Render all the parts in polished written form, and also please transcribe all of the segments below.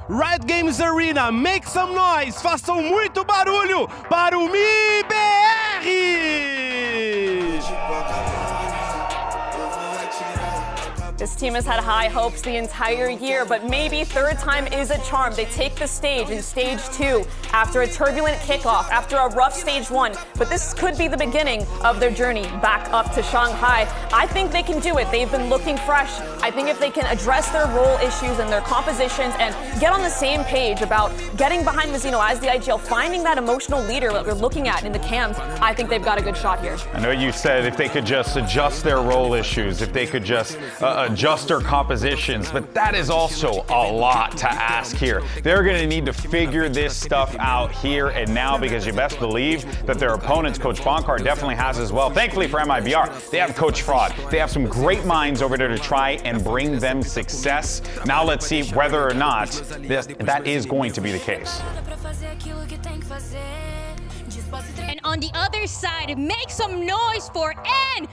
Riot Games Arena, make some noise, façam muito barulho para o MIBR! This team has had high hopes the entire year, but maybe third time is a charm. They take the stage in stage 2 after a turbulent kickoff, after a rough stage 1. But this could be the beginning of their journey back up to Shanghai. I think they can do it. They've been looking fresh. I think if they can address their role issues and their compositions and get on the same page about getting behind Mizzino as the IGL, finding that emotional leader that we're looking at in the cams, I think they've got a good shot here. I know you said if they could just adjust their role issues, if they could just adjust their compositions, but that is also a lot to ask here. They're going to need to figure this stuff out here and now, because you best believe that their opponents, Coach Bonkar definitely has as well. Thankfully for MIBR, they have Coach Fraud. They have some great minds over there to try and bring them success. Now let's see whether or not that is going to be the case. And on the other side, make some noise for NRG!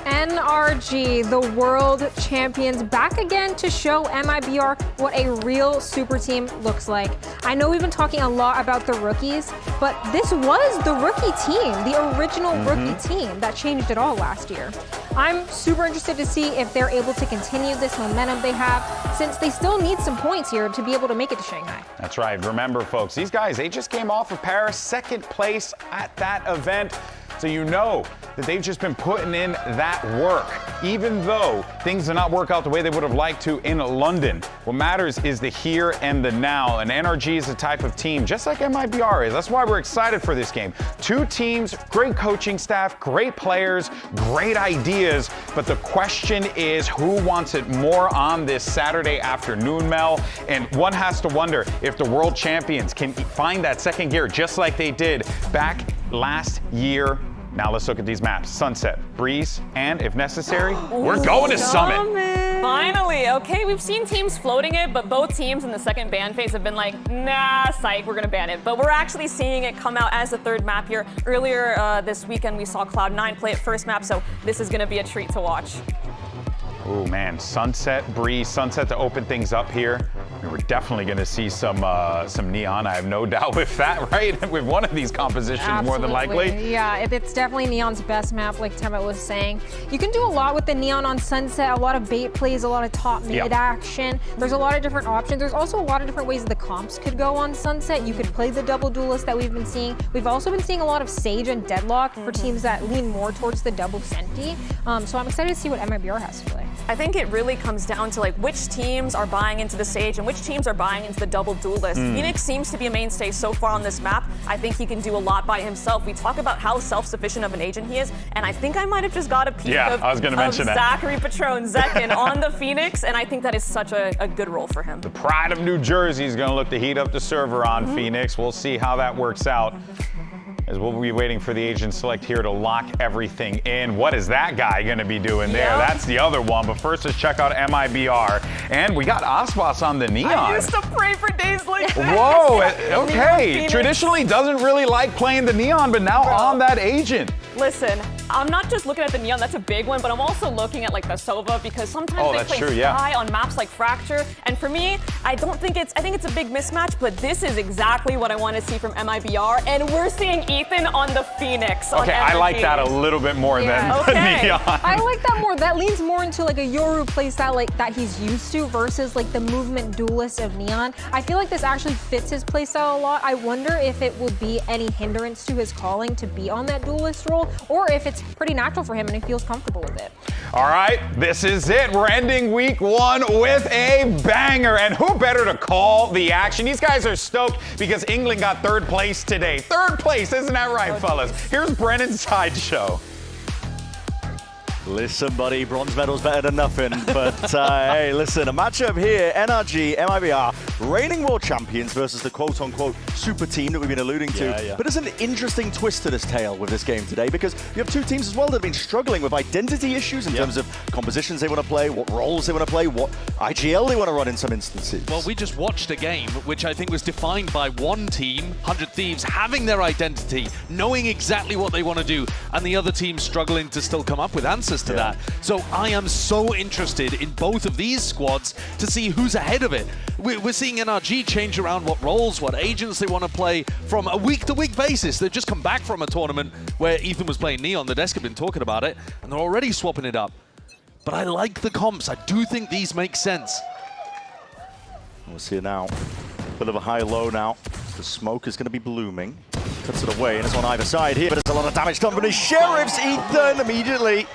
NRG, the world champions, back again to show MIBR what a real super team looks like. I know we've been talking a lot about the rookies, but this was the rookie team, the original rookie team that changed it all last year. I'm super interested to see if they're able to continue this momentum they have, since they still need some points here to be able to make it to Shanghai. That's right. Remember, folks, these guys, they just came off of Paris, second place at that event. So you know that they've just been putting in that work, even though things did not work out the way they would have liked to in London. What matters is the here and the now, and NRG is the type of team, just like MIBR is. That's why we're excited for this game. Two teams, great coaching staff, great players, great ideas, but the question is who wants it more on this Saturday afternoon, Mel? And one has to wonder if the world champions can find that second gear just like they did back last year. Now let's look at these maps. Sunset, Breeze, and if necessary, we're going to Summit. Finally, okay, we've seen teams floating it, but both teams in the second ban phase have been like, nah, psych, we're gonna ban it. But we're actually seeing it come out as the third map here. Earlier this weekend, we saw Cloud9 play it first map, so this is gonna be a treat to watch. Oh man, Sunset, Breeze, Sunset to open things up here. We're definitely going to see some Neon. I have no doubt with that, right? With one of these compositions, Absolutely. More than likely. Yeah, it's definitely Neon's best map, like Temet was saying. You can do a lot with the Neon on Sunset, a lot of bait plays, a lot of top mid action. There's a lot of different options. There's also a lot of different ways the comps could go on Sunset. You could play the double duelist that we've been seeing. We've also been seeing a lot of Sage and Deadlock for teams that lean more towards the double Senti. So I'm excited to see what MIBR has to play. I think it really comes down to like which teams are buying into the Sage and which teams are buying into the double duelist. Phoenix seems to be a mainstay so far on this map. I think he can do a lot by himself. We talk about how self-sufficient of an agent he is, and I think I might have just got a peek of Zachary Patron Zekin on the Phoenix, and I think that is such a good role for him. The pride of New Jersey is going to look to heat up the server on Phoenix. We'll see how that works out, as we'll be waiting for the agent select here to lock everything in. What is that guy going to be doing there? That's the other one. But first, let's check out MIBR. And we got Aspas on the Neon. I used to pray for days like this. Whoa, okay. Traditionally doesn't really like playing the Neon, but now on that agent. Listen, I'm not just looking at the Neon, that's a big one, but I'm also looking at like the Sova, because sometimes they play Sky on maps like Fracture. And for me, I think it's a big mismatch, but this is exactly what I want to see from MIBR. And we're seeing Ethan on the Phoenix. Okay, I like that a little bit more than the Neon. I like that more. That leans more into like a Yoru playstyle like that he's used to versus like the movement duelist of Neon. I feel like this actually fits his playstyle a lot. I wonder if it will be any hindrance to his calling to be on that duelist role, or if it's pretty natural for him and he feels comfortable with it. All right, this is it. We're ending week 1 with a banger. And who better to call the action? These guys are stoked because England got 3rd place today. 3rd place, isn't that right, fellas? Here's Brennan's sideshow. Listen, buddy, bronze medal's better than nothing. But hey, listen, a matchup here, NRG, MIBR, reigning world champions versus the quote-unquote super team that we've been alluding to. But there's an interesting twist to this tale with this game today, because you have two teams as well that have been struggling with identity issues in terms of compositions they want to play, what roles they want to play, what IGL they want to run in some instances. Well, we just watched a game which I think was defined by one team, 100 Thieves, having their identity, knowing exactly what they want to do, and the other team struggling to still come up with answers. access to that. So I am so interested in both of these squads to see who's ahead of it. We're seeing NRG change around what roles, what agents they want to play from a week-to-week basis. They've just come back from a tournament where Ethan was playing Neon. The desk have been talking about it, and they're already swapping it up. But I like the comps. I do think these make sense. We'll see it now. Bit of a high-low now. The smoke is going to be blooming. Cuts it away, and it's on either side here, but it's a lot of damage done from the Sheriffs. Ethan immediately.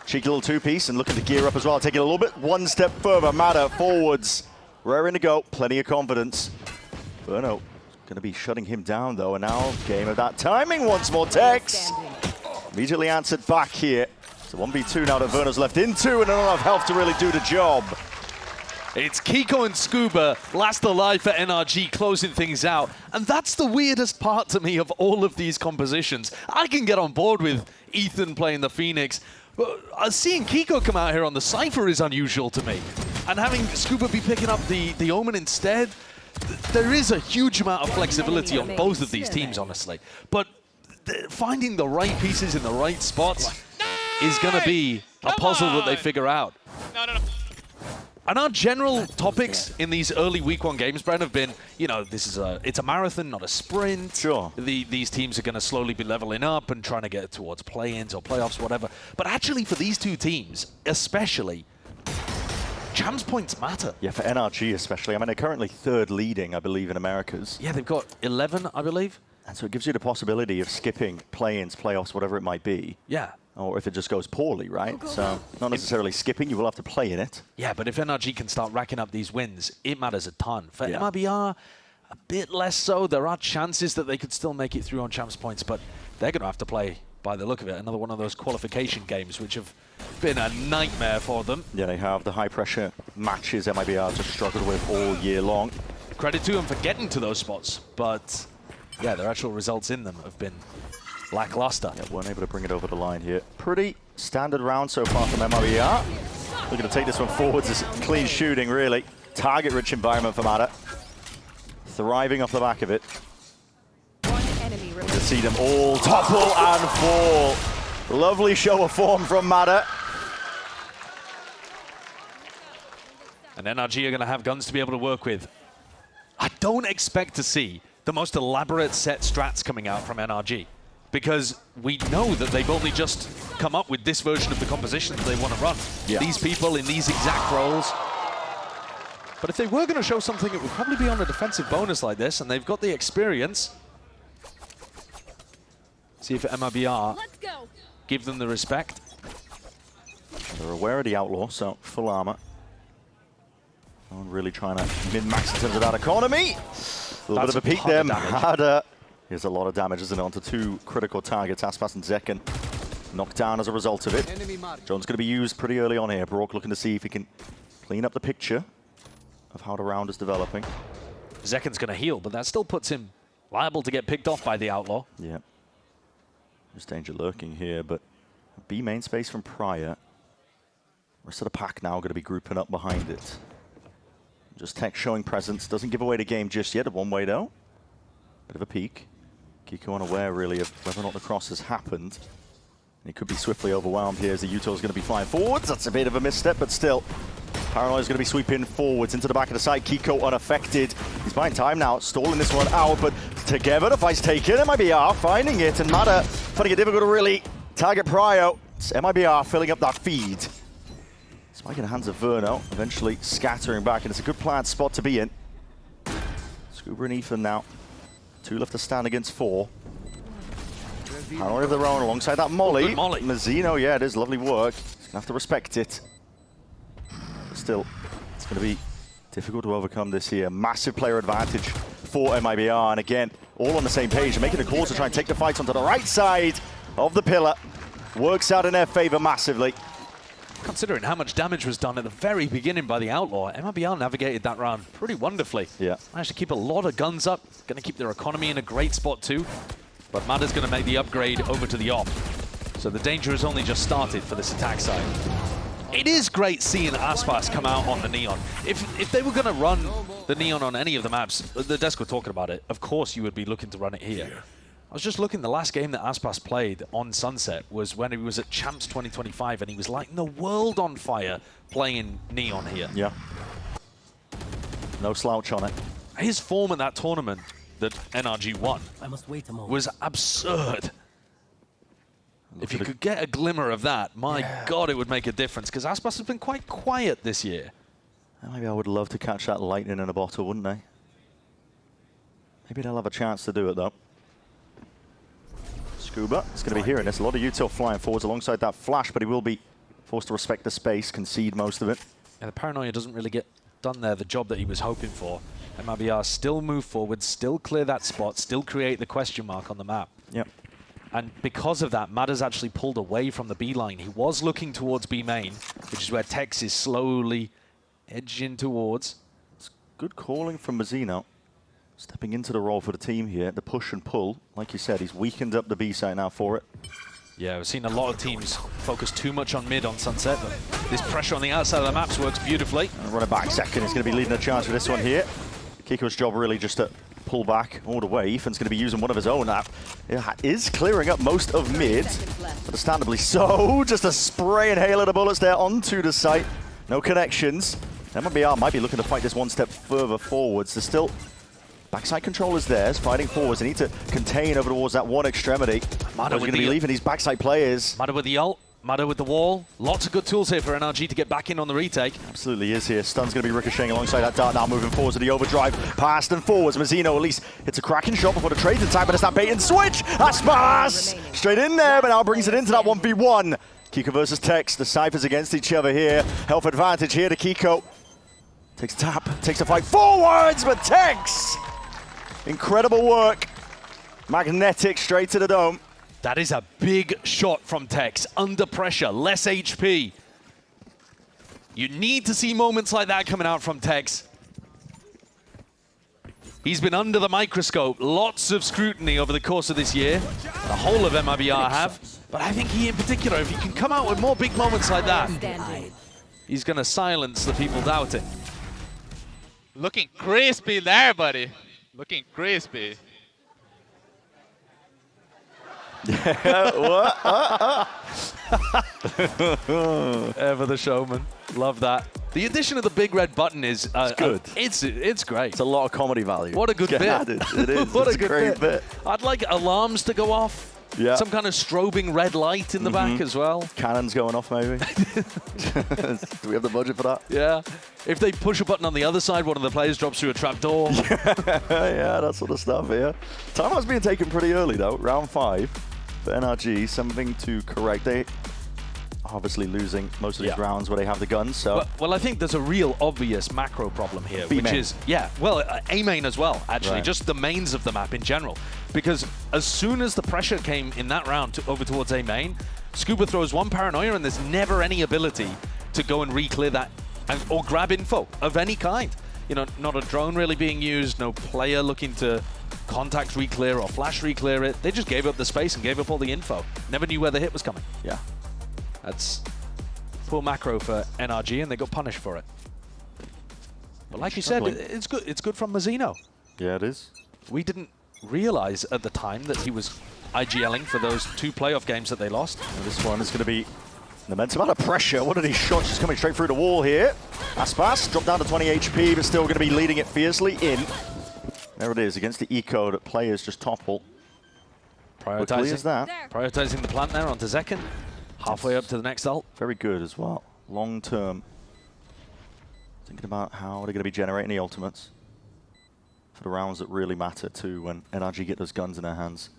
Cheeky little two-piece and looking to gear up as well. Taking a little bit one step further. Matter forwards. Raring to go. Plenty of confidence. Verno going to be shutting him down, though. And now, game of that timing once more. Tex immediately answered back here. It's a 1v2 now that Verno's left into, and not enough health to really do the job. It's Kiko and Scuba, last alive for NRG, closing things out. And that's the weirdest part to me of all of these compositions. I can get on board with Ethan playing the Phoenix, but seeing Kiko come out here on the Cypher is unusual to me. And having Scuba be picking up the Omen instead, there is a huge amount of flexibility on both of these teams, honestly. But finding the right pieces in the right spots is going to be a puzzle that they figure out. And our general topics in these early week one games, Brent, have been, you know, it's a marathon, not a sprint. Sure. These teams are going to slowly be leveling up and trying to get towards play-ins or playoffs, whatever. But actually, for these two teams, especially, champs points matter. Yeah, for NRG especially. I mean, they're currently third leading, I believe, in Americas. Yeah, they've got 11, I believe. And so it gives you the possibility of skipping play-ins, playoffs, whatever it might be. Yeah. Or if it just goes poorly, right? So not necessarily skipping, you will have to play in it. Yeah, but if NRG can start racking up these wins, it matters a ton. For MIBR, a bit less so. There are chances that they could still make it through on champs points, but they're going to have to play, by the look of it, another one of those qualification games, which have been a nightmare for them. Yeah, they have the high-pressure matches MIBR just struggled with all year long. Credit to them for getting to those spots, but yeah, their actual results in them have been lackluster. Yeah, weren't able to bring it over the line here. Pretty standard round so far from MIBR. Looking to take this one forwards. It's clean shooting, really. Target-rich environment for Matter. Thriving off the back of it. To see them all topple and fall. Lovely show of form from Matter. And NRG are going to have guns to be able to work with. I don't expect to see the most elaborate set strats coming out from NRG, because we know that they've only just come up with this version of the composition that they want to run. Yeah. These people in these exact roles. But if they were going to show something, it would probably be on a defensive bonus like this, and they've got the experience. See if MIBR give them the respect. They're aware of the Outlaw, so full armor. No one really trying to min-max in terms of that economy. A little bit of a peek there. Matter. Here's a lot of damage, isn't it, onto two critical targets, Aspas and Zekken. Knocked down as a result of it. John's going to be used pretty early on here. Brock looking to see if he can clean up the picture of how the round is developing. Zekken's going to heal, but that still puts him liable to get picked off by the Outlaw. Yeah. There's danger lurking here, but B main space from Prior. Rest of the pack now going to be grouping up behind it. Just Tech showing presence. Doesn't give away the game just yet. A one-way, though. Bit of a peek. Kiko unaware, really, of whether or not the cross has happened. And he could be swiftly overwhelmed here as the Utah is going to be flying forwards. That's a bit of a misstep, but still. Paranoia is going to be sweeping forwards into the back of the side. Kiko unaffected. He's buying time now, stalling this one out, but together the fight's taken. MIBR finding it, and Matter finding it difficult to really target Prio. It's MIBR filling up that feed. Spike in the hands of Verno, eventually scattering back, and it's a good planned spot to be in. Scuba and Ethan now. 2 left to stand against 4. Paranoia of their own alongside that Molly. Good Molly. Mazzino, yeah, it is lovely work. He's going to have to respect it. But still, it's going to be difficult to overcome this here. Massive player advantage for MIBR, and again, all on the same page, and making a call to try and take the fight onto the right side of the pillar. Works out in their favor massively. Considering how much damage was done at the very beginning by the Outlaw, MIBR navigated that round pretty wonderfully. Yeah. Managed to keep a lot of guns up, going to keep their economy in a great spot too. But Matter's going to make the upgrade over to the op. So the danger has only just started for this attack side. It is great seeing Aspas come out on the Neon. If they were going to run the Neon on any of the maps, the desk were talking about it, of course you would be looking to run it here. I was just looking, the last game that Aspas played on Sunset was when he was at Champs 2025, and he was lighting the world on fire playing Neon here. Yeah. No slouch on it. His form at that tournament that NRG won was absurd. If you could get a glimmer of that, my God, it would make a difference, because Aspas has been quite quiet this year. Maybe I would love to catch that lightning in a bottle, wouldn't they? Maybe they'll have a chance to do it, though. Scuba is going to be hearing this. A lot of util flying forwards alongside that flash, but he will be forced to respect the space, concede most of it. And the paranoia doesn't really get done there, the job that he was hoping for. MIBR still move forward, still clear that spot, still create the question mark on the map. Yep. And because of that, Matt has actually pulled away from the B line. He was looking towards B main, which is where Tex is slowly edging towards. It's good calling from Mazzino. Stepping into the role for the team here, the push and pull. Like you said, he's weakened up the B site now for it. Yeah, we've seen a lot of teams focus too much on mid on Sunset, but this pressure on the outside of the maps works beautifully. And running back second is going to be leading a charge for this one here. Kiko's job really just to pull back all the way. Ethan's going to be using one of his own app. It is clearing up most of mid, understandably so. Just a spray and hail of the bullets there onto the site. No connections. MIBR might be looking to fight this one step further forwards. There's still backside controllers there, fighting forwards. They need to contain over towards that one extremity. Mado going to be leaving these backside players. Mado with the ult, Mado with the wall. Lots of good tools here for NRG to get back in on the retake. Absolutely is here. Stun's going to be ricocheting alongside that dart now, moving forwards to the overdrive. Past and forwards. Mazzino at least hits a cracking shot before the trade in time, but it's that bait and switch. Aspas! Straight in there, but now brings it into that 1v1. Kiko versus Tex. The Cyphers against each other here. Health advantage here to Kiko. Takes a tap, takes a fight forwards, but Tex! Incredible work. Magnetic straight to the dome. That is a big shot from Tex. Under pressure, less HP. You need to see moments like that coming out from Tex. He's been under the microscope. Lots of scrutiny over the course of this year. The whole of MIBR have. But I think he in particular, if he can come out with more big moments like that, he's going to silence the people doubting. Looking crispy there, buddy. Looking crispy. Ever the showman. Love that. The addition of the big red button is good. It's great. It's a lot of comedy value. What a good bit. It is. What it's a good great bit. I'd like alarms to go off. Yeah. Some kind of strobing red light in the back as well. Cannons going off, maybe. Do we have the budget for that? Yeah. If they push a button on the other side, one of the players drops through a trapdoor. Yeah, that sort of stuff here. Timeout's being taken pretty early, though. Round 5 for NRG. Something to correct. They obviously losing most of these rounds where they have the guns. So well, I think there's a real obvious macro problem here, which is, A main as well, actually, just the mains of the map in general. Because as soon as the pressure came in that round over towards A main, Scuba throws one paranoia and there's never any ability to go and re-clear that or grab info of any kind. You know, not a drone really being used, no player looking to contact re-clear or flash re-clear it. They just gave up the space and gave up all the info. Never knew where the hit was coming. Yeah. That's poor macro for NRG, and they got punished for it. But like you said, it's good. It's good from Mazzino. Yeah, it is. We didn't realize at the time that he was IGLing for those 2 playoff games that they lost. And this one is going to be an immense amount of pressure. One of these shots just coming straight through the wall here. Aspas dropped down to 20 HP, but still going to be leading it fiercely in. There it is against the eco that players just topple. Prioritizing the plant there onto Zekken. Halfway up to the next ult. Very good as well. Long term. Thinking about how they're going to be generating the ultimates for the rounds that really matter too when NRG get those guns in their hands.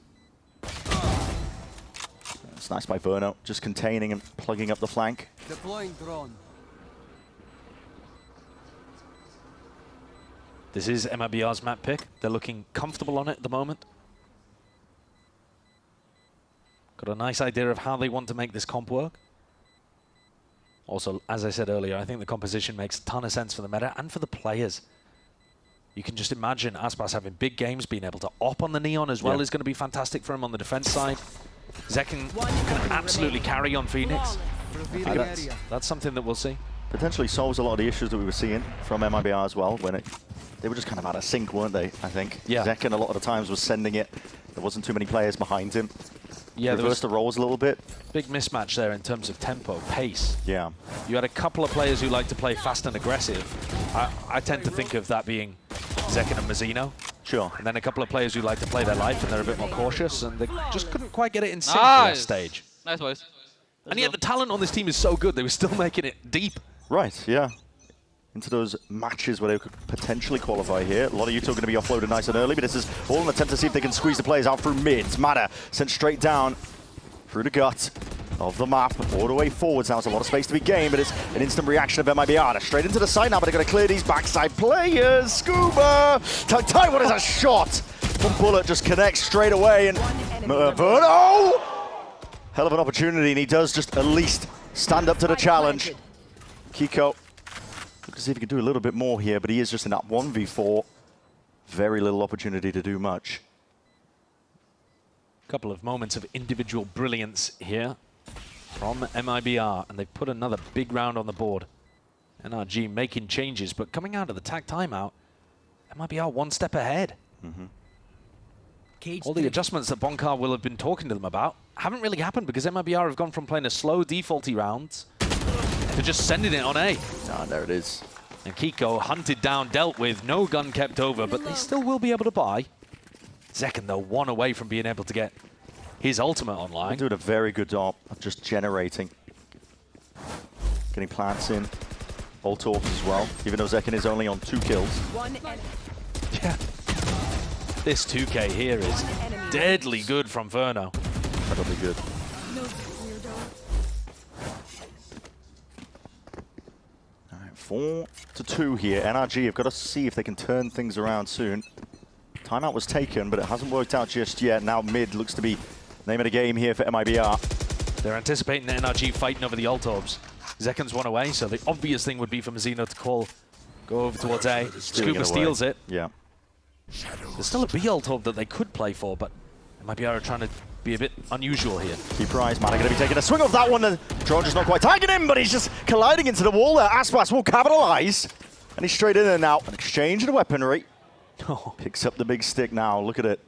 It's nice by Verno, just containing and plugging up the flank. Deploying drone. This is MIBR's map pick. They're looking comfortable on it at the moment. Got a nice idea of how they want to make this comp work. Also, as I said earlier, I think the composition makes a ton of sense for the meta and for the players. You can just imagine Aspas having big games, being able to op on the Neon as well is going to be fantastic for him on the defense side. Zekken can absolutely carry on Phoenix. That's something that we'll see. Potentially solves a lot of the issues that we were seeing from MIBR as well when they were just kind of out of sync, weren't they, I think? Yeah. Zekken a lot of the times was sending it There wasn't too many players behind him. Yeah, reversed the roles a little bit. Big mismatch there in terms of tempo, pace. Yeah. You had a couple of players who like to play fast and aggressive. I tend to think of that being Zekken and Mazzino. Sure. And then a couple of players who like to play their life and they're a bit more cautious, and they just couldn't quite get it in sync at that stage. Nice boys. And yet the talent on this team is so good, they were still making it deep. Right, yeah. Into those matches where they could potentially qualify here. A lot of Utah are going to be offloaded nice and early, but this is all an attempt to see if they can squeeze the players out through mid. Mada sent straight down through the gut of the map, all the way forwards. Now it's a lot of space to be gained, but it's an instant reaction of MIBR. They're straight into the side now, but they're going to clear these backside players. Scuba! Tight, what is a shot? One bullet just connects straight away, and Verno! Hell of an opportunity, and he does just at least stand up to the challenge. Kiko, look to see if he can do a little bit more here, but he is just in that 1v4. Very little opportunity to do much. Couple of moments of individual brilliance here from MIBR, and they've put another big round on the board. NRG making changes, but coming out of the tag timeout, MIBR one step ahead. All the adjustments that Bonkar will have been talking to them about haven't really happened because MIBR have gone from playing a slow, defaulty rounds to just sending it on A. Ah, there it is. And Kiko hunted down, dealt with, no gun kept over, but they still will be able to buy. Zekken, though, one away from being able to get his ultimate online. They're doing a very good job of just generating. Getting plants in. Ult off as well, even though Zekken is only on 2 kills. Yeah. This 2K here is deadly good from Verno. That'll be good. All right, 4-2 here. NRG have got to see if they can turn things around soon. Timeout was taken, but it hasn't worked out just yet. Now mid looks to be name of the game here for MIBR. They're anticipating the NRG fighting over the ult orbs. Zekken's one away, so the obvious thing would be for Mazzino to go over towards A. Scuba steals it. Yeah. There's still a B ult orb that they could play for, but MIBR are trying to be a bit unusual here. Keep your eyes, man. Are going to be taking a swing off that one. The drone just not quite tagging him, but he's just colliding into the wall there. Aspas will capitalize. And he's straight in there now. An exchange of the weaponry. Picks up the big stick now. Look at it.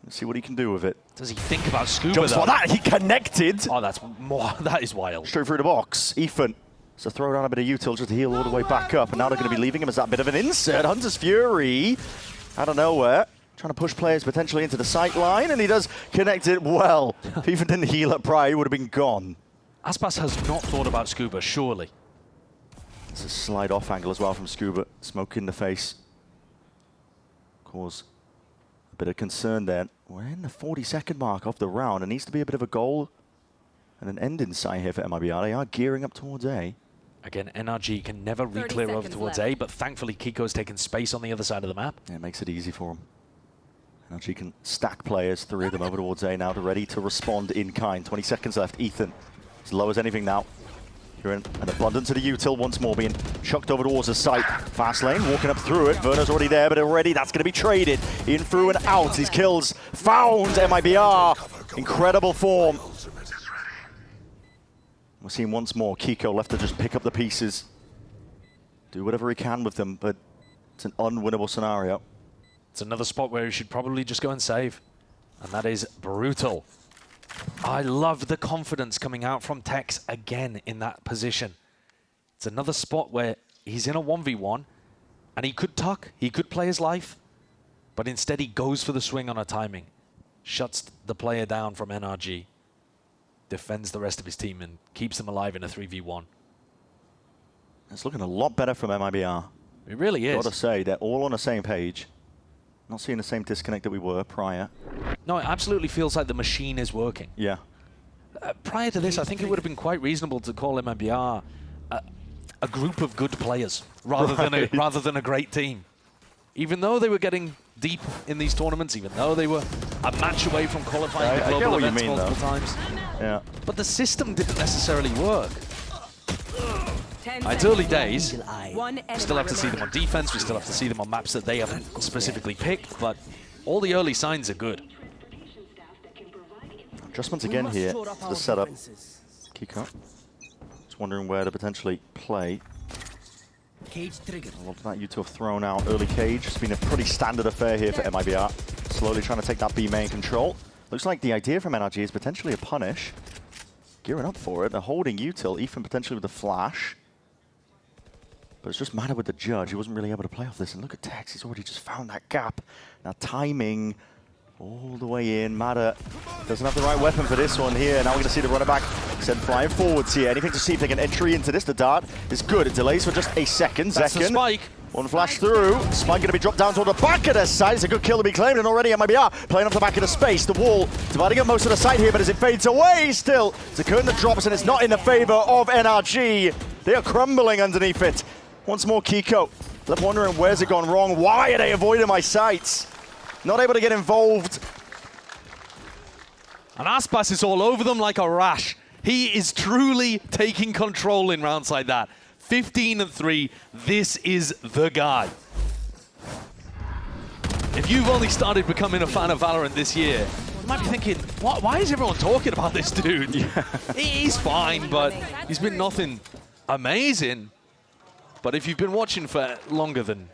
Let's see what he can do with it. Does he think about Scuba, Jumps though? for that. He connected. Oh, that is wild. Straight through the box. Ethan. So throw down a bit of util just to heal all the way back up. And now they're going to be leaving him as that bit of an insert. Hunter's Fury. Out of nowhere. Trying to push players potentially into the sight line. And he does connect it well. If Ethan didn't heal up prior, he would have been gone. Aspas has not thought about Scuba, surely. It's a slide off angle as well from Scuba. Smoke in the face. Cause a bit of concern there. We're in the 40-second mark of the round. It needs to be a bit of a goal and an end in sight here for MIBR. They are gearing up towards A. Again, NRG can never re-clear over towards A, but thankfully Kiko's taken space on the other side of the map. Yeah, it makes it easy for him. NRG can stack players, 3 of them over towards A now. They're ready to respond in kind. 20 seconds left. Ethan, as low as anything now. You're in an abundance of the util once more, being chucked over towards the site. Fast lane, walking up through it. Verno's already there, but already that's going to be traded. In, through, and out. These kills found. MIBR. Incredible form. We're seeing once more Kiko left to just pick up the pieces. Do whatever he can with them, but it's an unwinnable scenario. It's another spot where he should probably just go and save. And that is brutal. I love the confidence coming out from Tex again in that position. It's another spot where he's in a 1v1 and he could tuck, he could play his life, but instead he goes for the swing on a timing, shuts the player down from NRG, defends the rest of his team and keeps them alive in a 3v1. It's looking a lot better from MIBR. It really is. Got to say, they're all on the same page. Not seeing the same disconnect that we were prior. No, it absolutely feels like the machine is working. Yeah. Prior to this, I think it would have been quite reasonable to call MIBR a group of good players rather than a great team. Even though they were getting deep in these tournaments, even though they were a match away from qualifying the global events multiple times. Yeah. But the system didn't necessarily work. It's early days. We still have to see them on defense. We still have to see them on maps that they haven't specifically picked. But all the early signs are good. Adjustments again here to the setup. Kiko. Just wondering where to potentially play. A lot of that util thrown out. Early cage. It's been a pretty standard affair here for MIBR. slowly trying to take that B main control. Looks like the idea from NRG is potentially a punish. Gearing up for it. They're holding util. Ethan potentially with the flash. But it's just Mada with the judge. He wasn't really able to play off this. And look at Tex. He's already just found that gap. Now timing all the way in. Mada doesn't have the right weapon for this one here. Now we're going to see the runner back sent flying forwards here. Anything to see if they can entry into this. The dart is good. It delays for just a second. That's the spike. One flash through. Spike going to be dropped down toward the back of the site. It's a good kill to be claimed, and already MIBR playing off the back of the space. The wall dividing up most of the site here, but as it fades away still, it's a curtain that drops, and it's not in the favor of NRG. They are crumbling underneath it. Once more, Kiko. Left wondering, where's it gone wrong? Why are they avoiding my sights? Not able to get involved. And Aspas is all over them like a rash. He is truly taking control in rounds like that. 15-3, this is the guy. If you've only started becoming a fan of Valorant this year, you might be thinking, why is everyone talking about this dude? Yeah. He's fine, but he's been nothing amazing. But if you've been watching for longer than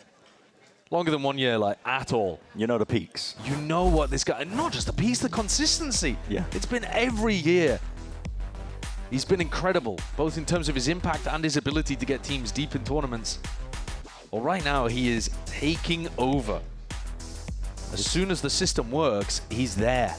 1 year, like at all, you know the peaks. You know what this guy, not just the peaks, the consistency. Yeah. It's been every year. He's been incredible, both in terms of his impact and his ability to get teams deep in tournaments. Well, right now, he is taking over. As soon as the system works, he's there.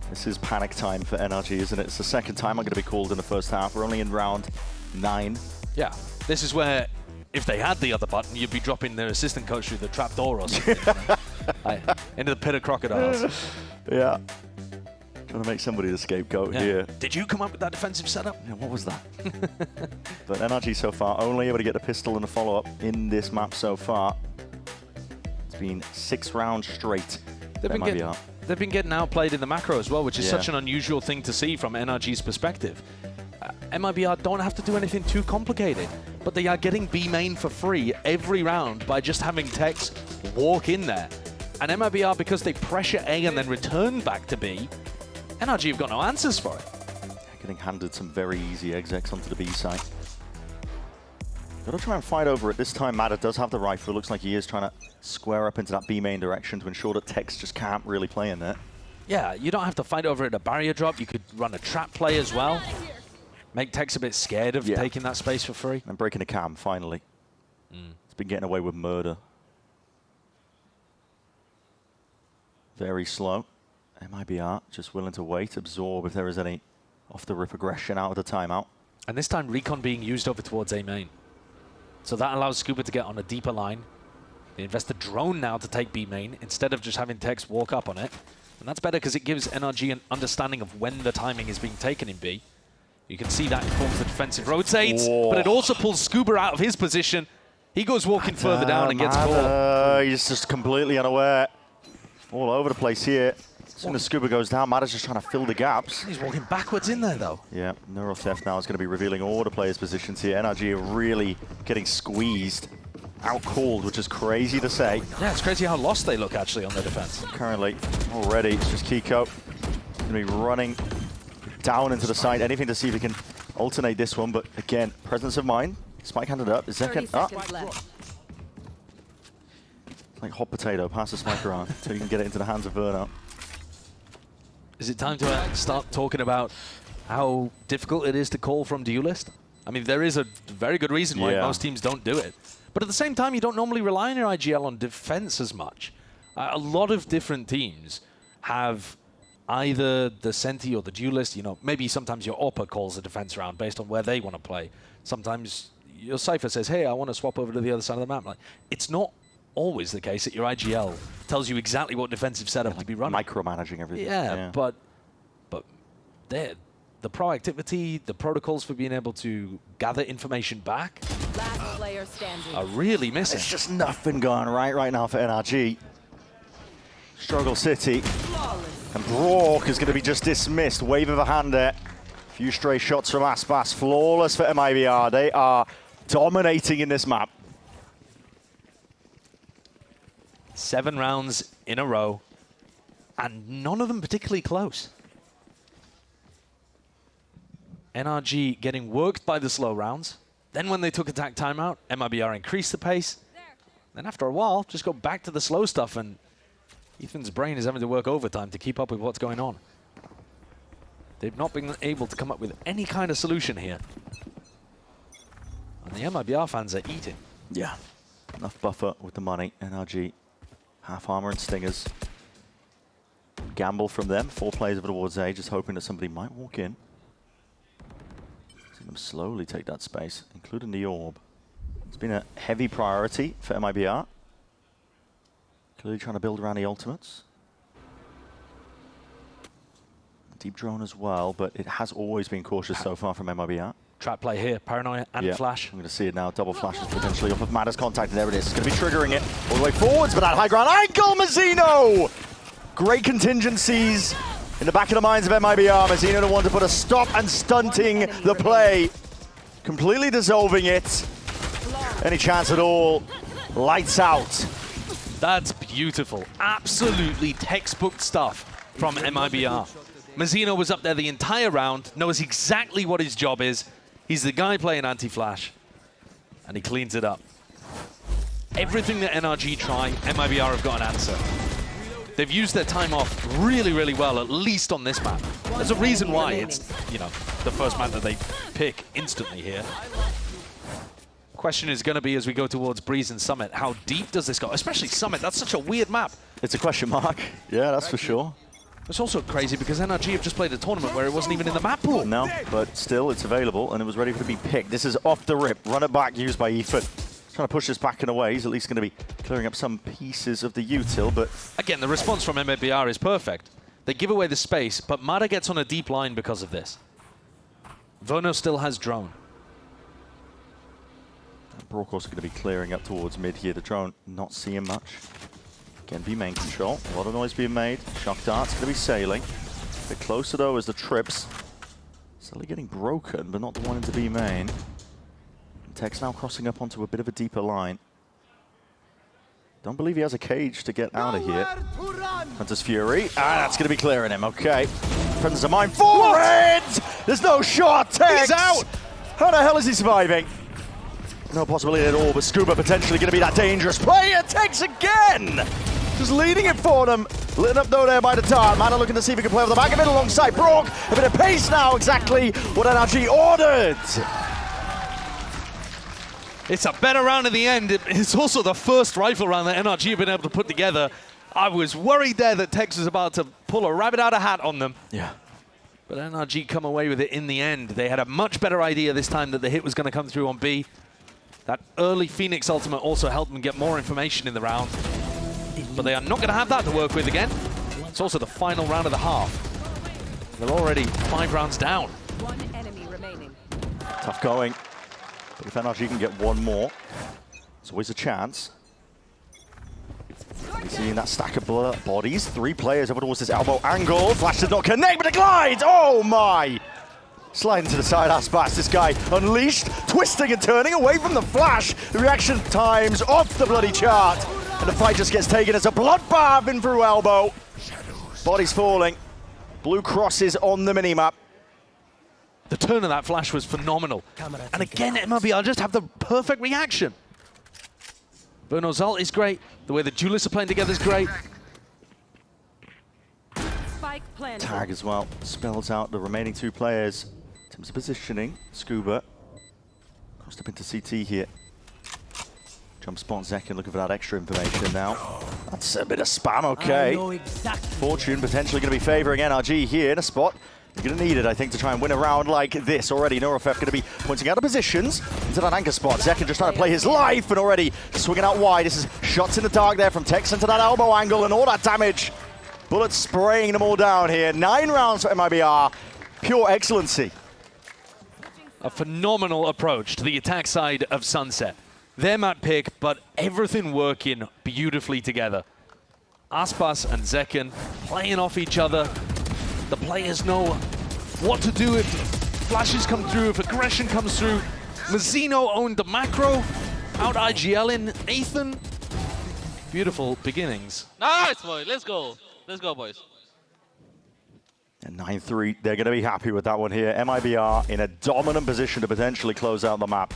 This is panic time for NRG, isn't it? It's the second time I'm going to be called in the first half. We're only in round 9. Yeah, this is where, if they had the other button, you'd be dropping their assistant coach through the trap door or something. Into the pit of crocodiles. Yeah. Trying to make somebody the scapegoat here. Did you come up with that defensive setup? Yeah, what was that? But NRG so far only able to get the pistol in the follow-up in this map so far. It's been 6 rounds straight. They've been getting outplayed in the macro as well, which is such an unusual thing to see from NRG's perspective. MIBR don't have to do anything too complicated, but they are getting B main for free every round by just having Tex walk in there. And MIBR, because they pressure A and then return back to B, NRG have got no answers for it. Getting handed some very easy execs onto the B side. Gotta try and fight over it. This time, Mada does have the rifle. It looks like he is trying to square up into that B main direction to ensure that Tex just can't really play in there. Yeah, you don't have to fight over it at a barrier drop. You could run a trap play as well. Make Tex a bit scared of taking that space for free. And breaking the cam, finally. It's been getting away with murder. Very slow. MIBR just willing to wait, absorb if there is any off-the-rip aggression out of the timeout. And this time, Recon being used over towards A main. So that allows Scuba to get on a deeper line. They invest the drone now to take B main, instead of just having Tex walk up on it. And that's better because it gives NRG an understanding of when the timing is being taken in B. You can see that informs the defensive rotates, but it also pulls Scuba out of his position. He goes walking further down and gets caught. He's just completely unaware. All over the place here. As soon as Scuba goes down, Mada's just trying to fill the gaps. He's walking backwards in there, though. Yeah, Neural Theft now is going to be revealing all the players' positions here. NRG are really getting squeezed, out-called, which is crazy to say. Yeah, it's crazy how lost they look, actually, on their defense. Currently, already, it's just Kiko. Going to be running down into the side. Anything to see if he can alternate this one, but again, presence of mind. Spike handed up. Second up. Like hot potato, pass the spike around so you can get it into the hands of Burnout. Is it time to start talking about how difficult it is to call from Duelist? I mean, there is a very good reason why most teams don't do it. But at the same time, you don't normally rely on your IGL on defense as much. A lot of different teams have either the Senti or the Duelist. You know, maybe sometimes your Oppa calls a defense round based on where they want to play. Sometimes your Cypher says, hey, I want to swap over to the other side of the map. Like, it's not always the case that your IGL tells you exactly what defensive setup to be running. Micromanaging everything. Yeah, but the proactivity, the protocols for being able to gather information back are really missing. There's just nothing going right now for NRG. Struggle City. And Brock is going to be just dismissed. Wave of a hand there. Few stray shots from Aspas. Flawless for MIBR. They are dominating in this map. 7 rounds in a row, and none of them particularly close. NRG getting worked by the slow rounds. Then when they took attack timeout, MIBR increased the pace. Then after a while, just go back to the slow stuff, and Ethan's brain is having to work overtime to keep up with what's going on. They've not been able to come up with any kind of solution here. And the MIBR fans are eating. Yeah, enough buffer with the money. NRG, half armor and stingers. Gamble from them, 4 players over towards A, just hoping that somebody might walk in. See them slowly take that space, including the orb. It's been a heavy priority for MIBR. Clearly trying to build around the ultimates. Deep drone as well, but it has always been cautious so far from MIBR. Trap play here, paranoia and flash. I'm going to see it now. Double flashes potentially off of Matter's contact, and there it is. It's going to be triggering it all the way forwards, but that high ground ankle, Mazzino! Great contingencies in the back of the minds of MIBR. Mazzino the one to put a stop and stunting the play. Completely dissolving it. Any chance at all, lights out. That's beautiful. Absolutely textbook stuff from MIBR. Mazzino was up there the entire round, knows exactly what his job is. He's the guy playing anti-flash, and he cleans it up. Everything that NRG try, MIBR have got an answer. They've used their time off really, really well, at least on this map. There's a reason why it's, you know, the first map that they pick instantly here. Question is going to be, as we go towards Breeze and Summit, how deep does this go? Especially Summit, that's such a weird map. It's a question mark. Yeah, that's for sure. It's also crazy because NRG have just played a tournament where it wasn't even in the map pool. No, but still it's available and it was ready to be picked. This is off the rip. Run it back used by Ethan. Trying to push this back in a way. He's at least going to be clearing up some pieces of the util, but... Again, the response from MIBR is perfect. They give away the space, but Mada gets on a deep line because of this. Verno still has drone. Brock also going to be clearing up towards mid here. The drone not seeing much. Again, B main control. A lot of noise being made. Shock dart's going to be sailing. A bit closer though as the trips. Suddenly getting broken, but not the one into B main. Tech's now crossing up onto a bit of a deeper line. Don't believe he has a cage to get out of here. Hunter's Fury. That's going to be clearing him. Okay. Presence of mind forward! There's no shot. Tex! He's out! How the hell is he surviving? No possibility at all, but Scuba potentially going to be that dangerous player. Tex again! Just leading it for them. Lit up though there by the Tart. Mana looking to see if he can play off the back of it alongside Brock. A bit of pace now, exactly what NRG ordered. It's a better round in the end. It's also the first rifle round that NRG have been able to put together. I was worried there that Tex was about to pull a rabbit out of a hat on them. Yeah. But NRG come away with it in the end. They had a much better idea this time that the hit was going to come through on B. That early Phoenix ultimate also helped them get more information in the round. But they are not going to have that to work with again. It's also the final round of the half. They're already 5 rounds down. One enemy remaining. Tough going. But if NRG can get one more, it's always a chance. We're seeing that stack of bodies. 3 players over towards this elbow angle. Flash did not connect, but it glides! Oh my! Sliding to the side, Aspas, this guy unleashed, twisting and turning away from the flash. The reaction times off the bloody chart. And the fight just gets taken as a bloodbath in through elbow. Bodies falling. Blue crosses on the minimap. The turn of that flash was phenomenal. And again, MIBR just have the perfect reaction. Verno's ult is great. The way the duelists are playing together is great. Spike planted. Tag as well spells out the remaining 2 players. In terms of positioning, Scuba crossed up into CT here. Jump spot Zekin looking for that extra information now. That's a bit of spam, okay. Fortune potentially going to be favoring NRG here in a spot. You're going to need it, I think, to try and win a round like this already. Norofef going to be pointing out the positions into that anchor spot. Zekin just trying to play his life and already swinging out wide. This is shots in the dark there from Tex into that elbow angle and all that damage. Bullets spraying them all down here. 9 rounds for MIBR. Pure excellency. A phenomenal approach to the attack side of Sunset. Their map pick, but everything working beautifully together. Aspas and Zekin playing off each other. The players know what to do if flashes come through, if aggression comes through. Mazzino owned the macro, out IGL in Ethan. Beautiful beginnings. Nice, boy. Let's go. Let's go, boys. And 9-3, they're going to be happy with that one here. MIBR in a dominant position to potentially close out the map.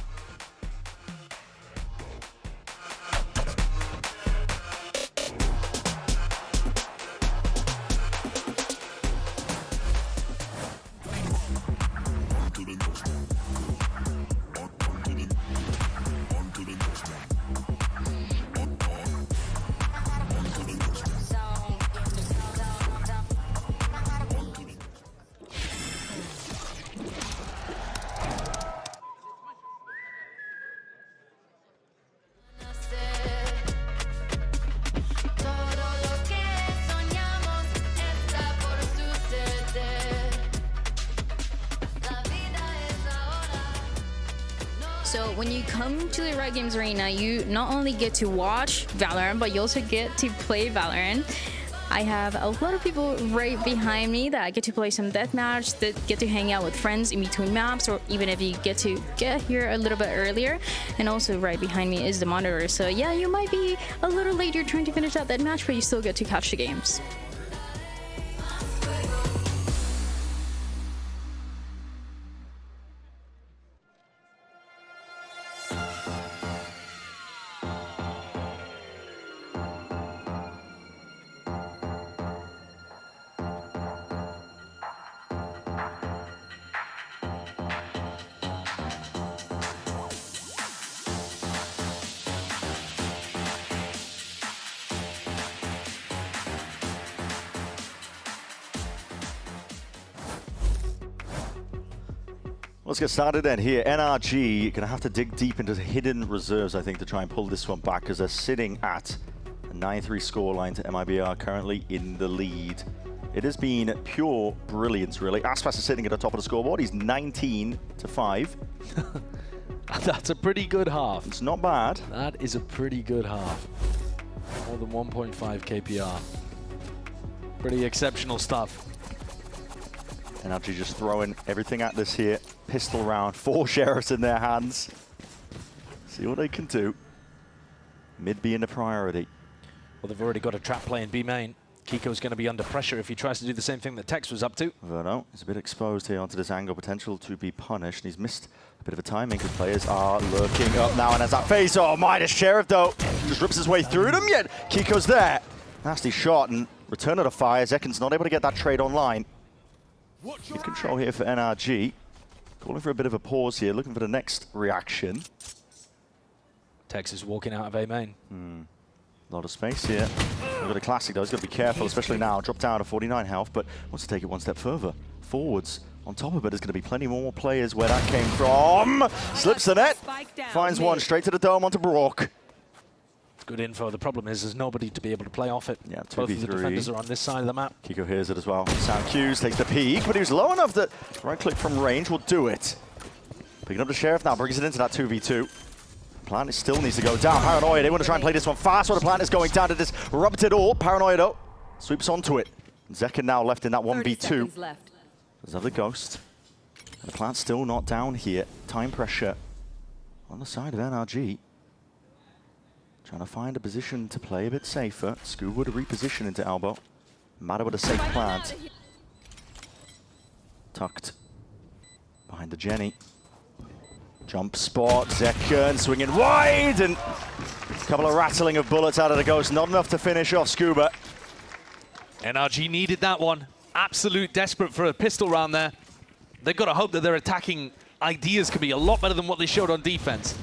So when you come to the Riot Games Arena, you not only get to watch Valorant, but you also get to play Valorant. I have a lot of people right behind me that I get to play some deathmatch, that get to hang out with friends in between maps, or even if you get to get here a little bit earlier. And also right behind me is the monitor. So yeah, you might be a little late, you're trying to finish out that match, but you still get to catch the games. Let's get started then here. NRG going to have to dig deep into the hidden reserves, I think, to try and pull this one back, because they're sitting at a 9-3 scoreline to MIBR, currently in the lead. It has been pure brilliance, really. Aspas is sitting at the top of the scoreboard. He's 19-5. That's a pretty good half. It's not bad. That is a pretty good half. More than 1.5 KPR. Pretty exceptional stuff. NRG just throwing everything at this here. Pistol round, 4 sheriffs in their hands. See what they can do. Mid being the priority. Well, they've already got a trap play in B main. Kiko's going to be under pressure if he tries to do the same thing that Tex was up to. Verno is a bit exposed here onto this angle, potential to be punished. And he's missed a bit of a timing because players are lurking up now. And as that phase, oh, Midas Sheriff, though, just rips his way through them, yet Kiko's there. Nasty shot and return of the fire. Zekin's not able to get that trade online. Good control here for NRG. Calling for a bit of a pause here, looking for the next reaction. Tex is walking out of A main. A lot of space here. Look at the classic though, he's got to be careful, especially now. Dropped down to 49 health, but wants to take it one step further. Forwards. On top of it, there's going to be plenty more players where that came from. Slips the net. Finds one straight to the dome onto Brock. Good info. The problem is there's nobody to be able to play off it. Yeah, 2v3. Both of the defenders are on this side of the map. Kiko hears it as well. Sound cues, takes the peek, but he was low enough that right click from range will do it. Picking up the Sheriff now, brings it into that 2v2. Plant still needs to go down. Paranoia, they want to try and play this one fast while the Plant is going down to disrupt it all. Paranoia though, sweeps onto it. Zekin now left in that 1v2. There's other Ghost. And the Plant's still not down here. Time pressure on the side of NRG. Trying to find a position to play a bit safer. Scuba to reposition into elbow. Matter with a safe plant. Tucked behind the Jenny. Jump spot, Zekin swinging wide, and a couple of rattling of bullets out of the Ghost. Not enough to finish off Scuba. NRG needed that one. Absolute desperate for a pistol round there. They've got to hope that their attacking ideas can be a lot better than what they showed on defense.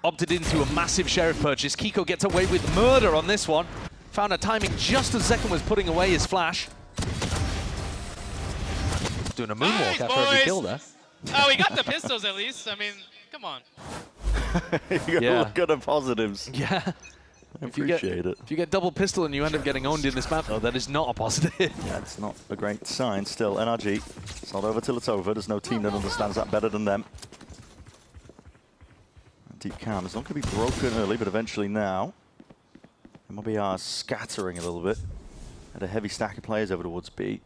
Opted into a massive Sheriff purchase. Kiko gets away with murder on this one. Found a timing just as Zekin was putting away his flash. Doing a moonwalk after every kill there. Oh, we got the pistols at least. I mean, come on. You gotta look at the positives. Yeah. I appreciate it. If you get double pistol and you end up getting owned in this map, though, that is not a positive. Yeah, it's not a great sign. Still, NRG. It's not over till it's over. There's no team that understands that better than them. Deep Cam is not going to be broken early, but eventually now. MIBR scattering a little bit. Had a heavy stack of players over towards B.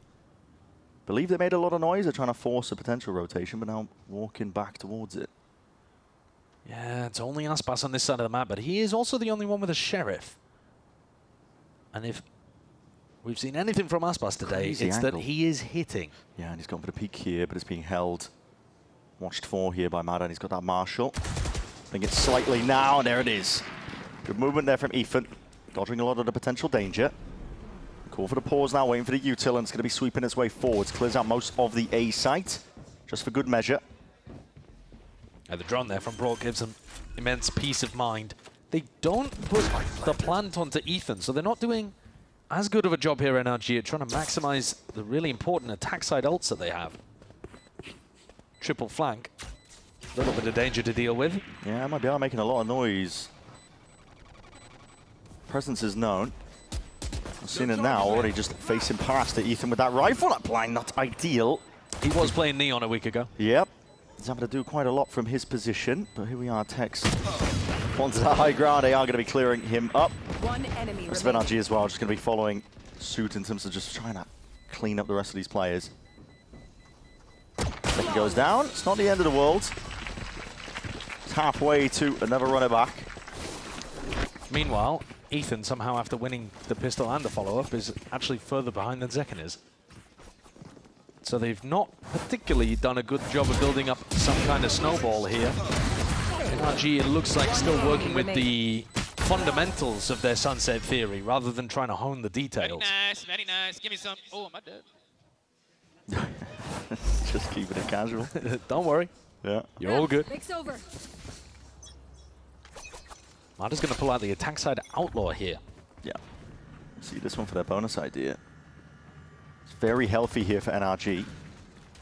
Believe they made a lot of noise. They're trying to force a potential rotation, but now walking back towards it. Yeah, it's only Aspas on this side of the map, but he is also the only one with a Sheriff. And if we've seen anything from Aspas today, it's that he is hitting. Yeah, and he's gone for the peak here, but it's being held. Watched for here by Mada, and he's got that Marshall. Bring it slightly now, and there it is. Good movement there from Ethan. Dodging a lot of the potential danger. Call for the pause now, waiting for the util, and it's going to be sweeping its way forwards. Clears out most of the A site, just for good measure. And the drone there from Brock gives them immense peace of mind. They don't put the plant onto Ethan, so they're not doing as good of a job here, NRG, at trying to maximize the really important attack side ults that they have. Triple flank. A little bit of danger to deal with. Yeah, MIBR making a lot of noise. Presence is known. I've seen it now, already just facing past it. Ethan with that rifle. That blind, not ideal. He was playing Neon a week ago. Yep. He's having to do quite a lot from his position, but here we are, Tex. Onto the high ground, they are going to be clearing him up. One enemy Rest of NRG as well, just going to be following suit in terms of just trying to clean up the rest of these players. Second goes down. It's not the end of the world. It's halfway to another runner back. Meanwhile, Ethan, somehow after winning the pistol and the follow-up, is actually further behind than Zekken is. So they've not particularly done a good job of building up some kind of snowball here. NRG, it looks like, still working with the fundamentals of their sunset theory rather than trying to hone the details. Very nice, very nice. Give me some. Oh, am I dead? Just keeping it casual. Don't worry. Yeah. You're all good. It's over. Mada's going to pull out the attack side outlaw here. Yeah. See this one for their bonus idea. It's very healthy here for NRG.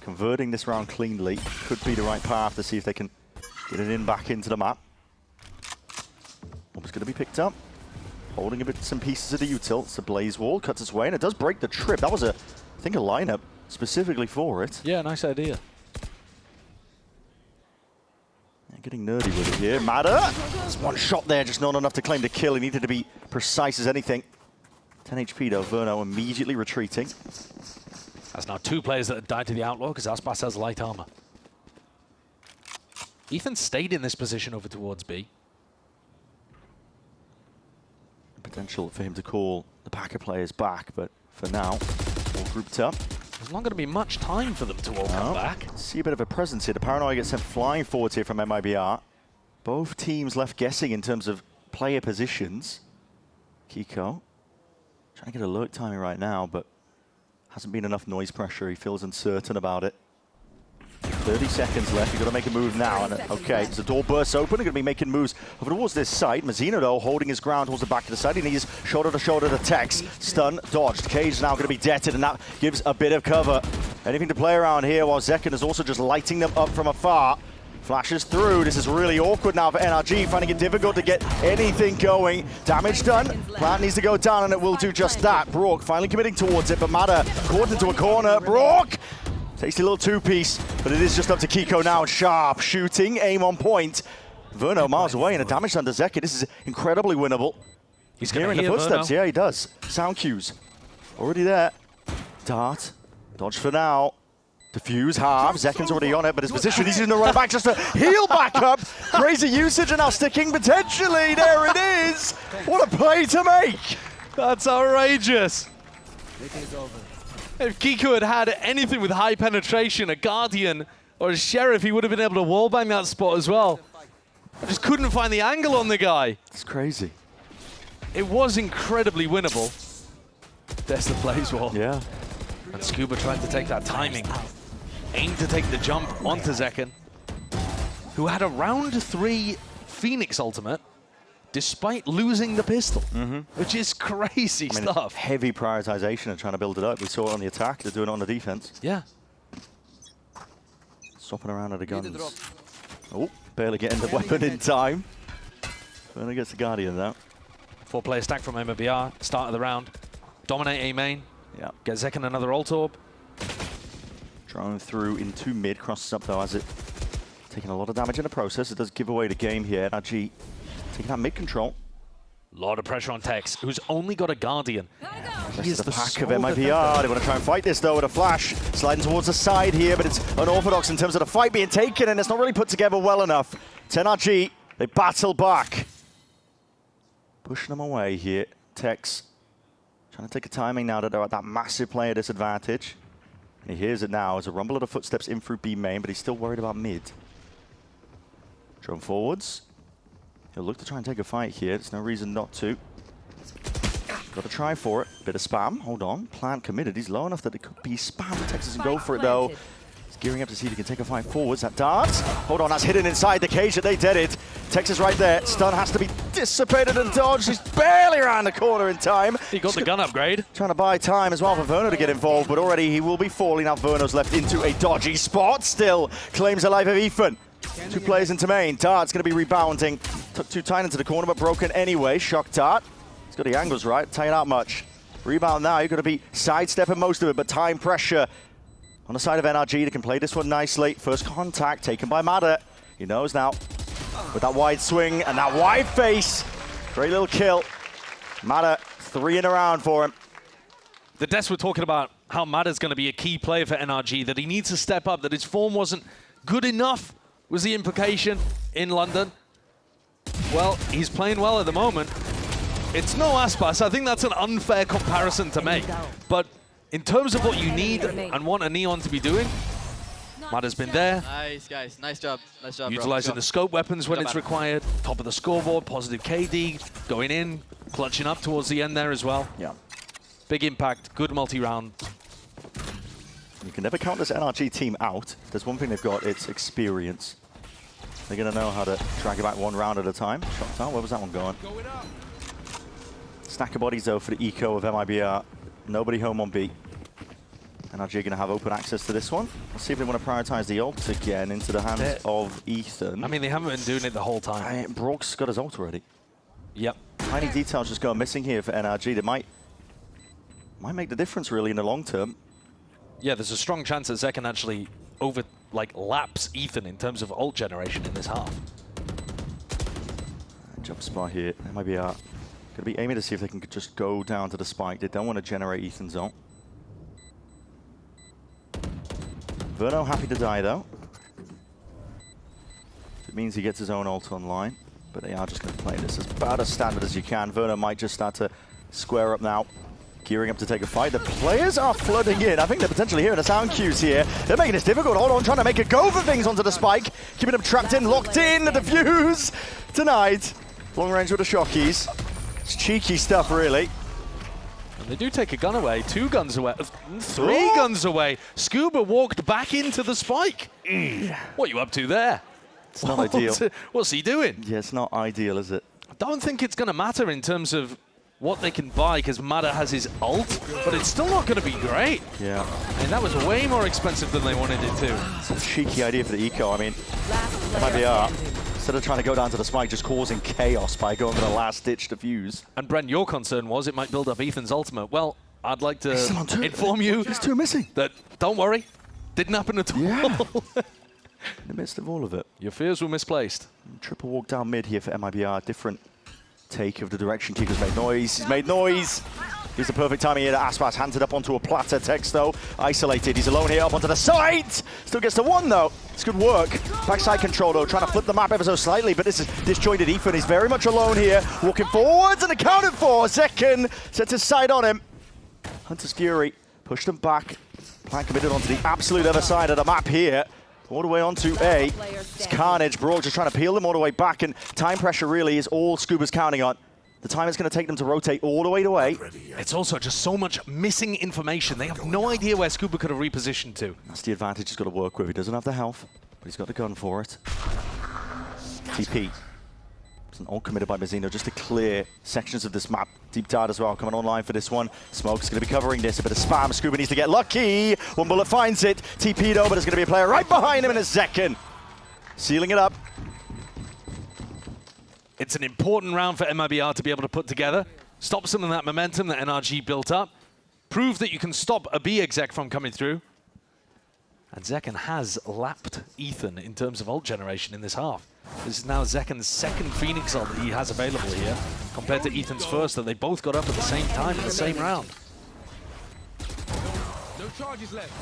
Converting this round cleanly could be the right path to see if they can get it in back into the map. Almost going to be picked up. Holding a bit some pieces of the util. It's a blaze wall, cuts its way, and it does break the trip. That was I think a lineup specifically for it. Yeah, nice idea. Yeah, getting nerdy with it here. Mada! There's one shot there, just not enough to claim the kill. He needed to be precise as anything. 10 HP though, Verno immediately retreating. That's now 2 players that have died to the outlaw because Aspas has light armor. Ethan stayed in this position over towards B. Potential for him to call the Packer players back, but for now, all grouped up. There's not going to be much time for them to all come back. See a bit of a presence here. The Paranoia gets sent flying forwards here from MIBR. Both teams left guessing in terms of player positions. Kiko trying to get alert timing right now, but hasn't been enough noise pressure. He feels uncertain about it. 30 seconds left. You've got to make a move now. And okay, the door bursts open. They're going to be making moves over towards this side. Mazzino, though, holding his ground towards the back of the side. He needs shoulder to Tex. Stun, dodged. Cage now going to be deaded, and that gives a bit of cover. Anything to play around here, while Zekken is also just lighting them up from afar. Flashes through. This is really awkward now for NRG, finding it difficult to get anything going. Damage done. Plant needs to go down, and it will do just that. Brook finally committing towards it, but Mada caught into a corner. Brook! Tasty little two-piece, but it is just up to Kiko now. Sharp shooting, aim on point. Verno miles away, and a damage done to Zekken. This is incredibly winnable. He's hearing the footsteps. Verno. Yeah, he does. Sound cues. Already there. Dart. Dodge for now. Diffuse, half. Zekken's already on it, but his position, he's in the right back just to heal back up. Crazy usage and now sticking potentially. There it is. What a play to make. That's outrageous. If Kiko had had anything with high penetration, a Guardian or a Sheriff, he would have been able to wallbang that spot as well. I just couldn't find the angle on the guy. It's crazy. It was incredibly winnable. There's the blaze wall. Yeah. And Scuba tried to take that timing. Aimed to take the jump onto Zekken, who had a round 3 Phoenix ultimate, despite losing the pistol, which is crazy stuff. Heavy prioritization and trying to build it up. We saw it on the attack. They're doing it on the defense. Yeah. Swapping around at the guns. Oh, barely getting the weapon in time. Verno gets the Guardian now. 4-player stack from MIBR. Start of the round. Dominate A main. Yeah. Get Zekken another ult orb. Drone through into mid. Crosses up though as it taking a lot of damage in the process. It does give away the game here. NRG taking that mid control. A lot of pressure on Tex, who's only got a Guardian. He is the pack of MIBR. They want to try and fight this though with a flash. Sliding towards the side here, but it's unorthodox in terms of the fight being taken, and it's not really put together well enough. It's NRG. They battle back. Pushing them away here. Tex trying to take a timing now that they're at that massive player disadvantage. And he hears it now as a rumble of the footsteps in through B main, but he's still worried about mid. Drone forwards. He'll look to try and take a fight here. There's no reason not to. Got to try for it. Bit of spam. Hold on. Plant committed. He's low enough that it could be spam. Texas can go for it though. He's gearing up to see if he can take a fight forwards. That darts. Hold on. That's hidden inside the cage that they did it. Texas right there. Stun has to be dissipated and dodged. He's barely around the corner in time. He got the gun upgrade. Trying to buy time as well for Verno to get involved, but already he will be falling. Now Verno's left into a dodgy spot. Still claims the life of Ethan. 2 players into main. Dart's going to be rebounding. Took too tight into the corner, but broken anyway. Shock Dart. He's got the angles right. Tell you that much. Rebound now. You're going to be sidestepping most of it, but time pressure On the side of NRG, they can play this one nicely. First contact taken by Mada. He knows now. With that wide swing and that wide face. Great little kill. Mada, 3 in a round for him. The Des were talking about how Mada's going to be a key player for NRG, that he needs to step up, that his form wasn't good enough, was the implication in London. Well, he's playing well at the moment. It's no Aspas. I think that's an unfair comparison to make. But in terms of what you need and want a Neon to be doing, Mada's been there. Nice, guys. Nice job. Nice job, utilizing the scope weapons when it's required. Top of the scoreboard, positive KD, going in, clutching up towards the end there as well. Yeah. Big impact, good multi-round. You can never count this NRG team out. There's one thing they've got, it's experience. They're going to know how to drag it back 1 round at a time. Shots out, where was that one going? Stack of bodies though for the eco of MIBR. Nobody home on B. NRG are going to have open access to this one. Let's see if they want to prioritize the ult again into the hands of Ethan. I mean, they haven't been doing it the whole time. Brock's got his ult already. Yep. Tiny details just going missing here for NRG that might make the difference really in the long term. Yeah, there's a strong chance that Zek can actually laps Ethan in terms of ult generation in this half. Jump spot here. MIBR going to be aiming to see if they can just go down to the spike. They don't want to generate Ethan's ult. Verno happy to die though. It means he gets his own ult online, but they are just going to play this as about as standard as you can. Verno might just start to square up now, gearing up to take a fight. The players are flooding in. I think they're potentially hearing the sound cues here. They're making this difficult. Hold on, trying to make a go for things onto the spike, keeping them trapped in, locked in. The defuse denied. Long range with the shockies. It's cheeky stuff, really. And they do take a gun away, 2 guns away, 3 guns away. Scuba walked back into the spike. What are you up to there? It's not ideal. What's he doing? Yeah, it's not ideal, is it? I don't think it's going to matter in terms of what they can buy, because Mada has his ult, but it's still not going to be great. Yeah. And that was way more expensive than they wanted it to. It's a cheeky idea for the eco. I mean, MIBR, instead of trying to go down to the spike, just causing chaos by going for the last-ditch defuse. And Brent, your concern was it might build up Ethan's ultimate. Well, I'd like to inform you There's 2 missing. that, don't worry, didn't happen at all. Yeah. In the midst of all of it. Your fears were misplaced. Triple walk down mid here for MIBR. Different take of the direction. Keeper's made noise. He's made noise. Here's the perfect timing here. Aspas handed up onto a platter. Tex, though, isolated. He's alone here up onto the side. Still gets the 1, though. It's good work. Backside control, though, trying to flip the map ever so slightly, but this is disjointed. Ethan is very much alone here. Walking forwards and accounted for. Zekin sets his sight on him. Hunter's Fury pushed him back. Plan committed onto the absolute other side of the map here. All the way onto A. It's Carnage. Broad just trying to peel them all the way back, and time pressure really is all Scuba's counting on. The time it's going to take them to rotate all the way to A. It's also just so much missing information. They have no idea where Scuba could have repositioned to. That's the advantage he's got to work with. He doesn't have the health, but he's got the gun for it. TP. It's an ult committed by Mazzino just to clear sections of this map. Deep Dart as well coming online for this one. Smoke's going to be covering this. A bit of spam. Scuba needs to get lucky. 1 bullet finds it. TP though, but there's going to be a player right behind him in a second. Sealing it up. It's an important round for MIBR to be able to put together. Stop some of that momentum that NRG built up. Prove that you can stop a B exec from coming through. And Zekin has lapped Ethan in terms of ult generation in this half. This is now Zekin's 2nd Phoenix ult that he has available here, compared to Ethan's first that they both got up at the same time in the same round.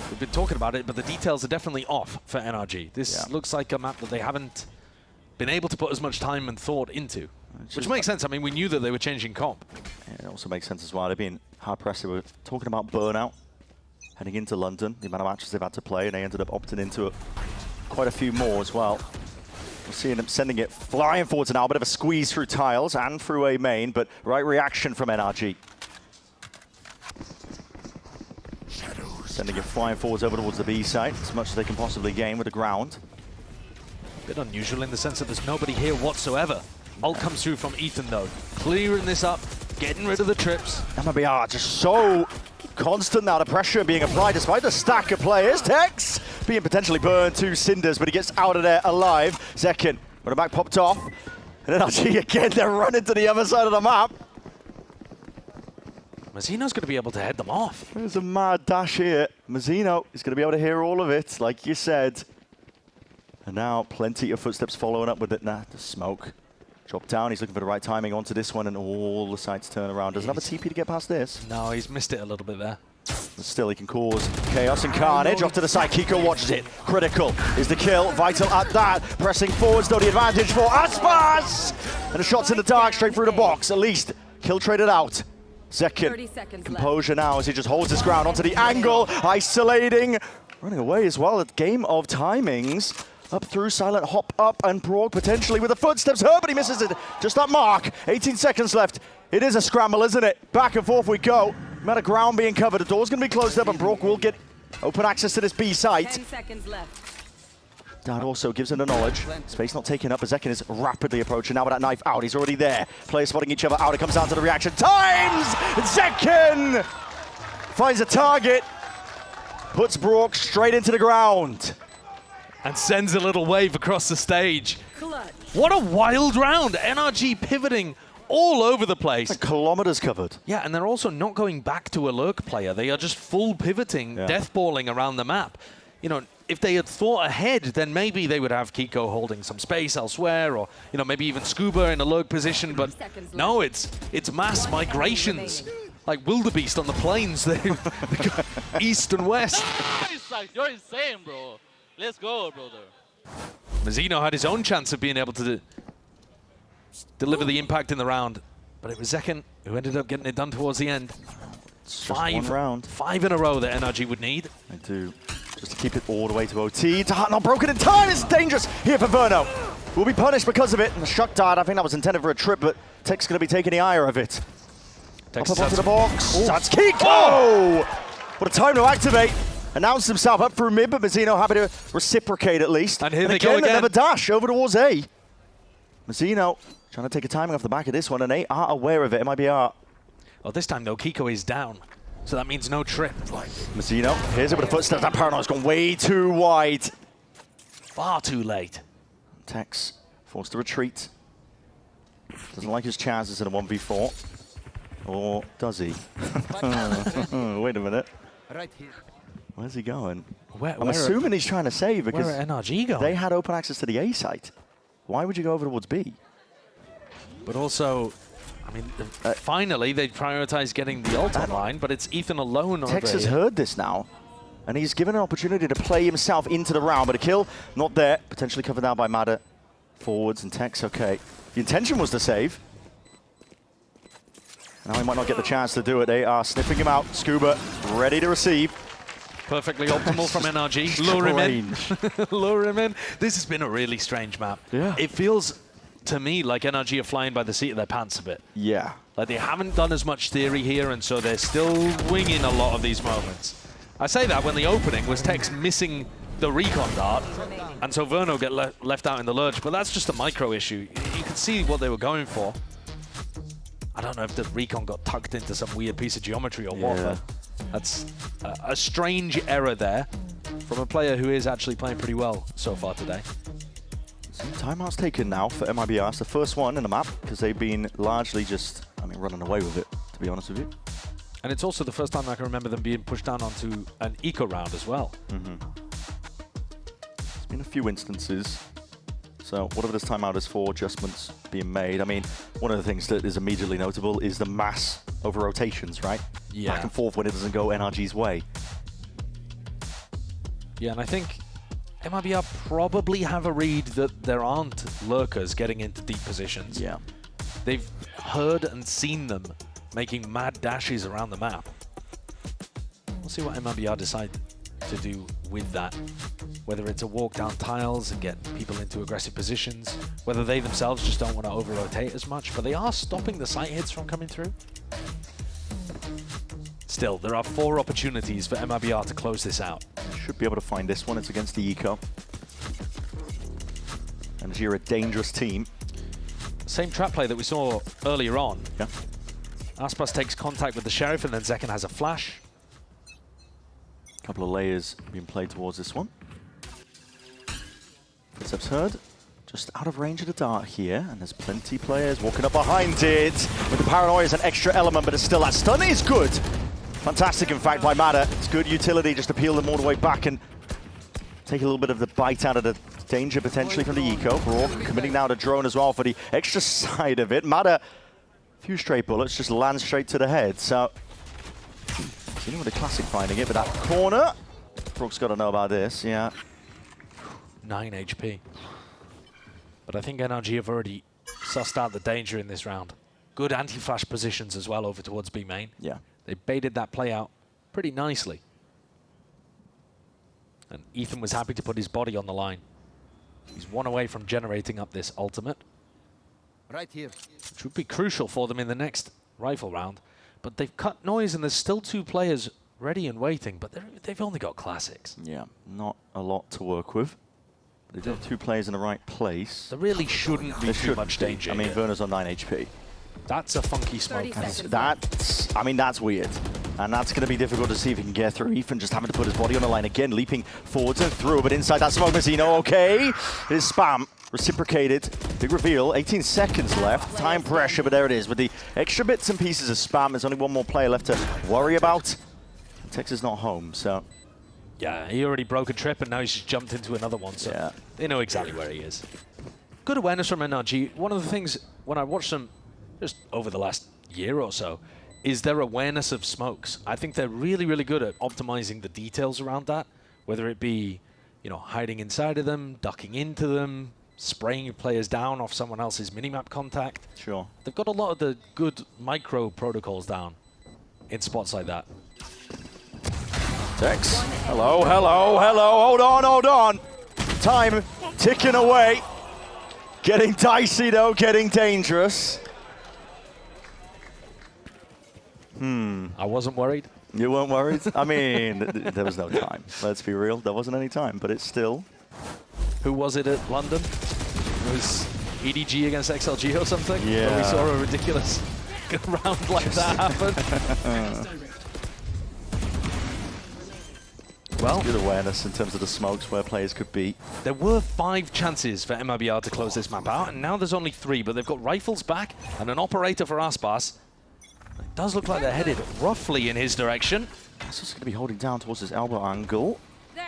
We've been talking about it, but the details are definitely off for NRG. This looks like a map that they haven't been able to put as much time and thought into, which makes sense. I mean, we knew that they were changing comp. Yeah, it also makes sense as well. They're being hard-pressed. We're talking about burnout heading into London, the amount of matches they've had to play, and they ended up opting into it. Quite a few more as well. We're seeing them sending it flying forwards now. A bit of a squeeze through tiles and through a main, but right reaction from NRG. Sending it flying forwards over towards the B side, as much as they can possibly gain with the ground. A bit unusual in the sense that there's nobody here whatsoever. Ult comes through from Ethan, though. Clearing this up, getting rid of the trips. MIBR just so constant now, the pressure being applied despite the stack of players. Tex being potentially burned, 2 cinders, but he gets out of there alive. Zekin, when the back popped off. And then NRG again, they're running to the other side of the map. Mazzino's going to be able to head them off. There's a mad dash here. Mazzino is going to be able to hear all of it, like you said. And now plenty of footsteps following up with it. Nah, the smoke. Drop down, he's looking for the right timing onto this one, and all the sides turn around. Doesn't have a TP to get past this. No, he's missed it a little bit there. But still, he can cause chaos and carnage. Off to the side, Kiko watches it. Critical is the kill. Vital at that. Pressing forwards, though, the advantage for Aspas! And the shot's in the dark, straight through the box. At least, kill traded out. Zekin, composure now as he just holds his ground onto the angle. Isolating. Running away as well. A game of timings. Up through, silent hop up, and Brock potentially with the footsteps. Herbert, he misses it. Just that mark. 18 seconds left. It is a scramble, isn't it? Back and forth we go. Amount of ground being covered. The door's going to be closed up, and Brock will get open access to this B site. 10 seconds left. That also gives him the knowledge. Space not taken up as Zekin is rapidly approaching. Now with that knife out, he's already there. Players spotting each other out. It comes down to the reaction times. Zekin finds a target. Puts Brock straight into the ground. And sends a little wave across the stage. Clutch. What a wild round. NRG pivoting all over the place. Like kilometers covered. Yeah, and they're also not going back to a lurk player. They are just full pivoting, deathballing around the map. You know, if they had thought ahead, then maybe they would have Kiko holding some space elsewhere, or, you know, maybe even Scuba in a lurk position. But no, it's mass migrations. Like wildebeest on the plains. They go east and west. You're insane, bro. Let's go, brother. Mazzino had his own chance of being able to deliver the impact in the round, but it was Zekin who ended up getting it done towards the end. It's just one round. 5 in a row that NRG would need. I do. Just to keep it all the way to OT. Not broken in time. It's dangerous here for Verno. Will be punished because of it. And the shot dart, I think that was intended for a trip, but Tech's going to be taking the ire of it. Texas up onto the box. That's Kiko! Oh! What a time to activate. Announced himself up through mid, but Mazzino happy to reciprocate at least. And here they go again. Another dash over towards A. Mazzino trying to take a timing off the back of this one, and they are aware of it. MIBR. Well, this time, though, Kiko is down. So that means no trip. Mazzino, here's it with the footsteps. That paranoia's gone way too wide. Far too late. Tex forced to retreat. Doesn't like his chances in a 1v4. Or does he? Wait a minute. Right here. Where's he going? I'm assuming he's trying to save because where are NRG going? They had open access to the A site. Why would you go over towards B? But also, I mean, finally they prioritized getting the ult online, but it's Ethan alone over Tex has here. heard this now, and he's given an opportunity to play himself into the round, but a kill not there. Potentially covered down by Madder. Forwards and Tex, okay. The intention was to save. Now he might not get the chance to do it. They are sniffing him out. Scuba ready to receive. Perfectly optimal from NRG. Lure him in. Lure him in. This has been a really strange map. Yeah. It feels to me like NRG are flying by the seat of their pants a bit. Yeah. Like they haven't done as much theory here, and so they're still winging a lot of these moments. I say that when the opening was Tex missing the recon dart, and so Verno get left out in the lurch, but that's just a micro issue. You can see what they were going for. I don't know if the recon got tucked into some weird piece of geometry or what, but that's a strange error there from a player who is actually playing pretty well so far today. Some timeouts taken now for MIBR. It's the first one in the map because they've been largely just, running away with it, to be honest with you. And it's also the first time I can remember them being pushed down onto an eco round as well. There's been a few instances. So whatever this timeout is for, adjustments being made. I mean, one of the things that is immediately notable is the mass over rotations, right? Yeah. Back and forth when it doesn't go NRG's way. Yeah, and I think MIBR probably have a read that there aren't lurkers getting into deep positions. Yeah. They've heard and seen them making mad dashes around the map. We'll see what MIBR decide to do with that. Whether it's a walk down tiles and get people into aggressive positions, whether they themselves just don't want to over-rotate as much, but they are stopping the site hits from coming through. Still, there are 4 opportunities for MIBR to close this out. Should be able to find this one. It's against the Eco. And you're a dangerous team. Same trap play that we saw earlier on. Yeah. Aspas takes contact with the Sheriff, and then Zekin has a flash. A couple of layers being played towards this one. Footsteps heard. just out of range of the dart here, and there's plenty players walking up behind it. With the paranoia is an extra element, but it's still, that stun is good. Fantastic, in fact, by Mada. It's good utility just to peel them all the way back and take a little bit of the bite out of the danger potentially from the eco. Brawl committing now to drone as well for the extra side of it. Mada, a few straight bullets, just land straight to the head. So, seeing with the classic finding it, but that corner, Brooke's got to know about this, yeah. 9 HP. But I think NRG have already sussed out the danger in this round. Good anti-flash positions as well over towards B main. Yeah. They baited that play out pretty nicely. And Ethan was happy to put his body on the line. He's one away from generating up this ultimate. Right here. Which would be crucial for them in the next rifle round. But they've cut noise and there's still 2 players ready and waiting, but they've only got classics. Yeah, not a lot to work with. They do have 2 players in the right place. There really shouldn't be too much danger. I mean, Werner's on 9 HP. That's a funky smoke. That's weird. And that's going to be difficult to see if he can get through. Ethan just having to put his body on the line again, leaping forwards and through, but inside that smoke, Mazzino, okay. It is spam, reciprocated. Big reveal, 18 seconds left. Time pressure, but there it is. With the extra bits and pieces of spam, there's only 1 more player left to worry about. Texas not home, so... Yeah, he already broke a trip and now he's just jumped into another one, so yeah. They know exactly where he is. Good awareness from NRG. One of the things, when I watched them just over the last year or so, is their awareness of smokes. I think they're really, really good at optimizing the details around that, whether it be, you know, hiding inside of them, ducking into them, spraying players down off someone else's minimap contact. Sure. They've got a lot of the good micro protocols down in spots like that. Tex. Hello, hello, hello. Hold on. Time ticking away. Getting dicey though, getting dangerous. I wasn't worried. You weren't worried? I mean, there was no time. Let's be real. There wasn't any time, but it's still. Who was it at London? It was EDG against XLG or something? Yeah. Where we saw a ridiculous round like that happen. Well, good awareness in terms of the smokes where players could be. There were 5 chances for MIBR to close this map out, and now there's only 3, but they've got rifles back and an operator for Aspas. It does look like they're headed roughly in his direction. This is going to be holding down towards his elbow angle.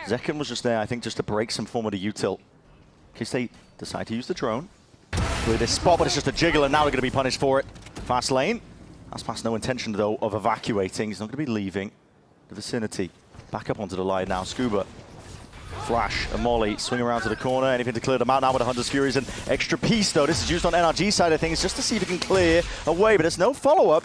Zekken was just there, I think, just to break some form of the util. In case they decide to use the drone. With this spot, but it's just a jiggle, and now they're going to be punished for it. Fast lane. Aspas no intention, though, of evacuating. He's not going to be leaving the vicinity. Back up onto the line now. Scuba. Flash and Molly swing around to the corner. Anything to clear them out now with the Hunter's Furies. An extra piece, though. This is used on NRG side of things just to see if it can clear away, but there's no follow-up.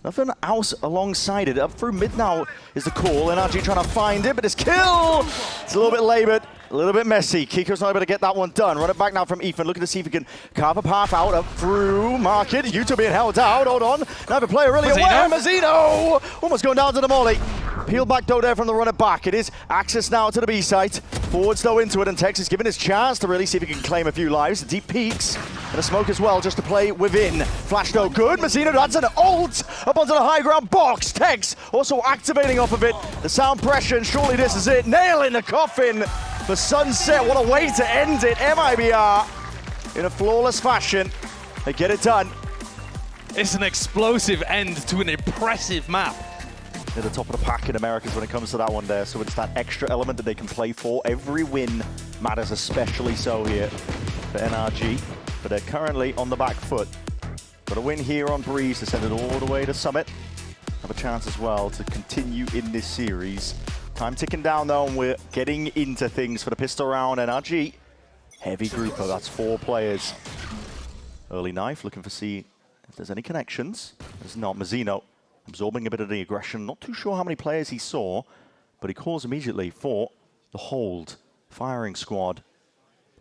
Nothing else alongside it. Up through mid now is the call. NRG trying to find it, but it's kill! It's a little bit labored, a little bit messy. Kiko's not able to get that one done. Run it back now from Ethan, looking to see if he can carve a path out up through Market. Yuto being held out, hold on. Now the player really aware. Mazzino! Almost going down to the molly. Peel back though there from the runner back. It is access now to the B site. Forwards though into it, and Texas given his chance to really see if he can claim a few lives. Deep peaks and a smoke as well, just to play within. Flash though good. Mazzino adds an ult up onto the high ground box. Tex also activating off of it. The sound pressure, and surely this is it. Nail in the coffin for Sunset. What a way to end it. MIBR in a flawless fashion. They get it done. It's an explosive end to an impressive map. At the top of the pack in Americas when it comes to that one there, so it's that extra element that they can play for. Every win matters, especially so here for NRG, but they're currently on the back foot. Got a win here on Breeze to send it all the way to Summit. Have a chance as well to continue in this series. Time ticking down though, and we're getting into things for the pistol round. NRG, heavy group, that's 4 players. Early knife, looking for see if there's any connections. There's not. Mazzino absorbing a bit of the aggression. Not too sure how many players he saw, but he calls immediately for the hold. Firing squad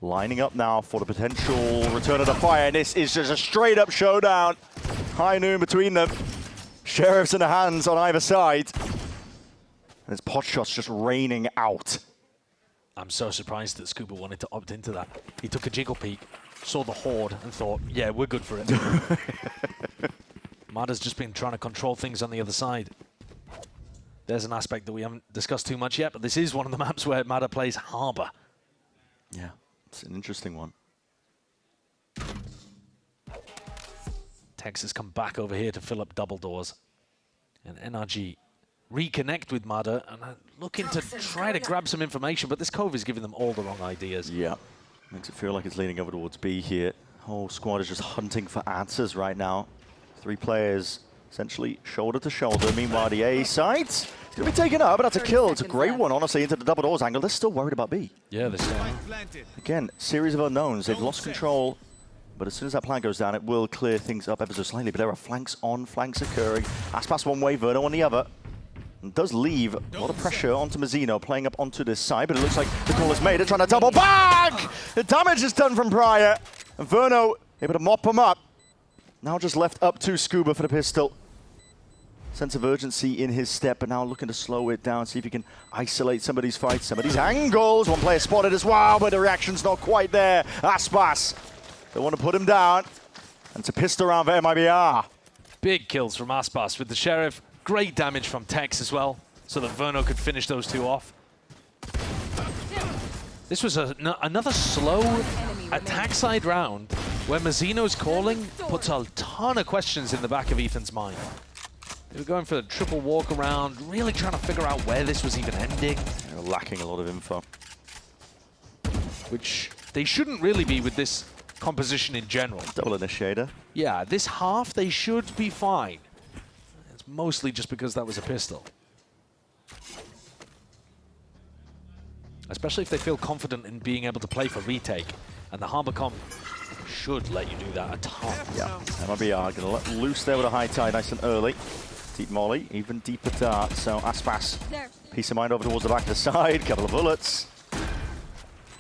lining up now for the potential return of the fire. And this is just a straight up showdown. High noon between them. Sheriffs in the hands on either side. And there's pot shots just raining out. I'm so surprised that Scuba wanted to opt into that. He took a jiggle peek, saw the horde, and thought, yeah, we're good for it. Mada's just been trying to control things on the other side. There's an aspect that we haven't discussed too much yet, but this is one of the maps where Mada plays Harbor. Yeah, it's an interesting one. Tex has come back over here to fill up double doors. And NRG reconnect with Mada and looking to try to grab some information, but this Cove is giving them all the wrong ideas. Yeah, makes it feel like it's leaning over towards B here. Whole squad is just hunting for answers right now. 3 players essentially shoulder to shoulder. Meanwhile, the A side is going to be taken up, but that's a kill. It's a great one, honestly, into the double doors angle. They're still worried about B. Yeah, they're still. Again, series of unknowns. They've lost control, but as soon as that plan goes down, it will clear things up ever so slightly. But there are flanks on, flanks occurring. Aspas one way, Verno on the other. And does leave a lot of pressure onto Mazzino, playing up onto this side, but it looks like the call is made. They're trying to double back! The damage is done from Prior. And Verno able to mop him up. Now just left up to Scuba for the pistol. Sense of urgency in his step, but now looking to slow it down, see if he can isolate some of these fights, some of these angles. One player spotted as well, but the reaction's not quite there. Aspas, they want to put him down. And it's a pistol round for MIBR. Big kills from Aspas with the Sheriff. Great damage from Tex as well, so that Verno could finish those 2 off. This was another slow attack side round where Mazzino's calling puts a ton of questions in the back of Ethan's mind. They were going for a triple walk around, really trying to figure out where this was even ending. They're lacking a lot of info. Which they shouldn't really be with this composition in general. Double initiator. Yeah, this half they should be fine. It's mostly just because that was a pistol. Especially if they feel confident in being able to play for retake. And the Harbor Comp should let you do that a ton. Yeah, MIBR going to let loose there with a high tide nice and early. Deep molly, even deeper dart. So Aspas, peace of mind over towards the back of the side. Couple of bullets.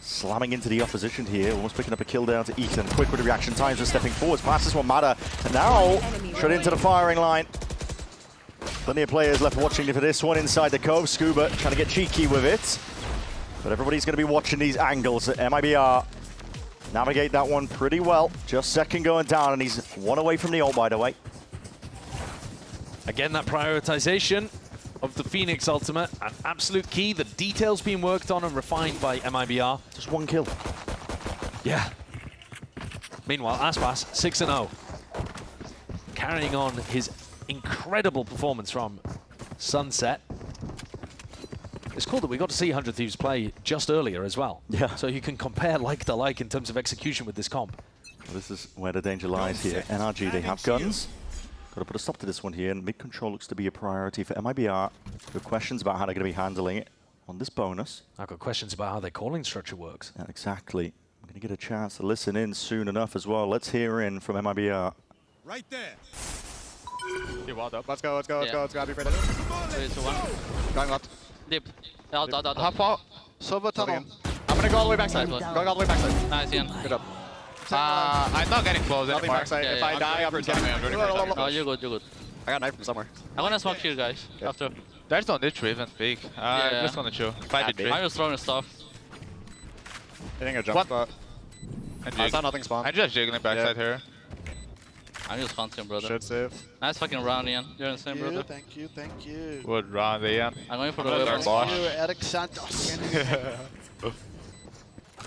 Slamming into the opposition here, almost picking up a kill down to Ethan. Quick with the reaction times for stepping forwards. Fastest one matter. And now, straight into the firing line. Plenty of players left watching for this one inside the Cove. Scuba trying to get cheeky with it. But everybody's going to be watching these angles at MIBR. Navigate that one pretty well. Just second going down, and he's 1 away from the ult, by the way. Again, that prioritization of the Phoenix ultimate, an absolute key. The details being worked on and refined by MIBR. Just 1 kill. Yeah. Meanwhile, Aspas, 6-0. Carrying on his incredible performance from Sunset. It's cool that we got to see 100 Thieves play just earlier as well. Yeah. So you can compare like to like in terms of execution with this comp. This is where the danger lies here. NRG, they have guns. Got to put a stop to this one here, and mid-control looks to be a priority for MIBR. With questions about how they're going to be handling it on this bonus. I've got questions about how their calling structure works. Yeah, exactly. I'm going to get a chance to listen in soon enough as well. Let's hear in from MIBR. Right there. You walled up. Let's go, let's go, let's go, let's go. Be ready. 3, 2, 1. Going left. Deep. Out. Half out. Silver tunnel. I'm going to go all the way backside. Nice Going all the way backside. Nice, Ian. Good up. I'm not getting close I'll be anymore. backside. If Yeah, I die, I'm for getting Oh, you're good, you're good. I got a knife from somewhere. I'm gonna smoke you guys after. There's no niche even big. I'm just gonna chill. Fight the I'm just throwing stuff. Hitting a jump spot. I saw nothing spawn. I'm just jiggling backside here. I'm just hunting, brother. Should save. Nice fucking round, Ian. You're insane, brother. Thank you, thank you. Good round, Ian. I'm going for the Another weapons. boss. Thank you, Eric Santos.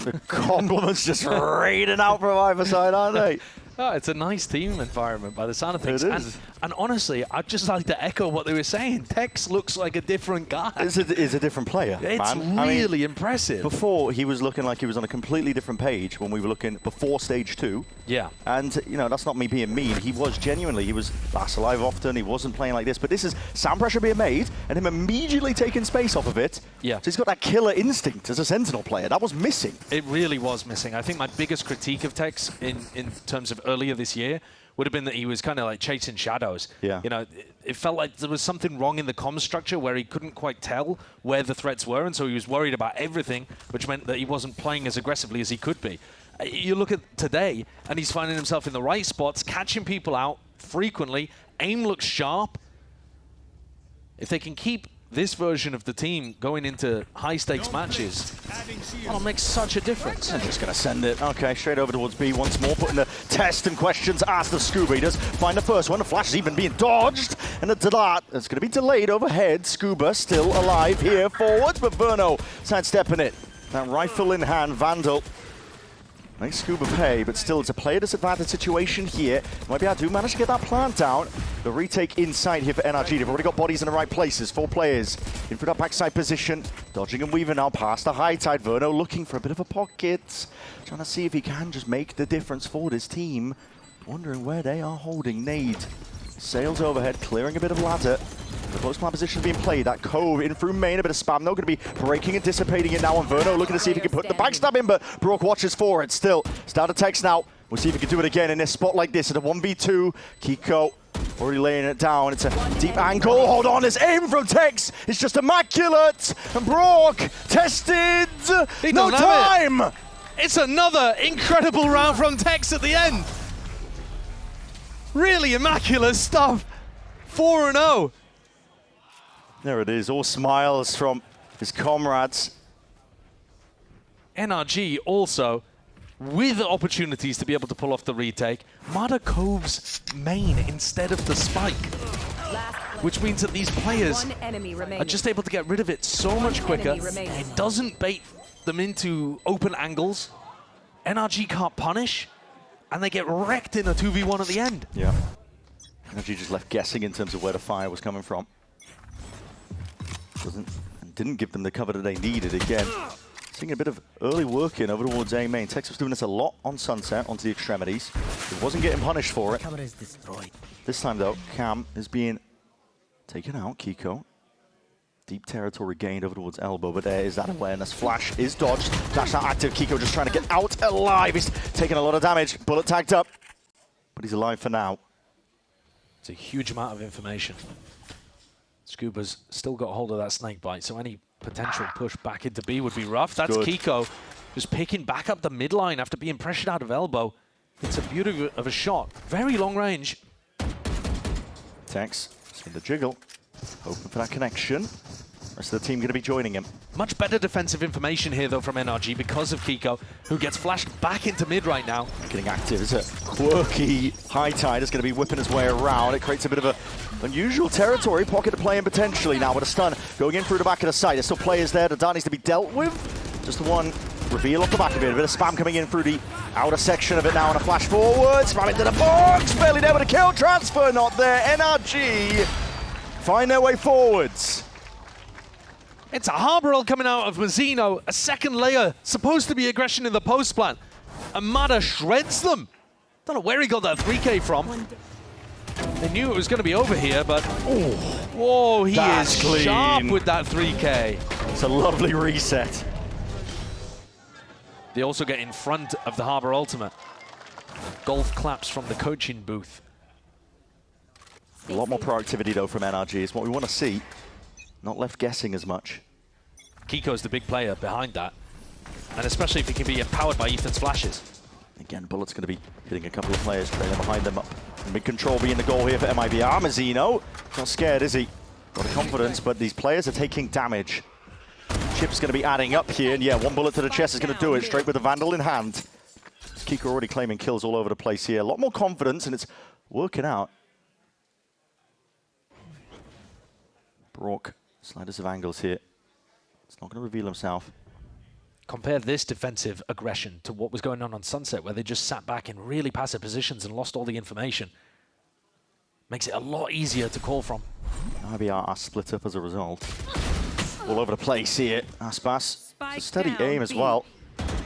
The compliments just raining out from either side, aren't they? Oh, it's a nice team environment by the sound of things. It is. And honestly, I'd just like to echo what they were saying. Tex looks like a different guy. Is a different player, It's man. really impressive. Before, he was looking like he was on a completely different page when we were looking before stage 2. Yeah. And, you know, that's not me being mean. He was genuinely, he was last alive often. He wasn't playing like this. But this is sound pressure being made and him immediately taking space off of it. Yeah. So he's got that killer instinct as a Sentinel player. That was missing. It really was missing. I think my biggest critique of Tex in terms of earlier this year would have been that he was kind of like chasing shadows. Yeah. You know, it felt like there was something wrong in the comm structure where he couldn't quite tell where the threats were, and so he was worried about everything, which meant that he wasn't playing as aggressively as he could be. You look at today, and he's finding himself in the right spots, catching people out frequently. Aim looks sharp. If they can keep this version of the team going into high-stakes matches, that'll make such a difference. I'm just going to send it. Okay, straight over towards B once more, putting the test and questions asked of Scuba. He does find the first one. The flash is even being dodged, and the dart is going to be delayed overhead. Scuba still alive here forwards, but Verno sidestepping it. That rifle in hand, Vandal Makes Scuba pay, but still it's a player disadvantage situation here. MIBR do manage to get that plant down. The retake inside here for NRG. They've already got bodies in the right places. 4 players in for that backside position. Dodging and weaving now past the high tide. Verno looking for a bit of a pocket. Trying to see if he can just make the difference for this team. Wondering where they are holding. Nade sails overhead, clearing a bit of ladder. The close plan position being played. That cove in through main, a bit of spam though, going to be breaking and dissipating it now on Verno, looking to see if he can put the backstab in, but Brook watches for it still. Start text now. We'll see if he can do it again in this spot like this at a 1v2. Kiko already laying it down. It's a deep angle. Hold on, his aim from Tex is just immaculate. And Brook tested. No time. It's another incredible round from Tex at the end. Really immaculate stuff. 4-0. There it is, all smiles from his comrades. NRG also with opportunities to be able to pull off the retake. Mada Cove's main instead of the spike, which means that these players are just able to get rid of it so much quicker. It doesn't bait them into open angles. NRG can't punish, and they get wrecked in a 2v1 at the end. Yeah. NRG just left guessing in terms of where the fire was coming from. Didn't give them the cover that they needed again. Seeing a bit of early work in over towards A main. Tex was doing this a lot on Sunset, onto the extremities. He wasn't getting punished for it. Camera is destroyed. This time though, Cam is being taken out. Kiko. Deep territory gained over towards elbow, but there is that awareness. Flash is dodged. Flash now active. Kiko just trying to get out alive. He's taking a lot of damage. Bullet tagged up, but he's alive for now. It's a huge amount of information. Scuba's still got hold of that snake bite, so any potential push back into B would be rough. That's good. Kiko just picking back up the midline after being pressured out of elbow. It's a beauty of a shot. Very long range. Tex, seeing the jiggle, hoping for that connection. Rest of the team going to be joining him. Much better defensive information here, though, from NRG because of Kiko, who gets flashed back into mid right now. Getting active. It's a quirky high tide. It's going to be whipping his way around. It creates a bit of a unusual territory. Pocket to play in potentially now with a stun going in through the back of the site. There's still players there. The dart needs to be dealt with. Just the one reveal off the back of it. A bit of spam coming in through the outer section of it now, and a flash forward. Spam into the box. Barely there with a kill. Transfer not there. NRG find their way forwards. It's a harbor roll coming out of Mazzino. A second layer, supposed to be aggression in the post plant. Amada shreds them. Don't know where he got that 3K from. They knew it was going to be over here, but whoa, he is clean. Sharp with that 3K. It's a lovely reset. They also get in front of the harbor ultimate. Golf claps from the coaching booth. A lot more proactivity though from NRG is what we want to see. Not left guessing as much. Kiko's the big player behind that. And especially if he can be empowered by Ethan's flashes. Again, Bullet's going to be hitting a couple of players, trailing behind them up. Mid-control being the goal here for MIBR. Mazzino, not scared, is he? Got the confidence, but these players are taking damage. Chip's going to be adding up here, and yeah, one bullet to the chest is going to do it, straight with the Vandal in hand. Kiko already claiming kills all over the place here. A lot more confidence, and it's working out. Brook, sliders of angles here. It's not going to reveal himself. Compare this defensive aggression to what was going on Sunset, where they just sat back in really passive positions and lost all the information. Makes it a lot easier to call from. MIBR are split up as a result. All over the place here. Aspas, it's a steady aim as well.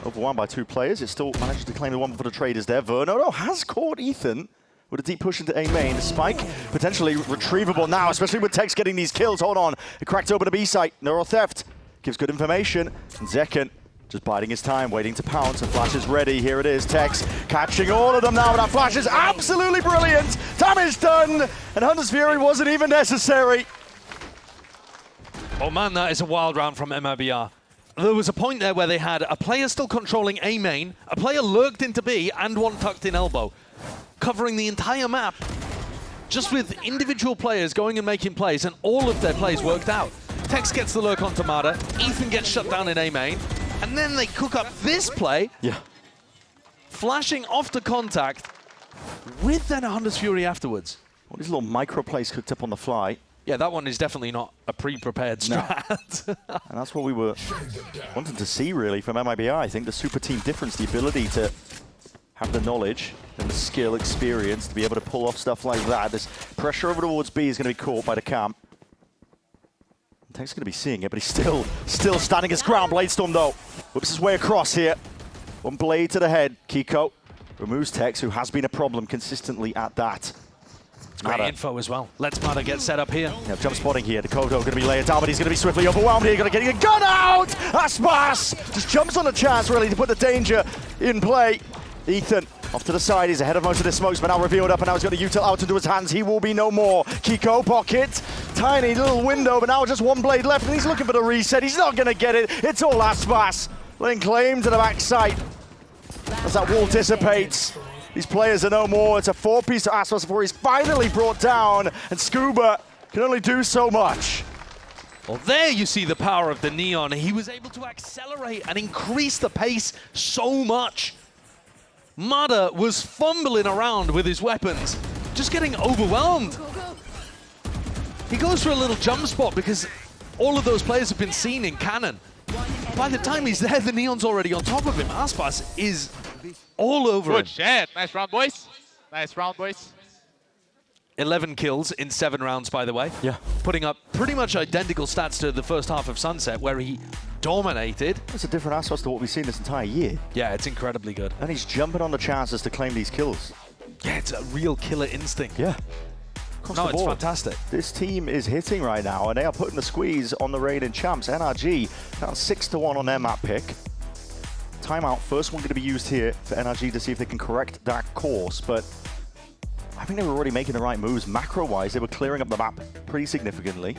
Overwhelmed by 2 players. It still manages to claim the one for the traders there. Verno has caught Ethan with a deep push into A main. The spike potentially retrievable now, especially with Tex getting these kills. Hold on. It cracked open the B site. Neural theft gives good information. And Zekken just biding his time, waiting to pounce, and Flash is ready. Here it is, Tex catching all of them now. That Flash is absolutely brilliant. Damage done, and Hunter's Fury wasn't even necessary. Oh man, that is a wild round from MIBR. There was a point there where they had a player still controlling A main, a player lurked into B, and one tucked in elbow, covering the entire map, just with individual players going and making plays, and all of their plays worked out. Tex gets the lurk on Mada, Ethan gets shut down in A main, and then they cook up this play, flashing off the contact, with then a Hunter's Fury afterwards. All these little micro plays cooked up on the fly. Yeah, that one is definitely not a pre-prepared strat. No. And that's what we were wanting to see, really, from MIBR. I think the super team difference, the ability to have the knowledge and the skill, experience to be able to pull off stuff like that. This pressure over towards B is going to be caught by the camp. Tech's going to be seeing it, but he's still standing his ground. Bladestorm, though, whips his way across here. One blade to the head. Kiko removes Tex, who has been a problem consistently at that. Great info as well. Let's Mada get set up here. Yeah, jump spotting here. Dakoto going to be layered down, but he's going to be swiftly overwhelmed here. Going to get a gun out! Aspas just jumps on the chance, really, to put the danger in play. Ethan off to the side. He's ahead of most of the smokes, but now revealed up, and now he's got a util out into his hands. He will be no more. Kiko pocket. Tiny little window, but now just one blade left, and he's looking for the reset. He's not going to get it. It's all Aspas. Laying claim to the backside as that wall dissipates. These players are no more. It's a 4-piece to Aspas before he's finally brought down, and Scuba can only do so much. Well, there you see the power of the Neon. He was able to accelerate and increase the pace so much. Mada was fumbling around with his weapons, just getting overwhelmed. He goes for a little jump spot because all of those players have been seen in cannon. By the time he's there, the Neon's already on top of him. Aspas is all over him. Good shit. Nice round, boys. Nice round, boys. 11 kills in 7 rounds, by the way. Yeah. Putting up pretty much identical stats to the first half of Sunset, where he dominated. It's a different aspect to what we've seen this entire year. Yeah, it's incredibly good. And he's jumping on the chances to claim these kills. Yeah, it's a real killer instinct. Yeah. No, it's fantastic. This team is hitting right now, and they are putting the squeeze on the reigning champs. NRG down 6-1 on their map pick. Timeout, first one going to be used here for NRG to see if they can correct that course, but I think they were already making the right moves. Macro-wise, they were clearing up the map pretty significantly.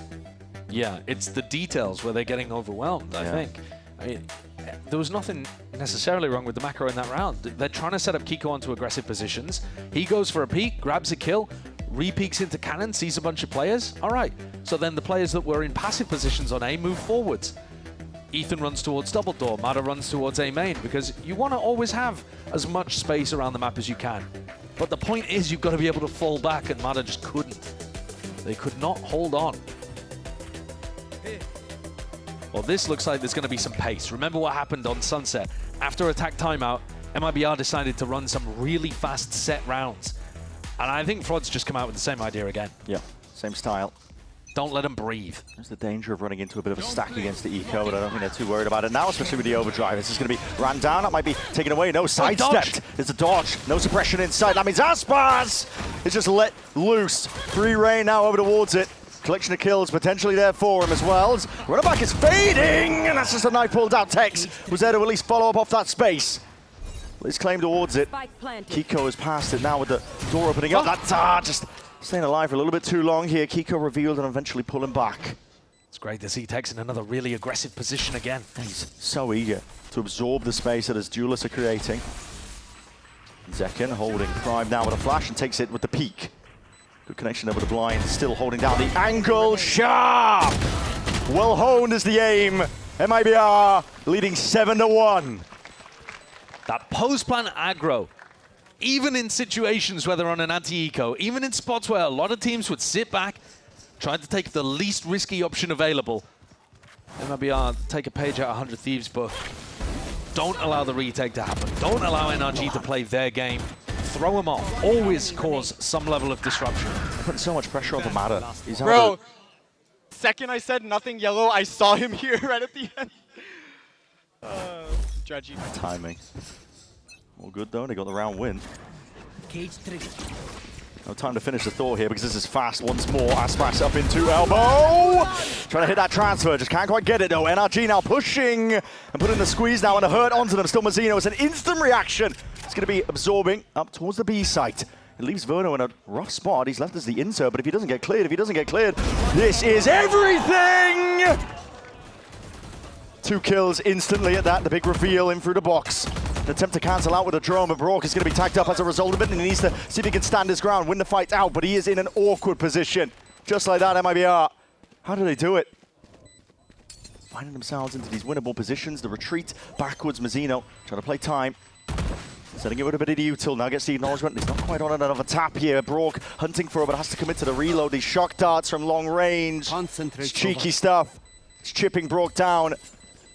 Yeah, it's the details where they're getting overwhelmed, I think. I mean, there was nothing necessarily wrong with the macro in that round. They're trying to set up Kiko onto aggressive positions. He goes for a peek, grabs a kill, re-peeks into cannon, sees a bunch of players. All right, so then the players that were in passive positions on A move forwards. Ethan runs towards double door, Mada runs towards A main, because you want to always have as much space around the map as you can. But the point is, you've got to be able to fall back, and Mada just couldn't. They could not hold on. Well, this looks like there's going to be some pace. Remember what happened on Sunset. After attack timeout, MIBR decided to run some really fast set rounds. And I think Fraud's just come out with the same idea again. Yeah, same style. Don't let him breathe. There's the danger of running into a bit of a stack against the eco, but I don't think they're too worried about it now, especially with the overdrive. This is going to be ran down. That might be taken away. No, sidestepped. It's a dodge. No suppression inside. That means Aspas is just let loose. Free reign now over towards it. Collection of kills potentially there for him as well. Runner back is fading, and that's just a knife pulled out. Tex was there to at least follow up off that space. His claim towards it. Kiko has passed it now with the door opening up. That's just staying alive for a little bit too long here. Kiko revealed and eventually pulling back. It's great to see Tex in another really aggressive position again. He's so eager to absorb the space that his duelists are creating. Zekin holding Prime now with a flash and takes it with the peak. Good connection over the blind, still holding down the angle. Sharp! Well honed is the aim. MIBR leading 7-1. That post-plan aggro, even in situations where they're on an anti-eco, even in spots where a lot of teams would sit back, trying to take the least risky option available. MIBR take a page out of 100 Thieves' book. Don't allow the retake to happen. Don't allow NRG to play their game. Throw them off. Always cause some level of disruption. They're putting so much pressure on the Mada. Bro, second I said nothing yellow, I saw him here right at the end. Judgy. Timing. All good though, they got the round win. No time to finish the thought here because this is fast once more. Aspas up into elbow. Trying to hit that transfer, just can't quite get it though. NRG now pushing and putting the squeeze now and a hurt onto them. Still Mazzino, it's an instant reaction. It's going to be absorbing up towards the B site. It leaves Verno in a rough spot. He's left as the insert, but if he doesn't get cleared, this is everything! 2 kills instantly at that. The big reveal in through the box. An attempt to cancel out with a drone, but Brock is going to be tagged up as a result of it, and he needs to see if he can stand his ground, win the fight out, but he is in an awkward position. Just like that, MIBR. How do they do it? Finding themselves into these winnable positions. The retreat backwards, Mazzino trying to play time. Setting it with a bit of the util, now gets the acknowledgement. He's not quite on another tap here. Brock hunting for it, but has to commit to the reload. These shock darts from long range. It's cheeky stuff. It's chipping Brock down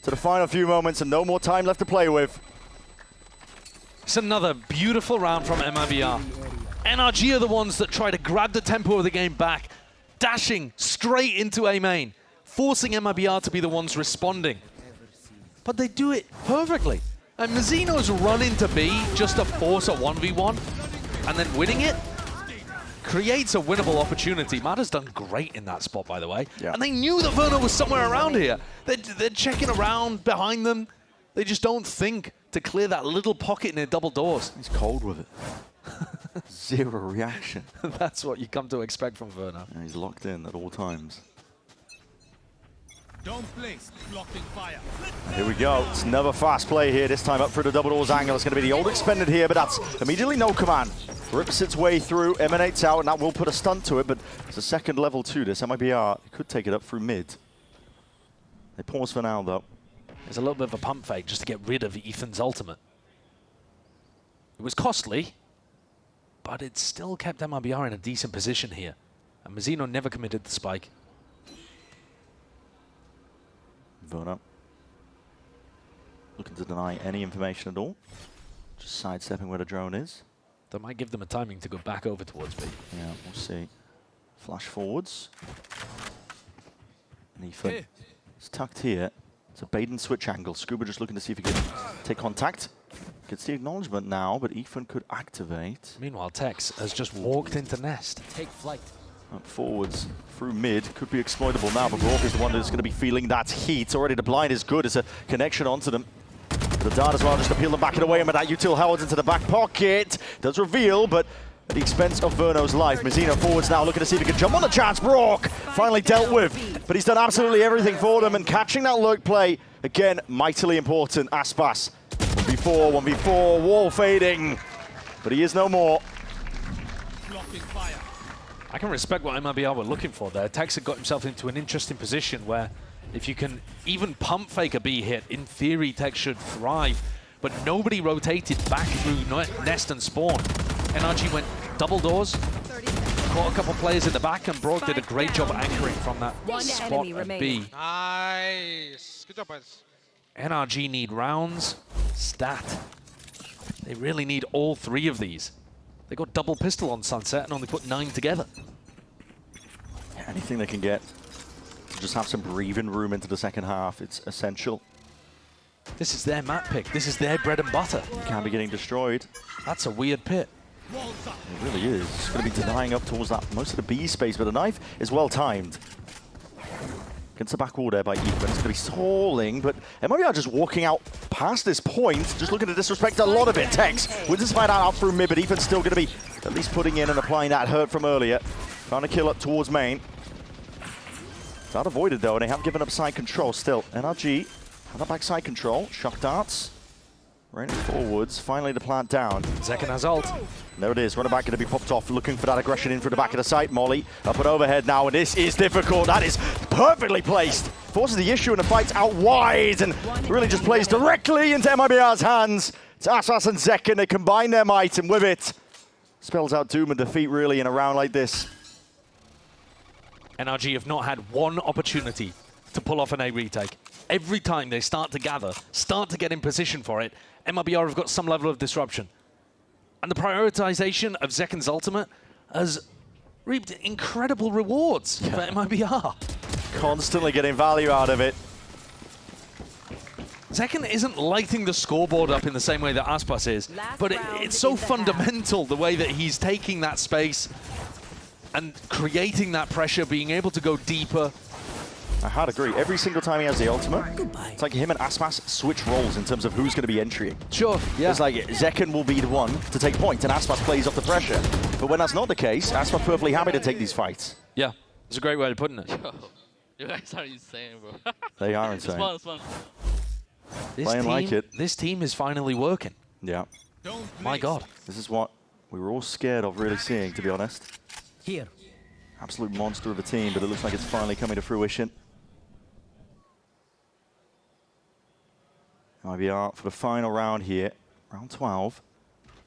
to the final few moments and no more time left to play with. It's another beautiful round from MIBR. NRG are the ones that try to grab the tempo of the game back, dashing straight into A main, forcing MIBR to be the ones responding. But they do it perfectly. And Mazino's run into B just to force a 1v1 and then winning it creates a winnable opportunity. Mada's done great in that spot, by the way. Yeah. And they knew that Verno was somewhere around here. They're checking around behind them. They just don't think to clear that little pocket near double doors. He's cold with it. Zero reaction. That's what you come to expect from Verno. Yeah, he's locked in at all times. Don't place blocking fire. Here we go. It's another fast play here. This time up through the double doors angle. It's going to be the old expended here, but that's immediately no command. Rips its way through, emanates out, and that will put a stunt to it, but it's a second level to this. MIBR could take it up through mid. They pause for now, though. There's a little bit of a pump fake just to get rid of Ethan's ultimate. It was costly, but it still kept MIBR in a decent position here. And Mazino never committed the spike. Verno looking to deny any information at all. Just sidestepping where the drone is. That might give them a timing to go back over towards B. Yeah, we'll see. Flash forwards. And Ethan is tucked here. It's a bait and switch angle. Scuba just looking to see if he can take contact. Gets the acknowledgement now, but Ethan could activate. Meanwhile, Tex has just walked into Nest. Take flight. Up forwards through mid, could be exploitable now, but Rourke is the one that's going to be feeling that heat. Already the blind is good, it's a connection onto them. The dart as well, just to peel them back and away, and with that util held into the back pocket. Does reveal, but at the expense of Verno's life. Mazino forwards now, looking to see if he can jump on the chance. Rourke finally dealt with, but he's done absolutely everything for them, and catching that lurk play, again, mightily important. Aspas, 1v4, 1v4, wall fading, but he is no more. Blocking fire. I can respect what MIBR were looking for there. Tex had got himself into an interesting position where if you can even pump fake a B hit, in theory Tex should thrive, but nobody rotated back through Nest and Spawn. NRG went double doors, caught a couple players in the back, and Brock did a great job anchoring from that spot at B. Nice. Good job, guys. NRG need rounds, stat. They really need all three of these. They got double pistol on Sunset and only put 9 together. Anything they can get to just have some breathing room into the second half, it's essential. This is their map pick. This is their bread and butter. You can't be getting destroyed. That's a weird pit. It really is. It's going to be denying up towards that most of the B space, but the knife is well timed. Against the back wall there by Ethan. It's going to be stalling, but MIBR just walking out past this point, just looking to disrespect a lot of it. Tex with his fight out through mid, but Ethan's still going to be at least putting in and applying that hurt from earlier. Trying to kill up towards main. It's not avoided though, and they have given up side control still. NRG have that backside control. Shock darts. Raining forwards, finally the plant down. Second has ult. There it is, running back going to be popped off, looking for that aggression in from the back of the site. Molly up and overhead now, and this is difficult. That is perfectly placed. Forces the issue and the fight out wide, and really just plays directly into MIBR's hands. It's Aspas and Zekken, they combine their might, and with it, spells out doom and defeat really in a round like this. NRG have not had one opportunity to pull off an A retake. Every time they start to gather, start to get in position for it, MIBR have got some level of disruption. And the prioritization of Zekken's ultimate has reaped incredible rewards for MIBR. Constantly getting value out of it. Zekken isn't lighting the scoreboard up in the same way that Aspas is, but it's so fundamental the way that he's taking that space and creating that pressure, being able to go deeper. I hard agree. Every single time he has the ultimate, it's like him and Aspas switch roles in terms of who's going to be entering. Sure, yeah. It's like Zekken will be the one to take point, and Aspas plays off the pressure. But when that's not the case, Aspas perfectly happy to take these fights. Yeah, it's a great way of putting it. Yo, you guys are insane, bro. They are insane. It's fun, This team is finally working. Yeah. My God. This is what we were all scared of really seeing, to be honest. Here. Absolute monster of a team, but it looks like it's finally coming to fruition. MIBR for the final round here, round 12.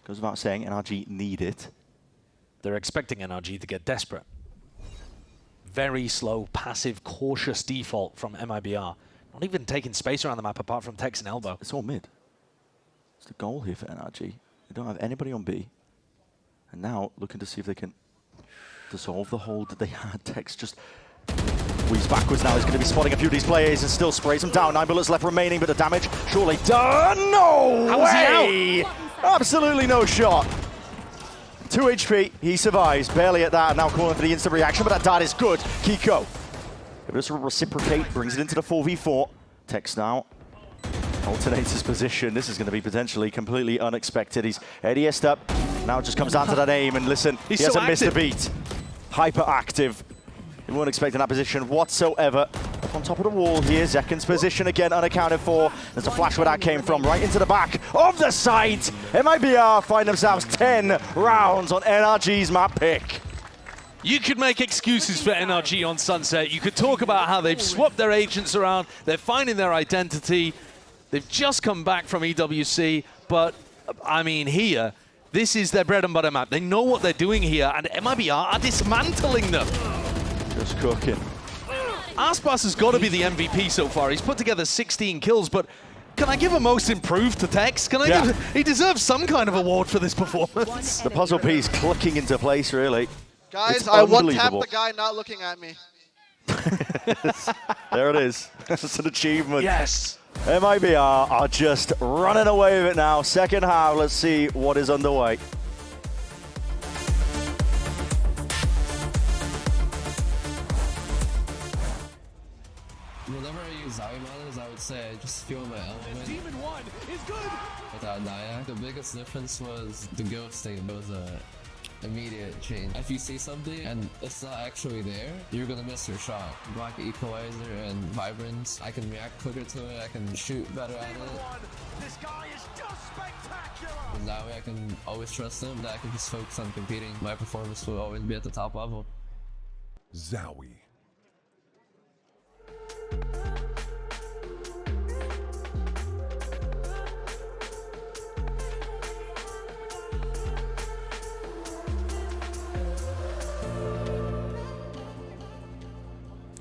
Goes without saying, NRG need it. They're expecting NRG to get desperate. Very slow, passive, cautious default from MIBR. Not even taking space around the map apart from Tex and Elbow. It's all mid. It's the goal here for NRG. They don't have anybody on B. And now looking to see if they can dissolve the hold that they had. Tex just weaves backwards now. He's going to be spotting a few of these players and still sprays them down. 9 bullets left remaining, but the damage surely done. No way! Absolutely no shot. 2 HP, he survives, barely at that, now calling for the instant reaction, but that dart is good. Kiko, if this will reciprocate, brings it into the 4v4. Tex now alternates his position. This is going to be potentially completely unexpected. He's ADS'd up, now it just comes down to that aim, and listen, he hasn't missed a beat. Hyper-active. He weren't expecting that position whatsoever. Up on top of the wall here, Zekin's position again unaccounted for. There's a flash where that came from, right into the back of the site. MIBR find themselves 10 rounds on NRG's map pick. You could make excuses for NRG on Sunset. You could talk about how they've swapped their agents around, they're finding their identity. They've just come back from EWC, but I mean here, this is their bread and butter map. They know what they're doing here, and MIBR are dismantling them. Just cooking. Aspas has got to be the MVP so far. He's put together 16 kills, but can I give a most improved to Tex? Can I give, he deserves some kind of award for this performance. The puzzle piece clicking into place, really. Guys, I one-tapped the guy not looking at me. There it is. That's an achievement. Yes. MIBR are just running away with it now. Second half, let's see what is underway. Whenever I use Zowie models, I would say I just feel my element. Demon 1 is good! Without Naya. The biggest difference was the ghosting. It was a immediate change. If you see something and it's not actually there, you're gonna miss your shot. Black Equalizer and Vibrance, I can react quicker to it, I can shoot better at it. This guy is just spectacular! And that way I can always trust him, that I can just focus on competing. My performance will always be at the top level. Zowie.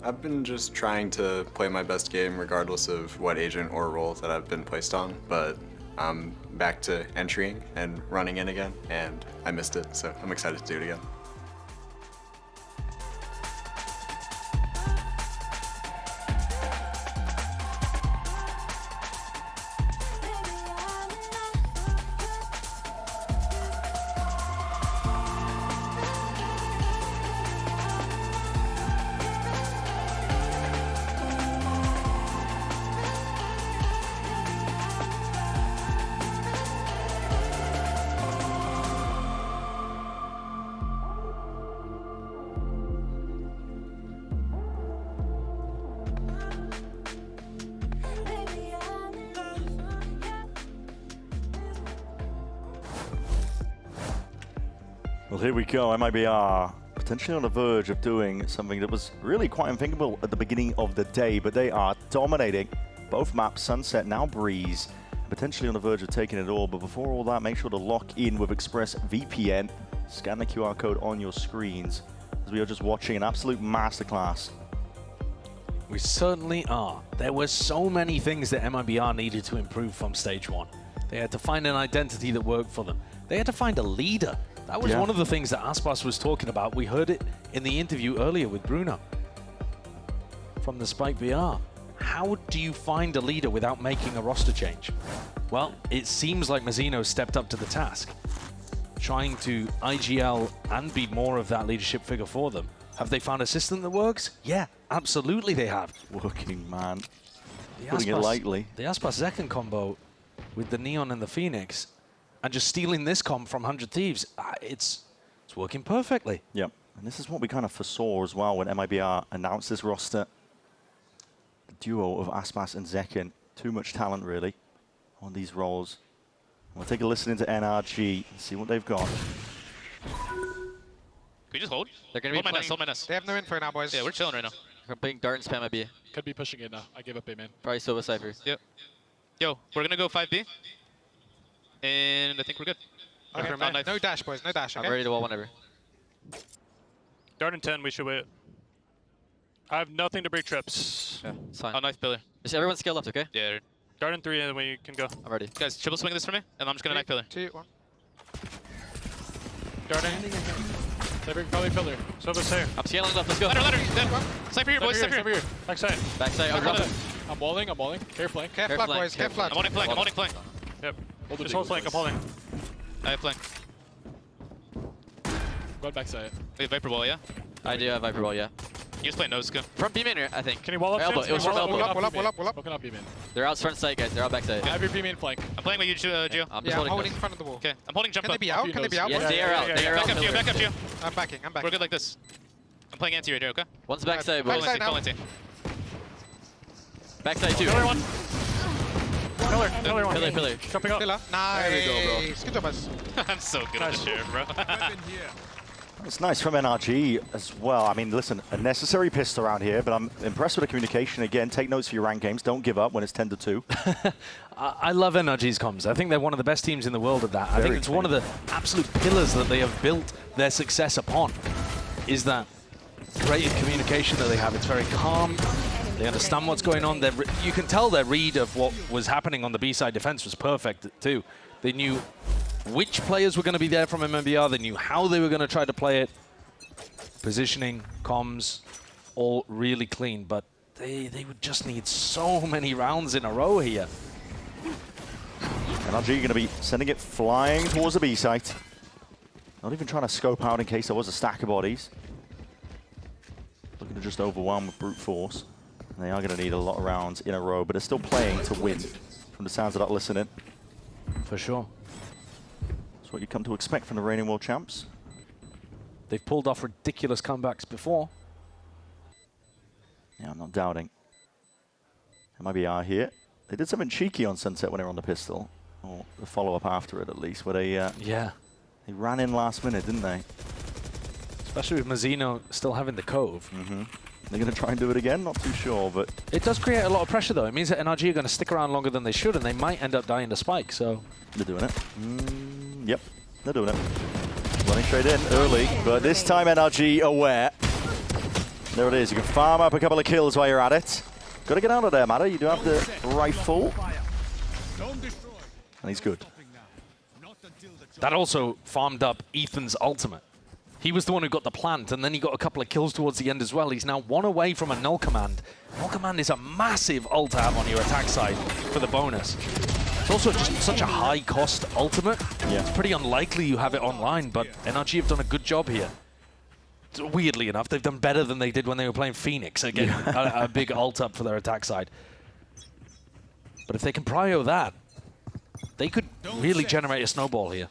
I've been just trying to play my best game regardless of what agent or role that I've been placed on, but I'm back to entering and running in again, and I missed it, so I'm excited to do it again. Well, here we go. MIBR potentially on the verge of doing something that was really quite unthinkable at the beginning of the day, but they are dominating both maps, Sunset, now Breeze, potentially on the verge of taking it all. But before all that, make sure to lock in with ExpressVPN. Scan the QR code on your screens, as we are just watching an absolute masterclass. We certainly are. There were so many things that MIBR needed to improve from stage 1. They had to find an identity that worked for them. They had to find a leader. That was one of the things that Aspas was talking about. We heard it in the interview earlier with Bruno from the Spike BR. How do you find a leader without making a roster change? Well, it seems like Mazzino stepped up to the task, trying to IGL and be more of that leadership figure for them. Have they found a system that works? Yeah, absolutely they have. Working, man. Putting it lightly. The Aspas Zekin combo with the Neon and the Phoenix, and just stealing this comp from 100 Thieves, it's working perfectly. Yep, and this is what we kind of foresaw as well when MIBR announced this roster. The duo of Aspas and Zekin, too much talent really on these roles. We'll take a listen into NRG and see what they've got. Can we just hold? They're going to be hold minus. They have no info now, boys. Yeah, we're chilling right now. We're playing Dart and Spam at B. Could be pushing it now. I gave up A, man. Probably Silva Cypher. Yep. Yo, we're going to go 5B. And I think we're good. Okay, no dash, boys. No dash, okay? I'm ready to wall whenever. Dart in 10, we should wait. I have nothing to break trips. Yeah, it's fine. Oh, knife pillar. Is everyone scaled left, okay? Yeah. Dart in 3 and we can go. I'm ready. Guys, triple swing this for me, and I'm just gonna knife pillar. 2, 1. Darting. Probably pillar. Sova's here. I'm scaling left, let's go. Ladder. Sniper here, boys. Sniper here. Backside. Backside. I'm walling. Careful. Care flat, boys. Care flat. I'm holding flank. Yep. Just hold flank. I'm holding. I have flank. Go backside. We have Viper Ball, yeah? I do have Viper Ball, yeah. You just play no scope. From B-main, I think. Can you wall up? Elbow. It was from elbow. Pull up. Looking up B-main. They're out front side, guys. They're out backside. I have your B-main flank. I'm playing with you, Gio. I'm just I'm holding holding in front of the wall. Okay, I'm holding jump Can up. they be out? Can they be out? Yes, they are out. They are out. Back up, Gio. I'm backing. We're good like this. I'm playing anti right here, okay? One's backside, Backside boys. now. Call anti. Backside two. Pillar one. Pillar one. Pillar. Jumping up. Pillar. Nice. There we go, bro. Good job, us. I'm so good at this shit, bro. It's nice from NRG as well. I mean, listen, a necessary pistol around here, but I'm impressed with the communication. Again, take notes for your rank games. Don't give up when it's 10-2. I love NRG's comms. I think they're one of the best teams in the world at that. I think it's one of the absolute pillars that they have built their success upon, is that creative communication that they have. It's very calm. They understand what's going on. You can tell their read of what was happening on the B-side defense was perfect, too. They knew which players were going to be there from MIBR. They knew how they were going to try to play it. Positioning, comms, all really clean. But they would just need so many rounds in a row here. NRG going to be sending it flying towards the B site. Not even trying to scope out in case there was a stack of bodies. Looking to just overwhelm with brute force. And they are going to need a lot of rounds in a row, but they're still playing to win from the sounds of that listening. For sure. That's what you come to expect from the reigning world champs. They've pulled off ridiculous comebacks before. Yeah, I'm not doubting. MIBR here. They did something cheeky on Sunset when they were on the pistol. Or the follow-up after it, at least, where they they ran in last minute, didn't they? Especially with Mazzino still having the cove. They're going to try and do it again? Not too sure, but... It does create a lot of pressure, though. It means that NRG are going to stick around longer than they should, and they might end up dying to spike, so... They're doing it. Yep, they're doing it. Running straight in early, but this time NRG aware. There it is. You can farm up a couple of kills while you're at it. Got to get out of there, Matter. You do have the rifle. And he's good. That also farmed up Ethan's ultimate. He was the one who got the plant, and then he got a couple of kills towards the end as well. He's now one away from a null command. Null command is a massive ult to have on your attack side for the bonus. It's also just such a high-cost ultimate. Yeah. It's pretty unlikely you have it online, but NRG have done a good job here. Weirdly enough, they've done better than they did when they were playing Phoenix. Again, a big ult up for their attack side. But if they can prio that, they could really generate a snowball here.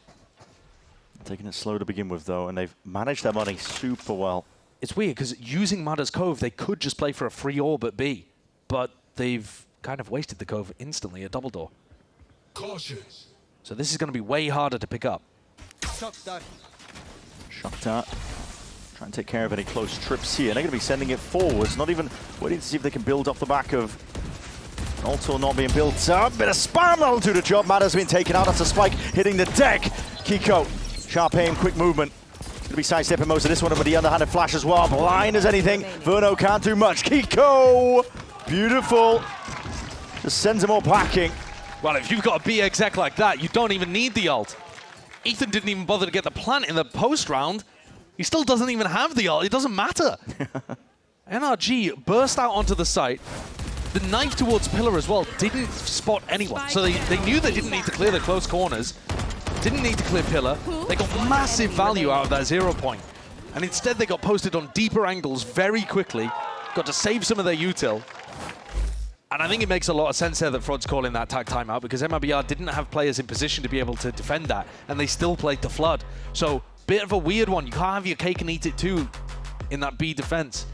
Taking it slow to begin with, though, and they've managed their money super well. It's weird, because using Mada's Cove, they could just play for a free orb at B, but they've kind of wasted the Cove instantly at double door. Cautious. So this is going to be way harder to pick up. Shock Dart. Try and take care of any close trips here. And they're going to be sending it forwards, not even waiting to see if they can build off the back of Alto not being built up. Bit of spam, that'll do the job. Mada's been taken out. That's a spike hitting the deck. Kiko, sharp aim, quick movement. Going to be sidestepping most of this one with the underhanded flash as well. Blind as anything. Verno can't do much. Kiko, beautiful. Just sends them all packing. Well, if you've got a B exec like that, you don't even need the ult. Ethan didn't even bother to get the plant in the post round. He still doesn't even have the ult. It doesn't matter. NRG burst out onto the site. The knife towards Pillar as well didn't spot anyone. So they knew they didn't need to clear the close corners. Didn't need to clear Pillar. They got massive value out of that 0 point. And instead they got posted on deeper angles very quickly. Got to save some of their util. And I think it makes a lot of sense there that Frod's calling that tag timeout, because MIBR didn't have players in position to be able to defend that, and they still played the Flood. So, bit of a weird one. You can't have your cake and eat it too in that B defense.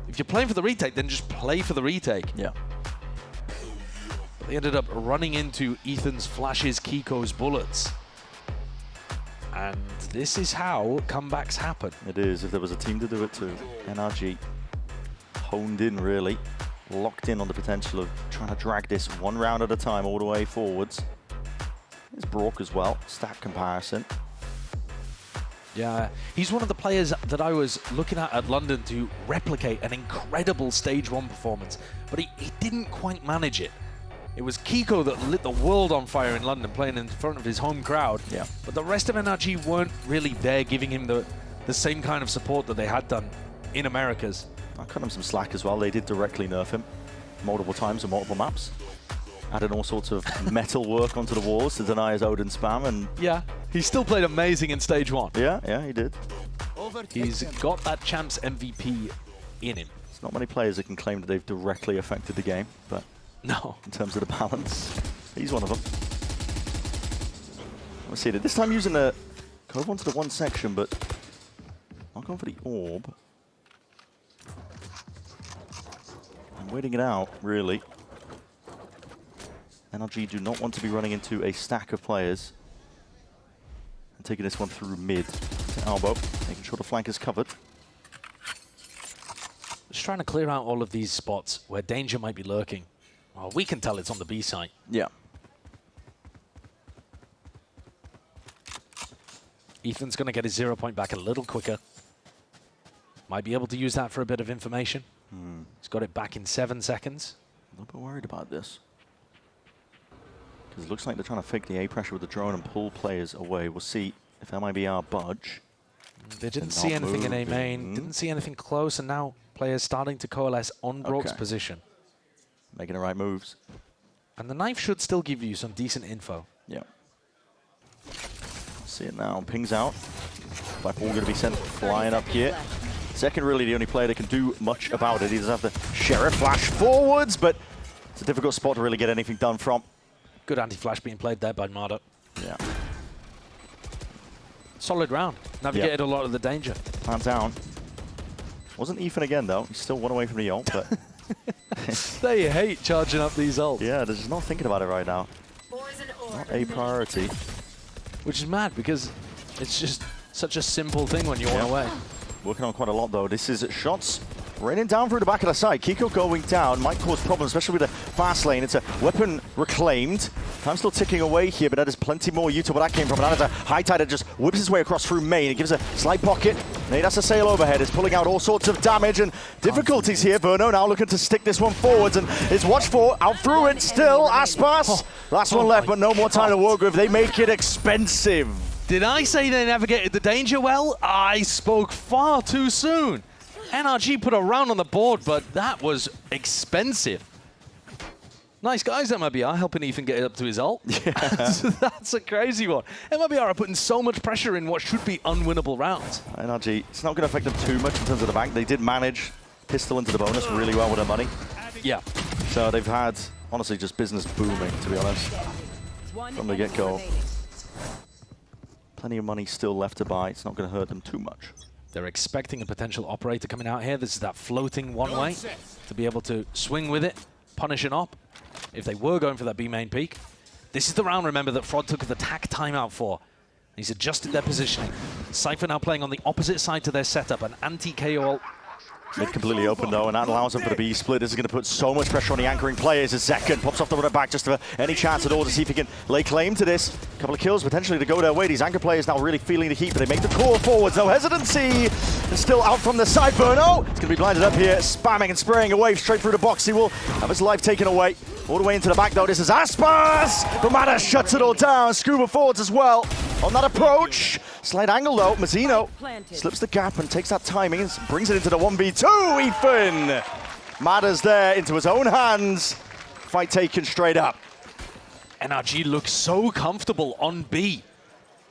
If you're playing for the retake, then just play for the retake. Yeah. But they ended up running into Ethan's flashes, Kiko's bullets. And this is how comebacks happen. It is, if there was a team to do it too. NRG honed in, really. Locked in on the potential of trying to drag this one round at a time all the way forwards. There's Brock as well, stat comparison. Yeah, he's one of the players that I was looking at London to replicate an incredible Stage 1 performance, but he didn't quite manage it. It was Kiko that lit the world on fire in London, playing in front of his home crowd. Yeah. But the rest of NRG weren't really there, giving him the same kind of support that they had done in Americas. I cut him some slack as well. They did directly nerf him multiple times on multiple maps. Added all sorts of metal work onto the walls to deny his Odin spam, and yeah, he still played amazing in Stage 1. Yeah, he did. He's got that Champs MVP in him. There's not many players that can claim that they've directly affected the game, but no, in terms of the balance, he's one of them. Let's see, this time using the cove onto the one section, but not going for the orb. I'm waiting it out, really. NRG do not want to be running into a stack of players and taking this one through mid to elbow, making sure the flank is covered. Just trying to clear out all of these spots where danger might be lurking. Well, we can tell it's on the B site. Yeah. Ethan's going to get his 0 point back a little quicker. Might be able to use that for a bit of information. He's got it back in 7 seconds. A little bit worried about this. Because it looks like they're trying to fake the A pressure with the drone and pull players away. We'll see if MIBR budge. They didn't see anything in A main, didn't see anything close, and now players starting to coalesce on Brock's position. Making the right moves. And the knife should still give you some decent info. Yeah. See it now, pings out. Black ball going to be sent flying up here. Second, really the only player that can do much about it. He doesn't have the Sheriff flash forwards, but it's a difficult spot to really get anything done from. Good anti-flash being played there by Marder. Yeah. Solid round. Navigated a lot of the danger. Hands down. Wasn't Ethan again, though. He's still one away from the ult, but... They hate charging up these ults. Yeah, they're just not thinking about it right now. Not a priority. Which is mad, because it's just such a simple thing when you're one away. Working on quite a lot, though. This is shots raining down through the back of the site. Kiko going down might cause problems, especially with the fast lane. It's a weapon reclaimed. Time still ticking away here, but that is plenty more Utah where that came from. And that is a high tide that just whips his way across through main. It gives a slight pocket. Nate has to sail overhead. It's pulling out all sorts of damage and difficulties here. Verno now looking to stick this one forwards, and it's watched for out through it still. Aspas. Last one left, but no more time to work with. They make it expensive. Did I say they navigated the danger well? I spoke far too soon. NRG put a round on the board, but that was expensive. Nice guys, MIBR, helping Ethan get up to his ult. Yeah. That's a crazy one. MIBR are putting so much pressure in what should be unwinnable rounds. NRG, it's not going to affect them too much in terms of the bank. They did manage pistol into the bonus really well with their money. Yeah. So they've had, honestly, just business booming, to be honest, from the get-go. Plenty of money still left to buy. It's not going to hurt them too much. They're expecting a potential operator coming out here. This is that floating one-way to be able to swing with it, punish an op if they were going for that B main peak. This is the round, remember, that Frod took the tack timeout for. He's adjusted their positioning. Cypher now playing on the opposite side to their setup, an anti-KO ult. Mid completely open though, and that allows them for the B split. This is going to put so much pressure on the anchoring players. A second pops off the runner back just for any chance at all to see if he can lay claim to this. A couple of kills potentially to go their way. These anchor players now really feeling the heat, but they make the call forwards. No hesitancy. And still out from the side. Verno. It's going to be blinded up here, spamming and spraying away straight through the box. He will have his life taken away. All the way into the back though. This is Aspas. Romana shuts it all down. Scuba forwards as well on that approach. Slight angle though. Mazzino slips the gap and takes that timing and brings it into the 1v2. Ethan matters there into his own hands. Fight taken straight up. NRG looks so comfortable on B.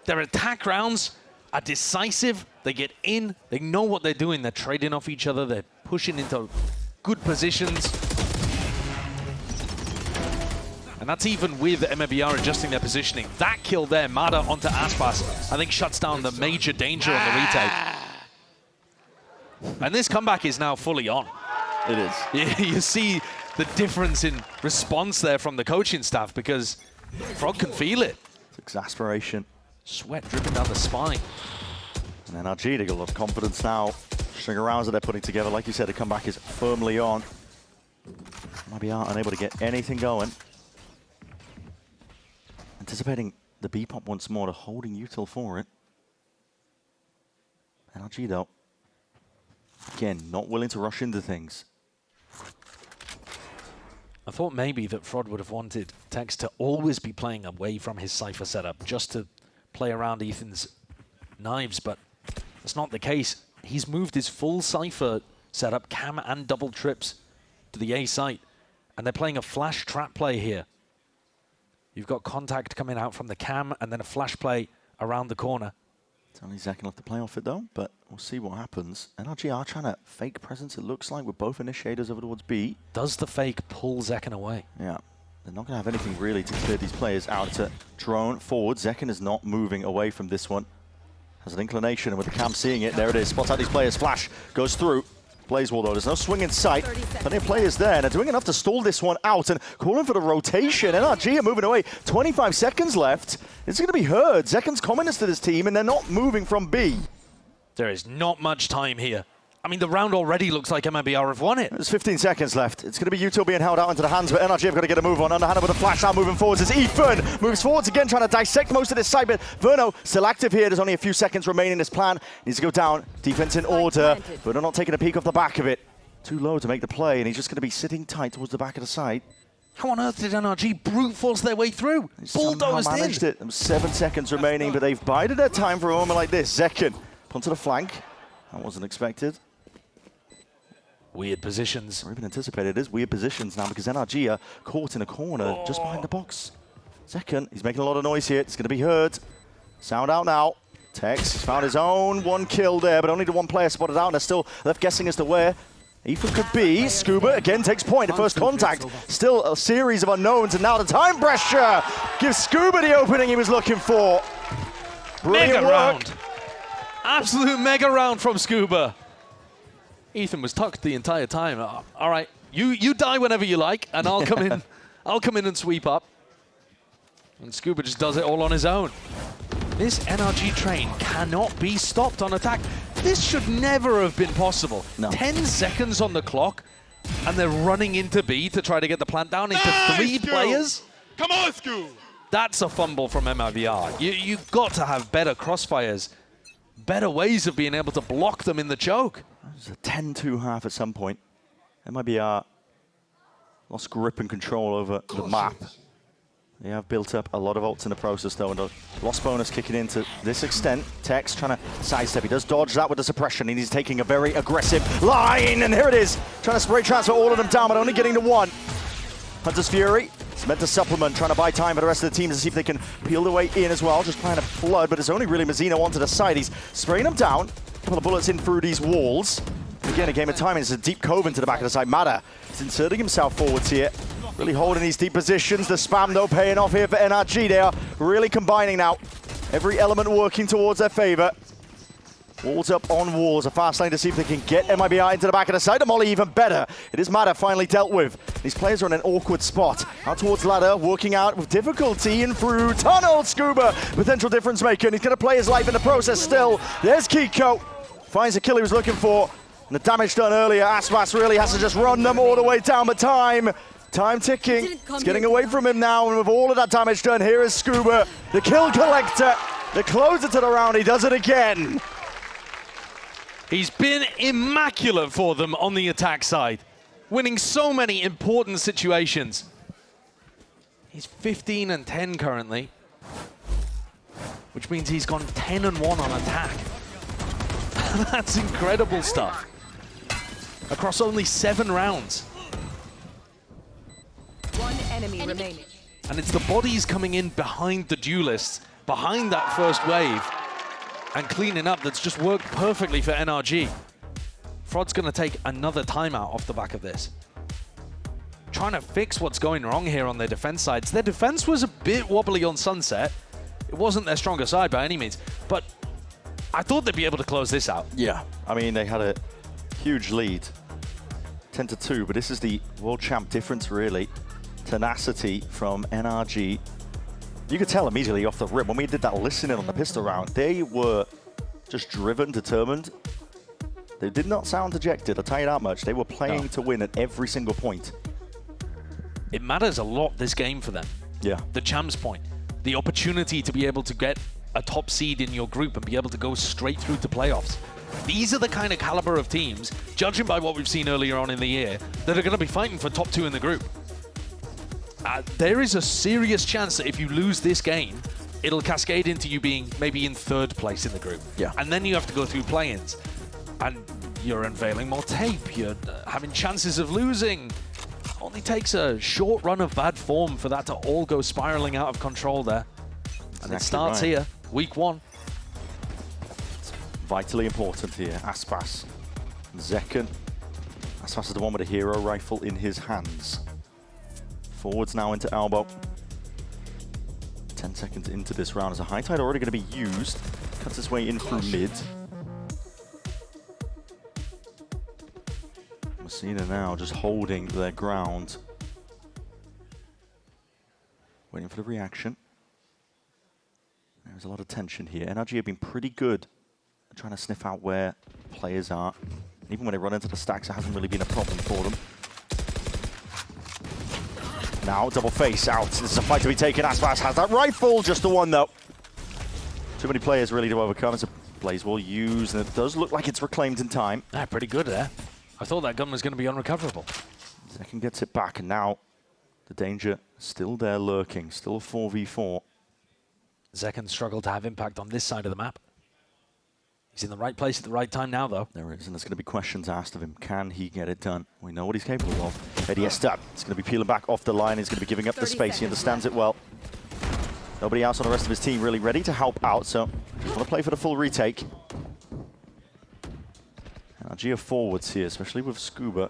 Their attack rounds are decisive. They get in. They know what they're doing. They're trading off each other. They're pushing into good positions. And that's even with MIBR adjusting their positioning. That kill there, Mada onto Aspas, I think shuts down the major danger on the retake. And this comeback is now fully on. It is. You see the difference in response there from the coaching staff, because Frog can feel it. It's exasperation. Sweat dripping down the spine. And NRG, they got a lot of confidence now. String of rounds that they're putting together. Like you said, the comeback is firmly on. MIBR unable to get anything going. Anticipating the B-pop once more, to holding Util for it. NRG, though, again, not willing to rush into things. I thought maybe that Frod would have wanted Tex to always be playing away from his Cypher setup, just to play around Ethan's knives, but that's not the case. He's moved his full Cypher setup, cam and double trips, to the A site, and they're playing a flash trap play here. You've got contact coming out from the cam, and then a flash play around the corner. It's only Zekken left to play off it, though, but we'll see what happens. NRG are trying to fake presence, it looks like, with both initiators over towards B. Does the fake pull Zekken away? Yeah. They're not going to have anything, really, to clear these players out. It's a drone forward. Zekken is not moving away from this one. Has an inclination, and with the cam seeing it, there it is. Spots out these players. Flash goes through. Blaze Wall, though. There's no swing in sight. Plenty of players there, and they're doing enough to stall this one out and calling for the rotation. NRG are moving away. 25 seconds left. It's going to be heard. Zekken's communist to this team, and they're not moving from B. There is not much time here. I mean, the round already looks like MIBR have won it. There's 15 seconds left. It's going to be Util being held out into the hands, but NRG have got to get a move on. Underhand with a flash out, moving forwards. It's Ethan. Moves forwards again, trying to dissect most of this side, but Verno still active here. There's only a few seconds remaining. This plan needs to go down. Defense in order. Verno not taking a peek off the back of it. Too low to make the play, and he's just going to be sitting tight towards the back of the site. How on earth did NRG brute force their way through? Bulldozed managed in. it. There was 7 seconds remaining, but they've bided their time for a moment like this. Zekken, onto the flank. That wasn't expected. Weird positions. Or even anticipated. It is weird positions now because NRG are caught in a corner just behind the box. Zekken, he's making a lot of noise here. It's going to be heard. Sound out now. Tex, he's found his own 1 kill there, but only the 1 player spotted out, and they're still left guessing as to where Ethan could be. Scuba again takes point. The first contact. Still a series of unknowns, and now the time pressure gives Scuba the opening he was looking for. Brilliant mega work. round. Absolute mega round from Scuba. Ethan was tucked the entire time. All right, you die whenever you like, and I'll come in. I'll come in and sweep up. And Scuba just does it all on his own. This NRG train cannot be stopped on attack. This should never have been possible. No. 10 seconds on the clock, and they're running into B to try to get the plant down into 3 players. Come on, Scoop! That's a fumble from MIBR. You've got to have better crossfires, better ways of being able to block them in the choke. It was a 10-2 half at some point. MIBR lost grip and control over the map. They have built up a lot of ults in the process, though, and the loss bonus kicking in to this extent. Tex trying to sidestep. He does dodge that with the suppression, and he's taking a very aggressive line, and here it is. Trying to spray transfer all of them down, but only getting to 1. Hunter's Fury. It's meant to supplement, trying to buy time for the rest of the team to see if they can peel their way in as well. Just trying to flood, but it's only really Mazzino onto the side. He's spraying them down. A couple of bullets in through these walls. Again, a game of timing. It's a deep cove into the back of the side. Mada is inserting himself forwards here. Really holding these deep positions. The spam, though, paying off here for NRG. They are really combining now. Every element working towards their favor. Walls up on walls. A fast lane to see if they can get MIBR into the back of the side. The molly even better. It is Mada finally dealt with. These players are in an awkward spot. Out towards ladder, working out with difficulty and through tunnel. Scuba, potential difference maker. And he's going to play his life in the process still. There's Kiko. Finds the kill he was looking for. And the damage done earlier. Aspas really has to just run them all the way down. But time ticking. It's getting away from him now. And with all of that damage done, here is Scuba, the kill collector. The closer to the round. He does it again. He's been immaculate for them on the attack side, winning so many important situations. He's 15 and 10 currently, which means he's gone 10 and 1 on attack. That's incredible stuff. Across only 7 rounds. 1 enemy remaining. And it's the bodies coming in behind the duelists, behind that first wave, and cleaning up that's just worked perfectly for NRG. Frod's going to take another timeout off the back of this. Trying to fix what's going wrong here on their defense sides. Their defense was a bit wobbly on Sunset. It wasn't their stronger side by any means, but I thought they'd be able to close this out. Yeah, I mean, they had a huge lead, 10-2, but this is the world champ difference, really. Tenacity from NRG. You could tell immediately off the rip, when we did that listening on the pistol round, they were just driven, determined. They did not sound dejected, I'll tell you that much. They were playing to win at every single point. It matters a lot, this game, for them. Yeah. The champs point. The opportunity to be able to get a top seed in your group and be able to go straight through to playoffs. These are the kind of caliber of teams, judging by what we've seen earlier on in the year, that are going to be fighting for top 2 in the group. There is a serious chance that if you lose this game, it'll cascade into you being maybe in 3rd place in the group. Yeah. And then you have to go through play-ins. And you're unveiling more tape, you're having chances of losing. Only takes a short run of bad form for that to all go spiraling out of control there. And it starts here, week 1. It's vitally important here. Aspas, Zekken. Aspas is the one with a hero rifle in his hands. Forwards now into elbow. 10 seconds into this round. Is a high tide already going to be used? Cuts his way in through mid. Messina now just holding their ground. Waiting for the reaction. There's a lot of tension here. NRG have been pretty good at trying to sniff out where players are. Even when they run into the stacks, it hasn't really been a problem for them. Now, double face out. This is a fight to be taken. Aspas has that rifle, just the one though. Too many players really to overcome. It's a blaze wall used, and it does look like it's reclaimed in time. Pretty good there. I thought that gun was going to be unrecoverable. Zekken gets it back, and now the danger still there lurking. Still a 4v4. Zekken struggled to have impact on this side of the map. He's in the right place at the right time now, though. There is, and there's going to be questions asked of him. Can he get it done? We know what he's capable of. Eddie-Estad is going to be peeling back off the line. He's going to be giving up the space. He understands it well. Nobody else on the rest of his team really ready to help out, so just want to play for the full retake. NRG forwards here, especially with Scuba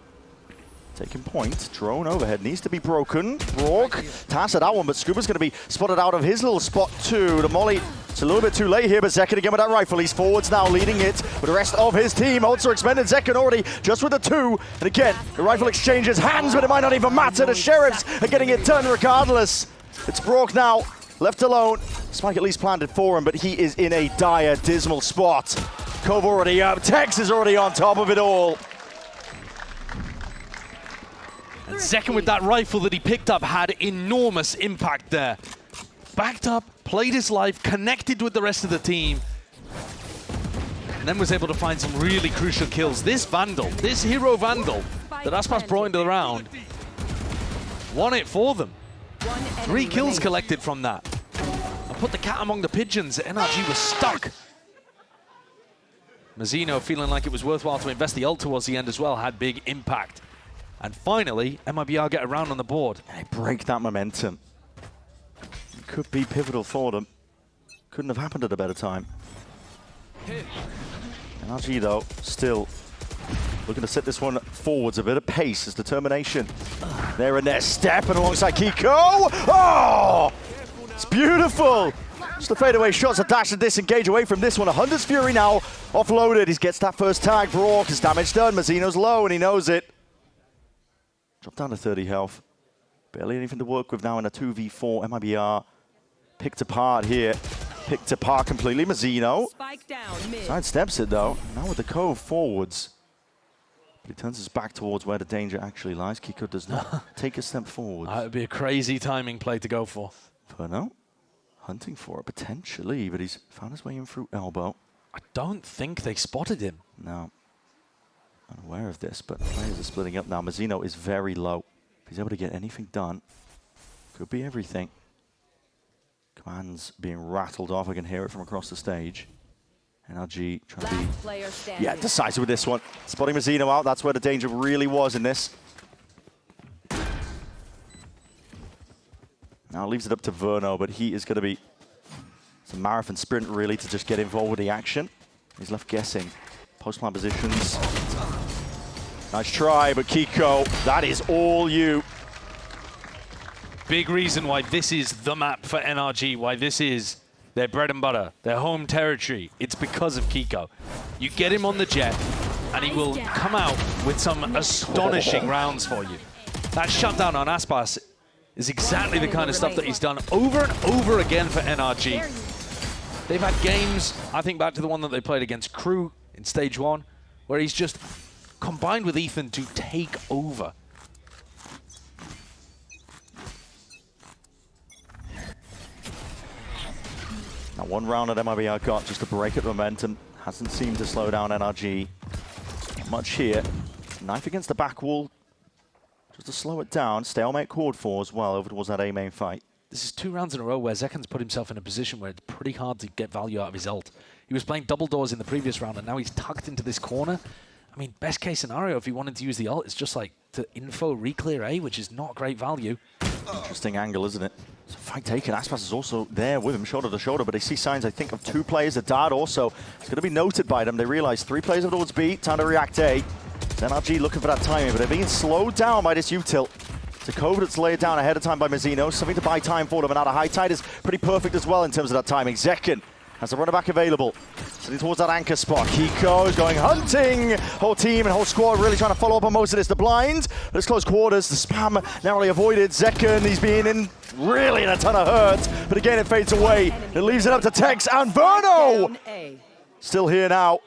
taking point. Drone overhead needs to be broken. Rourke tasked at that one, but Scuba's going to be spotted out of his little spot too. The molly, it's a little bit too late here, but Zekken again with that rifle. He's forwards now, leading it with the rest of his team. Also expended Zekken already, just with the 2. And again, the rifle exchanges hands, but it might not even matter. The Sheriffs are getting it done regardless. It's Rourke now, left alone. Spike at least planned it for him, but he is in a dire, dismal spot. Cove already up, Tex is already on top of it all. And Zekken with that rifle that he picked up had enormous impact there. Backed up, played his life, connected with the rest of the team, and then was able to find some really crucial kills. This Vandal, this hero Vandal that Aspas brought into the round, won it for them. 3 kills collected from that. And put the cat among the pigeons. NRG was stuck. Mazzino, feeling like it was worthwhile to invest the ult towards the end as well, had big impact. And finally, MIBR get around on the board. They break that momentum. It could be pivotal for them. Couldn't have happened at a better time. NRG, though, still looking to set this one forwards. A bit of pace, his determination. There and there, stepping alongside Kiko. Oh! It's beautiful! Just the fadeaway shots, a dash and disengage away from this one. 100's Fury now offloaded. He gets that first tag. Rourke, his damage done. Mazzino's low, and he knows it. Dropped down to 30 health. Barely anything to work with now in a 2v4. MIBR picked apart here. Picked apart completely. Mazzino sidesteps it, though. Now with the Cove forwards. But he turns his back towards where the danger actually lies. Kiko does not take a step forward. That would be a crazy timing play to go for. Perno hunting for it, potentially, but he's found his way in through elbow. I don't think they spotted him. No. Unaware of this, but players are splitting up now. Mazzino is very low. If he's able to get anything done, could be everything. Commands being rattled off. I can hear it from across the stage. NRG trying to be decisive with this one. Spotting Mazzino out, that's where the danger really was in this. Now leaves it up to Verno, but he is going to be it's a marathon sprint really to just get involved with the action. He's left guessing. Post-plant positions. Nice try, but Kiko, that is all you. Big reason why this is the map for NRG, why this is their bread and butter, their home territory. It's because of Kiko. You get him on the jet, and he will come out with some astonishing rounds for you. That shutdown on Aspas is exactly the kind of stuff that he's done over and over again for NRG. They've had games, I think back to the one that they played against Crew in stage 1, where he's just combined with Ethan to take over. Now one round that MIBR got just to break up momentum. Hasn't seemed to slow down NRG much here. Knife against the back wall, just to slow it down. Stalemate chord 4 as well over towards that A main fight. This is 2 rounds in a row where Zeken's put himself in a position where it's pretty hard to get value out of his ult. He was playing double doors in the previous round, and now he's tucked into this corner. I mean, best case scenario, if he wanted to use the ult, it's just like to info reclear A, which is not great value. Interesting angle, isn't it? So fight taken. Aspas is also there with him, shoulder to shoulder, but they see signs, I think, of 2 players. The dart also is going to be noted by them. They realize 3 players over towards B, time to react A. NRG looking for that timing, but they're being slowed down by this util. It's a code that's laid down ahead of time by Mazzino. Something to buy time for them, and now the high tide is pretty perfect as well in terms of that timing. Zeken has the runner back available. Sitting towards that anchor spot. Kiko is going hunting. Whole team and whole squad really trying to follow up on most of this. The blind, but it's close quarters. The spam narrowly avoided. Zeken, he's being in really in a ton of hurt. But again, it fades away. It leaves it up to Tex and Verno. Still here now.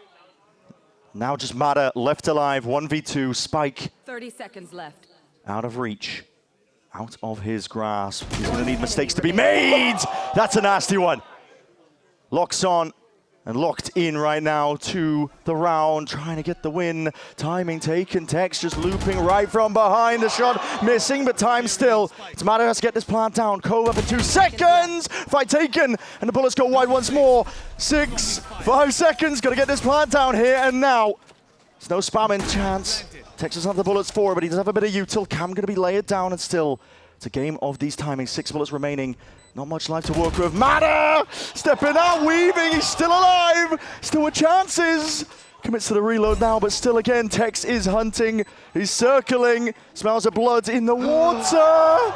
Now just Mada left alive. 1v2. Spike. 30 seconds left. Out of reach. Out of his grasp. He's going to need mistakes to be made. That's a nasty one. Locks on and locked in right now to the round, trying to get the win. Timing taken, Tex just looping right from behind. The shot missing, but time still. It's Mada has to get this plant down. Cove up in 2 seconds. Fight taken, and the bullets go wide once more. 5 seconds, got to get this plant down here and now. There's no spamming chance. Tex doesn't have the bullets for it, but he does have a bit of util. Cam going to be layered down, and still, it's a game of these timings. 6 bullets remaining. Not much life to work with. Mada stepping out, weaving. He's still alive. Still with chances. Commits to the reload now, but still again, Tex is hunting. He's circling. Smells of blood in the water.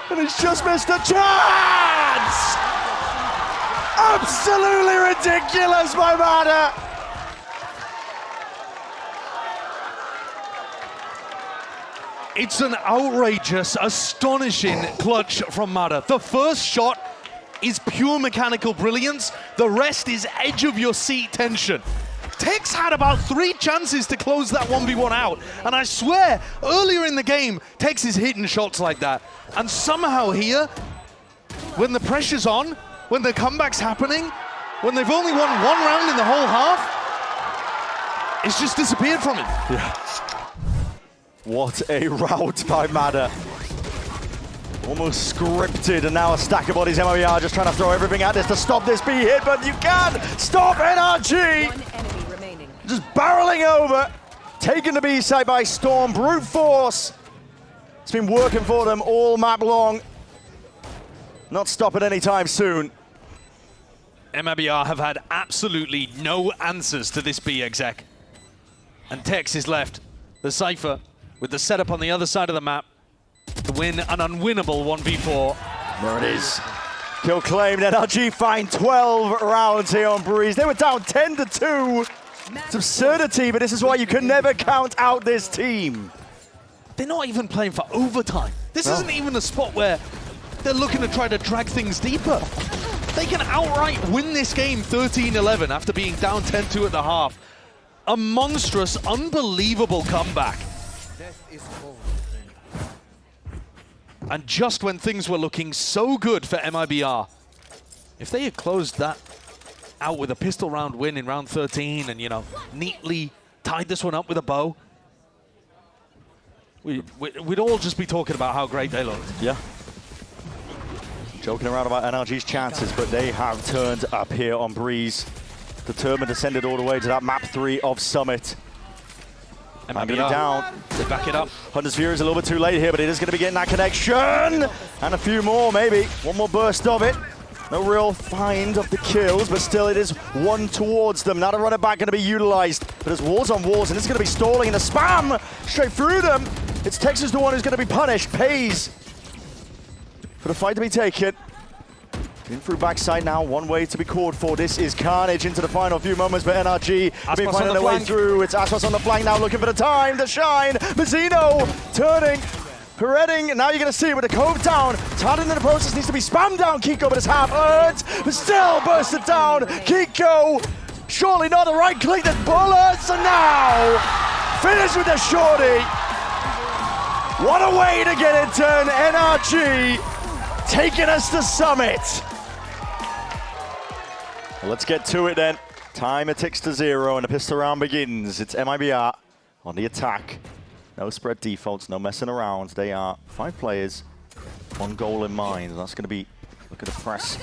And he's just missed a chance. Absolutely ridiculous by Mada. It's an outrageous, astonishing clutch from Mada. The first shot is pure mechanical brilliance. The rest is edge-of-your-seat tension. Tex had about 3 chances to close that 1v1 out. And I swear, earlier in the game, Tex is hitting shots like that. And somehow here, when the pressure's on, when the comeback's happening, when they've only won 1 round in the whole half, it's just disappeared from him. Yeah. What a rout by Mada. Almost scripted, and now a stack of bodies. MIBR just trying to throw everything at this to stop this B hit, but you can't stop NRG. 1 enemy remaining. Just barreling over, taking the B side by storm, brute force. It's been working for them all map long. Not stopping anytime soon. MIBR have had absolutely no answers to this B exec. And Tex is left. The Cypher with the setup on the other side of the map to win an unwinnable 1v4. There it is. Kill claimed. NRG find 12 rounds here on Breeze. They were down 10-2. It's absurdity, but this is why you can never count out this team. They're not even playing for overtime. This isn't even a spot where they're looking to try to drag things deeper. They can outright win this game 13-11 after being down 10-2 at the half. A monstrous, unbelievable comeback. And just when things were looking so good for MIBR, if they had closed that out with a pistol round win in round 13 and, you know, neatly tied this one up with a bow, we'd all just be talking about how great they looked. Yeah. Joking around about NRG's chances, but they have turned up here on Breeze. Determined to send it all the way to that map 3 of Summit. MIBR down. They back it up. Hunter's Fury is a little bit too late here, but it is going to be getting that connection. And a few more, maybe. One more burst of it. No real find of the kills, but still it is one towards them. Now the runner back going to be utilized. But there's walls on walls, and it's going to be stalling in the spam straight through them. It's Texas the one who's going to be punished. Pays for the fight to be taken. In through backside now, one way to be called for. This is carnage into the final few moments for NRG. Been finding their way through. It's Aspas on the flank now, looking for the time to shine. Mazzino turning, heading. Now you're going to see it with the cove down. Tartan in the process needs to be spammed down. Kiko, but it's half earned, but still bursted down. Kiko, surely not the right click. There's bullets, and now finish with the shorty. What a way to get it done. NRG taking us to Summit. Let's get to it then. Timer ticks to 0 and the pistol round begins. It's MIBR on the attack. No spread defaults, no messing around. They are 5 players, 1 goal in mind. That's going to be, look at the press.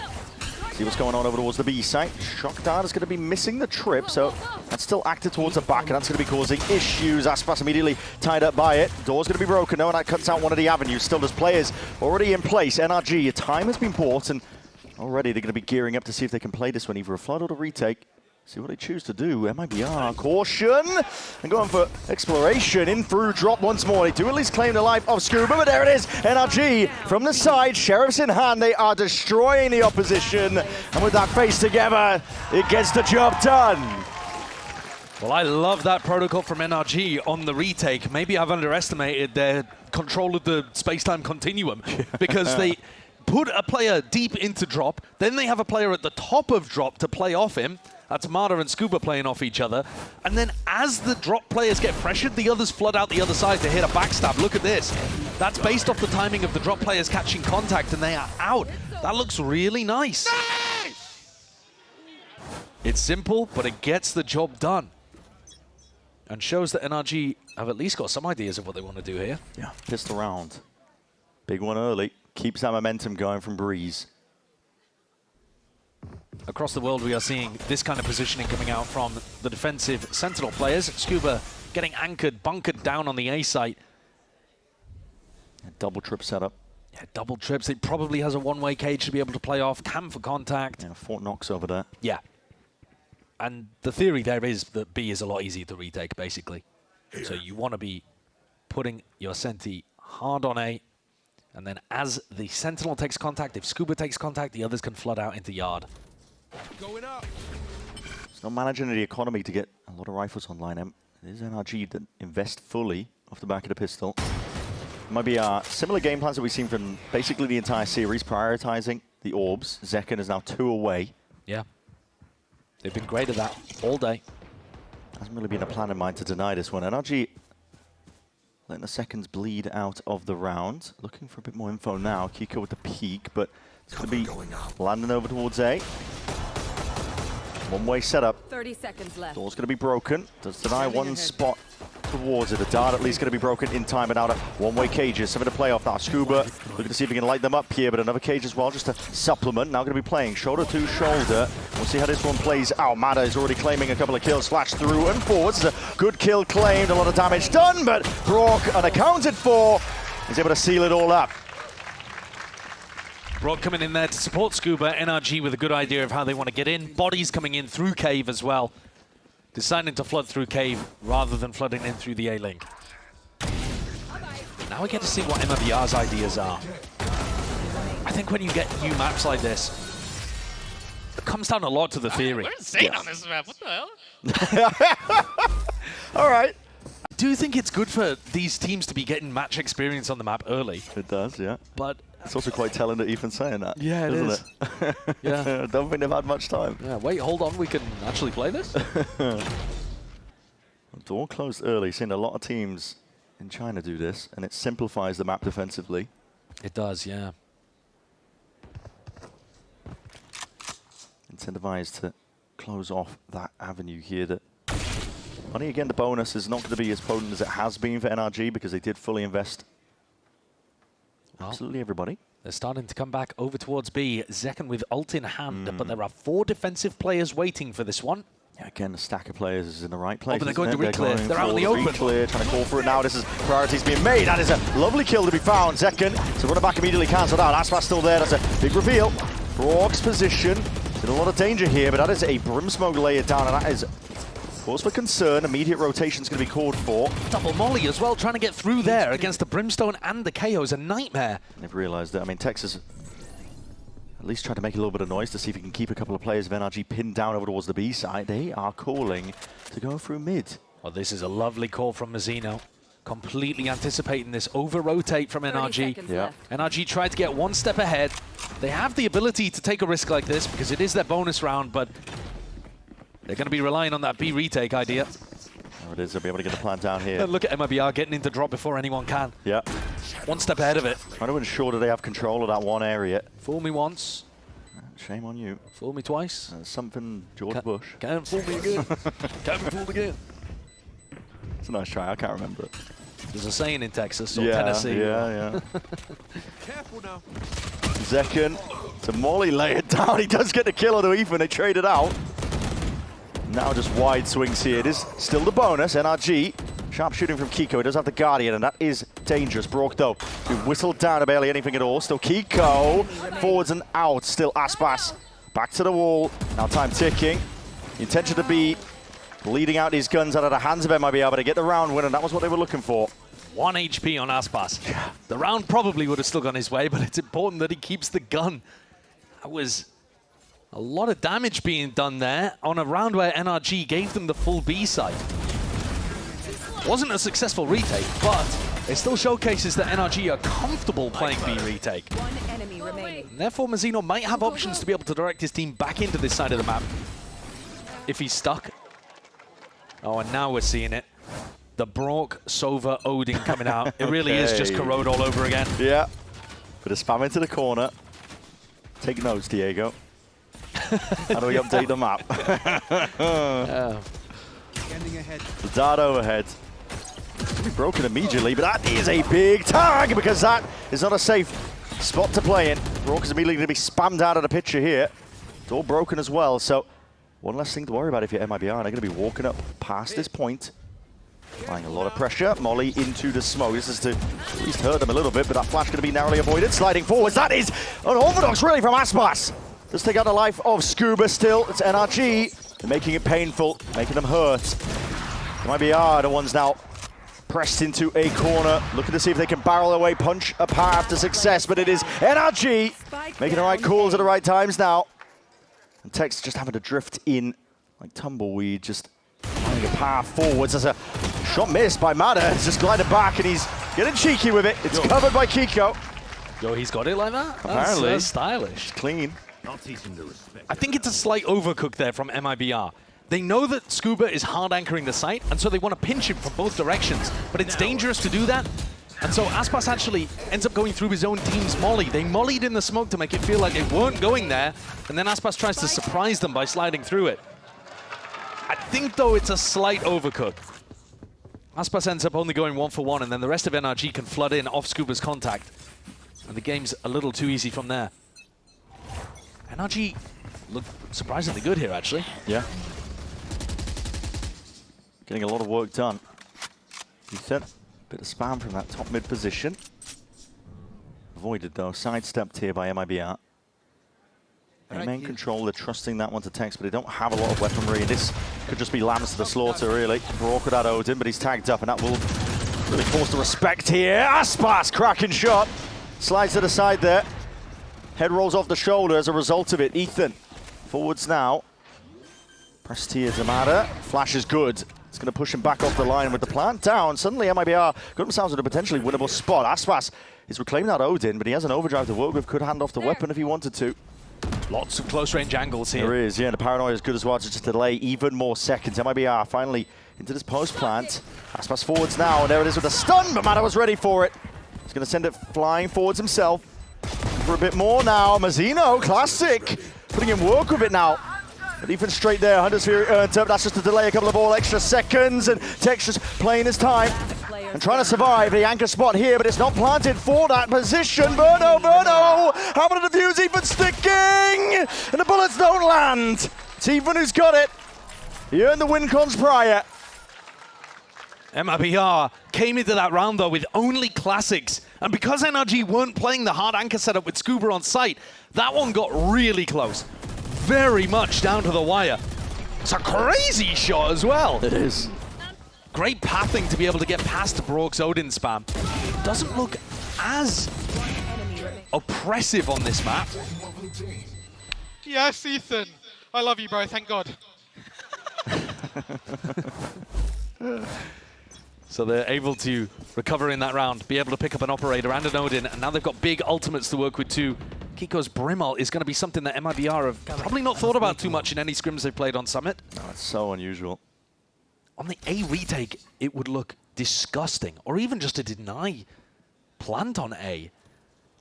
See what's going on over towards the B site. Shock Dart is going to be missing the trip, so that's still active towards the back, and that's going to be causing issues. Aspas immediately tied up by it. Door's going to be broken, though, and that cuts out one of the avenues. Still, there's players already in place. NRG, your time has been bought, and already they're going to be gearing up to see if they can play this one, either a flood or a retake. See what they choose to do. MIBR, caution, and going for exploration in through drop once more. They do at least claim the life of Scuba, but there it is. NRG from the side, Sheriffs in hand. They are destroying the opposition, and with that face together, it gets the job done. Well, I love that protocol from NRG on the retake. Maybe I've underestimated their control of the space-time continuum, because they put a player deep into drop, then they have a player at the top of drop to play off him. That's Mada and Scuba playing off each other. And then as the drop players get pressured, the others flood out the other side to hit a backstab. Look at this. That's based off the timing of the drop players catching contact, and they are out. That looks really nice. It's simple, but it gets the job done. And shows that NRG have at least got some ideas of what they want to do here. Yeah, pistol round. Big one early. Keeps that momentum going from Breeze. Across the world, we are seeing this kind of positioning coming out from the defensive Sentinel players. Scuba getting anchored, bunkered down on the A site. Double trip setup. Yeah, double trips. It probably has a one-way cage to be able to play off. Cam for contact. Yeah, Fort Knox over there. Yeah. And the theory there is that B is a lot easier to retake, basically. So you want to be putting your Senti hard on A, and then as the Sentinel takes contact, if Scuba takes contact, the others can flood out into yard. Going up. It's not managing the economy to get a lot of rifles online. It is NRG that invest fully off the back of the pistol. Might be similar game plans that we've seen from basically the entire series, prioritizing the orbs. Zekken is now 2 away. Yeah. They've been great at that all day. Hasn't really been a plan in mind to deny this one. NRG letting the seconds bleed out of the round. Looking for a bit more info now. Kiko with the peak, but it's going to be landing over towards A. One-way setup. 30 seconds left. Door's going to be broken. Does deny one spot towards it. The dart at least going to be broken in time, and out of one-way cages. Something to play off now. Scuba looking to see if he can light them up here, but another cage as well, just to supplement. Now going to be playing shoulder to shoulder. We'll see how this one plays out. Mada is already claiming a couple of kills. Flash through and forwards. It's a good kill claimed. A lot of damage done, but Brock, unaccounted for, is able to seal it all up. Brock coming in there to support Scuba. NRG with a good idea of how they want to get in. Bodies coming in through cave as well. Deciding to flood through cave rather than flooding in through the A-link. Now we get to see what MIBR's ideas are. I think when you get new maps like this, it comes down a lot to the theory. We're insane on this map. What the hell? All right. I do think it's good for these teams to be getting match experience on the map early. It does, yeah. But it's also quite telling that Ethan's saying that. Yeah, it is. It? Yeah. I don't think they've had much time. Yeah, wait, hold on. We can actually play this? Door closed early. Seen a lot of teams in China do this, and it simplifies the map defensively. It does, yeah. Incentivized to close off that avenue here. That only again, the bonus is not going to be as potent as it has been for NRG, because they did fully invest absolutely everybody. They're starting to come back over towards B. Zekken with ult in hand, but there are 4 defensive players waiting for this one. Yeah, again, the stack of players is in the right place. Oh, but they're going to re-clear. They're out in the open. Re-clear, trying to call for it now. This is priorities being made. That is a lovely kill to be found. Zekken, so running back immediately cancelled out. Aspas still there. That's a big reveal. Brock's position. In a lot of danger here, but that is a Brimsmoke layer down, and that is cause for concern. Immediate rotation is going to be called for. Double molly as well, trying to get through there against the Brimstone and the KO is a nightmare. They've realized that. I mean, Texas at least trying to make a little bit of noise to see if he can keep a couple of players of NRG pinned down over towards the B side. They are calling to go through mid. Well, this is a lovely call from Mazzino. Completely anticipating this over-rotate from NRG. Yeah. NRG tried to get one step ahead. They have the ability to take a risk like this because it is their bonus round, but they're going to be relying on that B retake idea. There it is. They'll be able to get the plan down here. And look at MIBR getting into drop before anyone can. Yeah. One step ahead of it. Trying to ensure that they have control of that one area. Fool me once. shame on you. Fool me twice. Something George Bush. Can't fool me again. Can't be fooled again. It's a nice try. I can't remember it. There's a saying in Texas or Tennessee. Yeah. Careful now. Zekken to Molly, lay it down. He does get the kill on Ethan. They trade it out. Now just wide swings here. It is still the bonus. NRG. Sharp shooting from Kiko. He does have the Guardian, and that is dangerous. Brock, though, who whistled down to barely anything at all. Still Kiko. Forwards and out. Still Aspas. Back to the wall. Now time ticking. The intention to be leading out these guns out of the hands of MIBR, but to get the round win, and that was what they were looking for. 1 HP on Aspas. The round probably would have still gone his way, but it's important that he keeps the gun. That was a lot of damage being done there on a round where NRG gave them the full B side. Wasn't a successful retake, but it still showcases that NRG are comfortable playing B retake. One enemy remaining. And therefore, Mazzino might have options to be able to direct his team back into this side of the map if he's stuck. Oh, and now we're seeing it. The Brock, Sova, Odin coming out. It really is just Corrode all over again. Yeah. Bit of spam into the corner. Take notes, Diego. How do we update the map? The dart overhead. It's going to be broken immediately, but that is a big tag because that is not a safe spot to play in. Brock is immediately going to be spammed out of the picture here. It's all broken as well, so one less thing to worry about if you're MIBR. They're going to be walking up past this point. Applying a lot of pressure. Molly into the smoke. This is to at least hurt them a little bit, but that flash going to be narrowly avoided. Sliding forwards. That is an orthodox really from Aspas. Let's take out the life of Scuba still. It's NRG. They're making it painful, making them hurt. MIBR, the ones now pressed into a corner, looking to see if they can barrel away, punch a path to success, but it is NRG making the right calls at the right times now. And Tex just having to drift in like tumbleweed, just finding a path forwards. There's a shot missed by Mada. It's just glided back and he's getting cheeky with it. It's covered by Kiko. Yo, he's got it like that? Apparently. That's stylish. Clean. I think it's a slight overcook there from MIBR. They know that Scuba is hard anchoring the site, and so they want to pinch him from both directions. But it's dangerous to do that. And so Aspas actually ends up going through his own team's molly. They mollied in the smoke to make it feel like they weren't going there. And then Aspas tries to surprise them by sliding through it. I think, though, it's a slight overcook. Aspas ends up only going 1 for 1, and then the rest of NRG can flood in off Scuba's contact. And the game's a little too easy from there. NRG look surprisingly good here, actually. Yeah. Getting a lot of work done. Ethan, bit of spam from that top mid position. Avoided though, sidestepped here by MIBR. Main control, they're trusting that one to Tex, but they don't have a lot of weaponry. And this could just be lambs to the slaughter, really. Brock at Odin, but he's tagged up, and that will really force the respect here. Aspas, cracking shot. Slides to the side there. Head rolls off the shoulder as a result of it. Ethan, forwards now. Pressed here to Mada. Flash is good. It's going to push him back off the line with the plant down. Suddenly MIBR got themselves in a potentially winnable spot. Aspas is reclaiming that Odin, but he has an overdrive to work with. Could hand off the weapon if he wanted to. Lots of close range angles here. There is, yeah, and the paranoia is good as well to just delay even more seconds. MIBR finally into this post plant. Aspas forwards now, and there it is with a stun, but Mada was ready for it. He's going to send it flying forwards himself. For a bit more now. Mazzino, classic. Putting in work with it now. But even straight there, Hunter's Fury earned up. That's just to delay a couple of all extra seconds, and Tex just playing his time and trying to survive the anchor spot here, but it's not planted for that position. Verno, how about the defuse? Even sticking, and the bullets don't land. It's Even who's got it. He earned the win cons prior. MIBR came into that round, though, with only classics. And because NRG weren't playing the hard anchor setup with Scuba on site, that one got really close. Very much down to the wire. It's a crazy shot as well. It is. Great pathing to be able to get past Brock's Odin spam. Doesn't look as oppressive on this map. Yes, Ethan. I love you, bro. Thank God. So they're able to recover in that round, be able to pick up an operator and an Odin, and now they've got big ultimates to work with too. Kiko's Brimall is going to be something that MIBR have probably not thought about too much in any scrims they've played on Summit. No, it's so unusual. On the A retake, it would look disgusting, or even just to deny plant on A.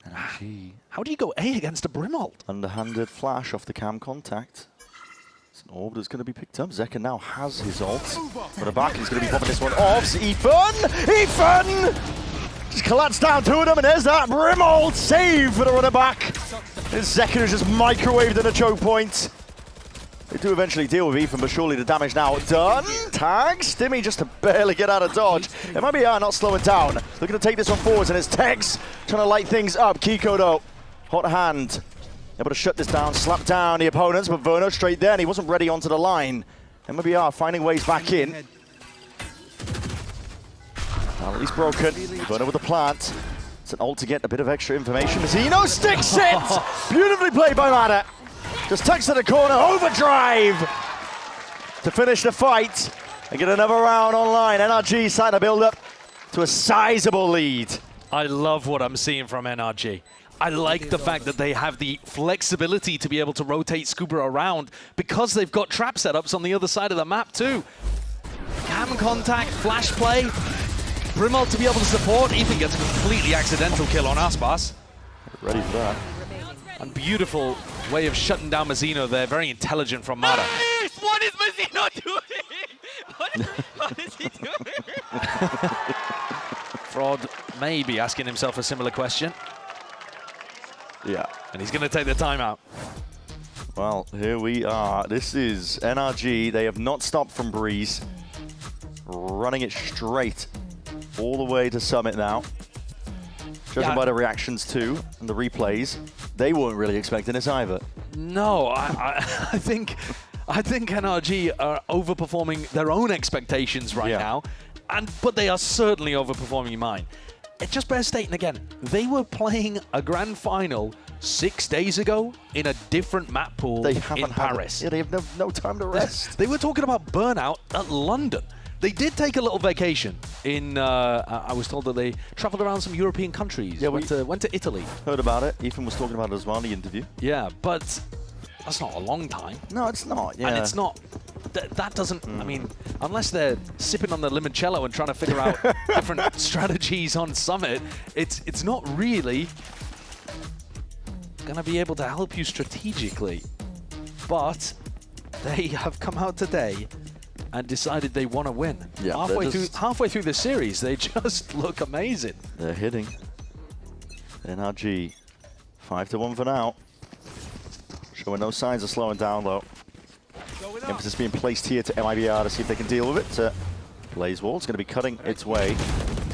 NRG. How do you go A against a Brim ult? Underhanded flash off the cam contact. It's an orb that's going to be picked up. Zeka now has his ult. But back, he's going to be popping this one off. Ethan! Just collapsed down two of them, and there's that Brim ult save for the runner back. And Zeka is just microwaved in a choke point. They do eventually deal with Ethan, but surely the damage now done. Tag, Stimmy just to barely get out of dodge. MIBR not slowing down. Looking to take this one forwards, and it's Tex trying to light things up. Kiko though, hot hand. Able to shut this down, slap down the opponents, but Verno straight there, and he wasn't ready onto the line. MIBR finding ways back in. Now at least broken. Verno with the plant. It's an ult to get a bit of extra information. Zeno sticks it! Beautifully played by Mada. Just tucks to the corner, overdrive to finish the fight and get another round online. NRG starting to build up to a sizable lead. I love what I'm seeing from NRG. I like the fact that they have the flexibility to be able to rotate Scuba around because they've got trap setups on the other side of the map too. Cam contact, flash play, Brimalt to be able to support. Ethan gets a completely accidental kill on Aspas. Ready for that. And beautiful way of shutting down Mazzino there. Very intelligent from Mada. Nice! What is Mazzino doing? What is he doing? Fraud may be asking himself a similar question. Yeah. And he's going to take the timeout. Well, here we are. This is NRG. They have not stopped from Breeze. Running it straight all the way to Summit now. Judging by the reactions too and the replays, they weren't really expecting this either. No, I think NRG are overperforming their own expectations right now, but they are certainly overperforming mine. It just bears stating again, they were playing a grand final 6 days ago in a different map pool in Paris. They have no time to rest. They were talking about burnout at London. They did take a little vacation in, I was told that they traveled around some European countries. Yeah, went to Italy. Heard about it. Ethan was talking about it as well in the interview. Yeah, but that's not a long time. No, it's not. Yeah. And it's not, that doesn't, I mean, unless they're sipping on the limoncello and trying to figure out different strategies on Summit, it's not really going to be able to help you strategically. But they have come out today and decided they want to win. Yeah, halfway through the series, they just look amazing. They're hitting. NRG 5-1 for now. Showing no signs of slowing down though. Emphasis being placed here to MIBR to see if they can deal with it. Blaze Wall's going to be cutting its way,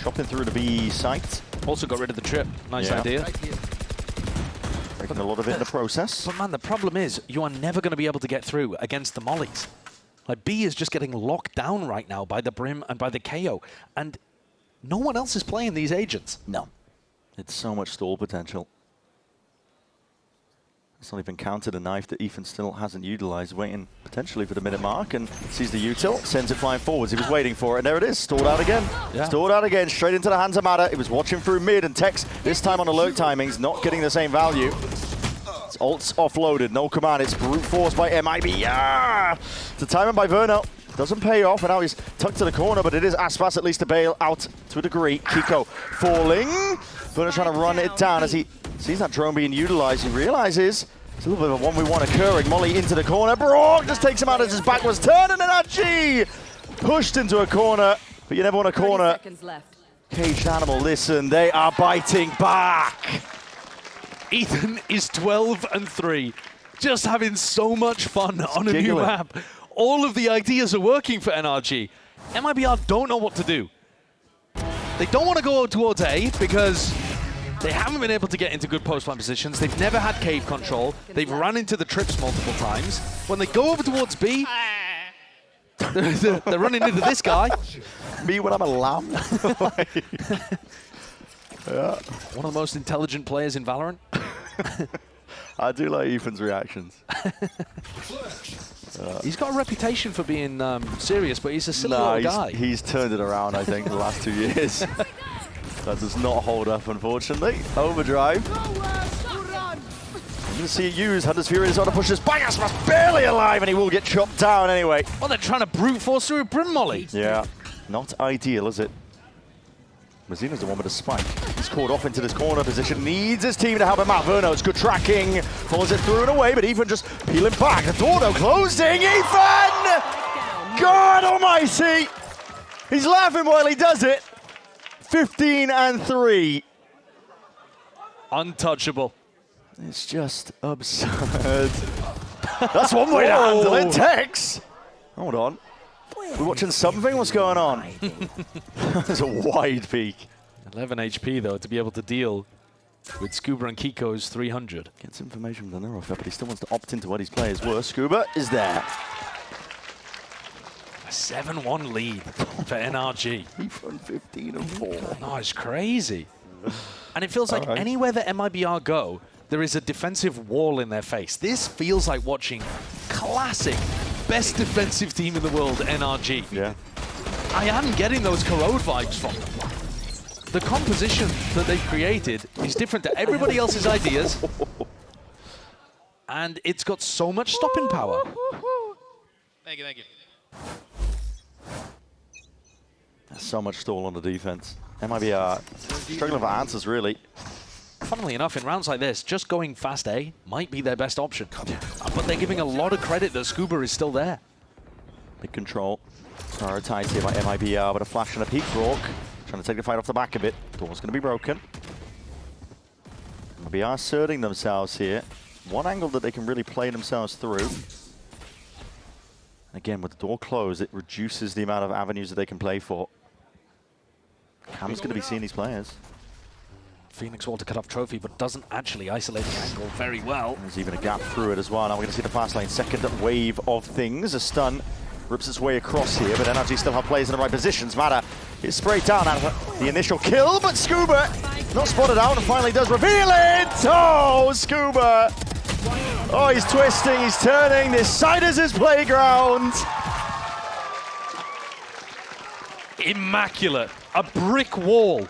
chopping through the B site. Also got rid of the trip. Nice idea. Breaking a lot of it in the process. But man, the problem is you are never going to be able to get through against the mollies. Like, B is just getting locked down right now by the Brim and by the KO. And no one else is playing these agents. No. It's so much stall potential. It's not even counted a knife that Ethan still hasn't utilized, waiting potentially for the minute mark, and sees the util, sends it flying forwards. He was waiting for it, and there it is. Stalled out again. Yeah. Stalled out again, straight into the hands of Mada. He was watching through mid, and Tex, this time on alert timings, not getting the same value. Ult's offloaded, no command, it's brute force by MIB. Yeah! The timing by Verno doesn't pay off, and now he's tucked to the corner, but it is Aspas at least to bail out to a degree. Kiko falling. Verno trying to run it down as he sees that drone being utilized. He realizes it's a little bit of a 1v1 occurring. Molly into the corner. Brock just takes him out as his back was turned, and NRG pushed into a corner, but you never want a corner. Caged animal, listen, they are biting back. Ethan is 12-3, just having so much fun on a new map. All of the ideas are working for NRG. MIBR don't know what to do. They don't want to go towards A because they haven't been able to get into good post-plant positions. They've never had cave control. They've run into the trips multiple times. When they go over towards B, they're running into this guy. Me when I'm a lamb. Yeah. One of the most intelligent players in Valorant. I do like Ethan's reactions. He's got a reputation for being serious, but he's a silly little guy. He's turned it around, I think, the last 2 years. That does not hold up, unfortunately. Overdrive. You can see it used. Hunter's Fury is on to push this back. Aspas barely alive, and he will get chopped down anyway. Well, they're trying to brute force through a Brim Molly. Yeah, not ideal, is it? Mazina's the one with a spike. He's caught off into this corner position. Needs his team to help him out. Verno's good tracking. Follows it through and away, but even just peeling back. The door now closing. Ethan! God almighty! He's laughing while he does it. 15-3. Untouchable. It's just absurd. That's one way to handle it. Tex! Hold on. We're watching something? What's going on? There's a wide peak. 11 HP, though, to be able to deal with Scuba and Kiko's 300. Gets information from the Nerof, but he still wants to opt into what his players were. Scuba is there. A 7-1 lead for NRG. From 15-4. No, it's crazy. And it feels like anywhere that MIBR go, there is a defensive wall in their face. This feels like watching classic best defensive team in the world, NRG. Yeah. I am getting those corrode vibes from them. The composition that they've created is different to everybody else's ideas. And it's got so much stopping power. Thank you, thank you. There's so much stall on the defense. MIBR struggling for answers, really. Funnily enough, in rounds like this, just going fast A might be their best option. But they're giving a lot of credit that Scuba is still there. Big control. Prioritized here by MIBR, but a flash and a peek for Orc. Trying to take the fight off the back of it. Door's going to be broken. MIBR asserting themselves here. One angle that they can really play themselves through. Again, with the door closed, it reduces the amount of avenues that they can play for. Cam's going to be seeing these players. Phoenix wall to cut off Trophy, but doesn't actually isolate the angle very well. There's even a gap through it as well. Now we're going to see the fast lane. Second wave of things. A stun rips its way across here, but NRG still have players in the right positions. Mata is sprayed down out of the initial kill, but Scuba not spotted out and finally does reveal it. Oh, Scuba. Oh, he's twisting, he's turning. This side is his playground. Immaculate. A brick wall.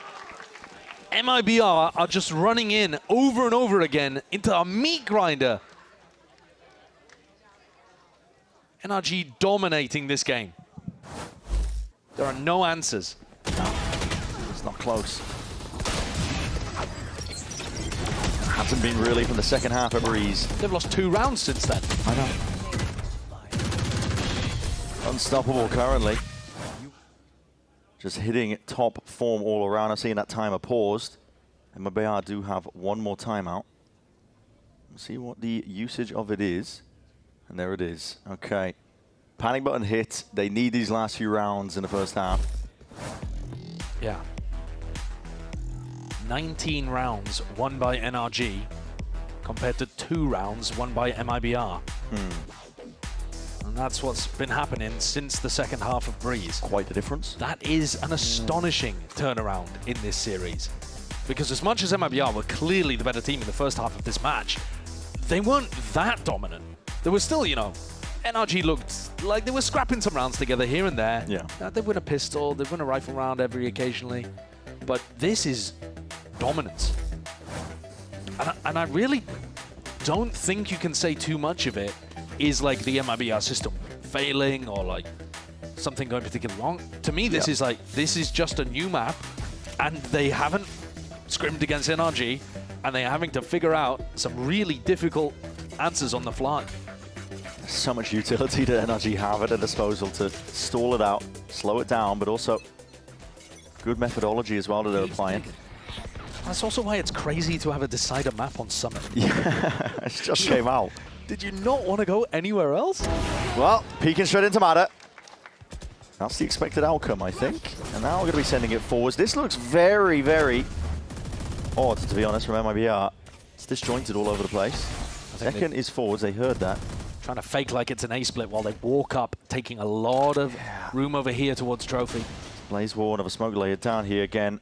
MIBR are just running in over and over again into a meat grinder. NRG dominating this game. There are no answers. It's not close. Hasn't been really from the second half of Breeze. They've lost 2 rounds since then. I know. Unstoppable currently. Just hitting top form all around. I'm seeing that timer paused. And MIBR do have one more timeout. Let's see what the usage of it is. And there it is. Okay. Panic button hit. They need these last few rounds in the first half. Yeah. 19 rounds won by NRG compared to 2 rounds won by MIBR. And that's what's been happening since the second half of Breeze. Quite the difference. That is an astonishing turnaround in this series. Because as much as MIBR were clearly the better team in the first half of this match, they weren't that dominant. There was still, you know, NRG looked like they were scrapping some rounds together here and there. Yeah. They win a pistol, they win a rifle round every occasionally. But this is dominance. And I really don't think you can say too much of it is like the MIBR system failing or like something going particularly wrong. To me, this is like, this is just a new map and they haven't scrimmed against NRG and they're having to figure out some really difficult answers on the fly. There's so much utility that NRG have at their disposal to stall it out, slow it down, but also good methodology as well that they're applying. That's also why it's crazy to have a decider map on Summit. Yeah, it just came out. Did you not want to go anywhere else? Well, peeking straight into Mata. That's the expected outcome, I think. And now we're going to be sending it forwards. This looks very, very odd, to be honest, from MIBR. It's disjointed all over the place. Second is forwards, they heard that. Trying to fake like it's an A-split while they walk up, taking a lot of room over here towards Trophy. Blaze War, another smoke layer down here again.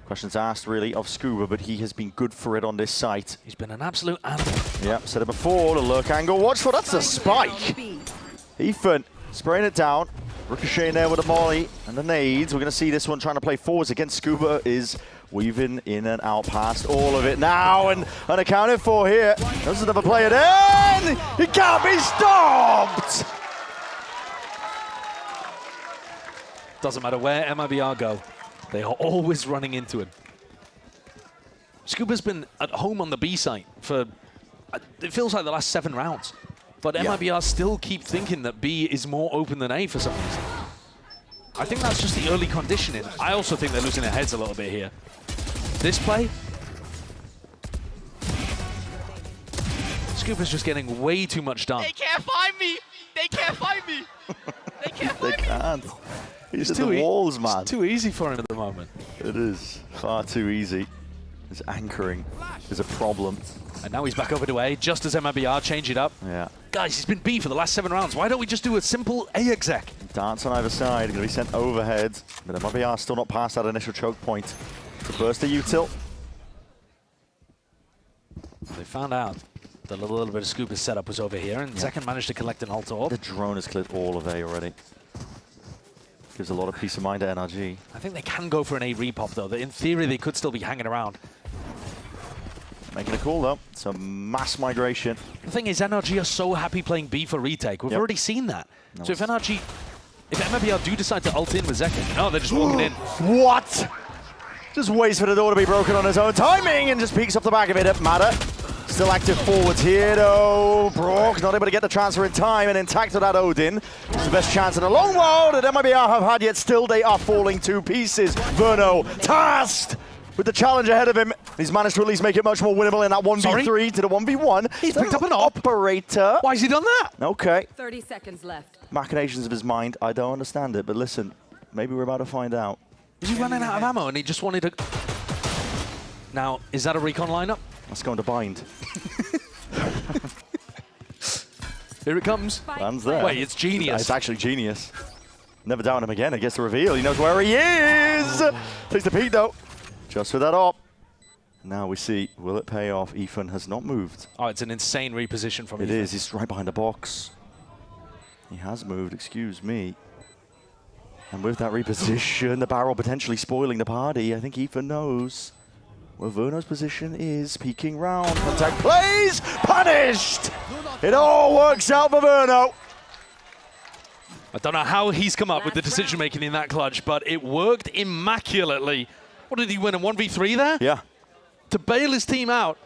Questions asked, really, of Scuba, but he has been good for it on this site. He's been an absolute animal. Yeah, said it before, the lurk angle. Watch for that's a spike. Ethan spraying it down. Ricocheting there with a molly and the nades. We're going to see this one trying to play forwards against Scuba is weaving in and out past all of it now and unaccounted for here. There's another player in. He can't be stopped. Doesn't matter where MIBR go. They are always running into him. Scuba's been at home on the B site for, it feels like the last 7 rounds. But MIBR still keep thinking that B is more open than A for some reason. I think that's just the early conditioning. I also think they're losing their heads a little bit here. This play, Scuba's just getting way too much done. They can't find me! They can't find me! They can't find me! They can't. He's It's at the too walls, man. It's too easy for him at the moment. It is far too easy. His anchoring is a problem. And now he's back over to A, just as MIBR change it up. Yeah. Guys, he's been B for the last 7 rounds. Why don't we just do a simple A exec? Dance on either side, going to be sent overhead. But MIBR still not past that initial choke point. The burst of util. They found out that a little bit of Scuba's setup was over here, and Second managed to collect an ult orb. The drone has cleared all of A already. Gives a lot of peace of mind to NRG. I think they can go for an A repop, though. In theory, they could still be hanging around. Making a call, though. It's a mass migration. The thing is, NRG are so happy playing B for retake. We've already seen that. No, so if MIBR do decide to ult in with Zekken, no, they're just walking in. What? Just waits for the door to be broken on his own timing and just peeks off the back of it. Doesn't matter. Still active forwards here, though. Brock not able to get the transfer in time, and intact with that Odin. It's the best chance in a long while that MIBR have had, yet still they are falling to pieces. Verno tasked with the challenge ahead of him. He's managed to at least make it much more winnable in that 1v3 to the 1v1. He's picked up an operator. Why has he done that? Okay. 30 seconds left. Machinations of his mind. I don't understand it, but listen, maybe we're about to find out. Is he running out of ammo and he just wanted to... Now, is that a recon lineup? Let's go into bind. Here it comes. Lands there. Wait, it's genius. It's actually genius. Never doubt him again. He gets the reveal. He knows where he is. Takes the peek, though. Just for that op. Now we see, will it pay off? Ethan has not moved. Oh, it's an insane reposition from Ethan. It is. He's right behind the box. He has moved, excuse me. And with that reposition, the barrel potentially spoiling the party. I think Ethan knows where Verno's position is. Peeking round. Contact plays. Punished. It all works out for Verno. I don't know how he's come up with the decision making in that clutch, but it worked immaculately. What did he win, a 1v3 there? Yeah. To bail his team out.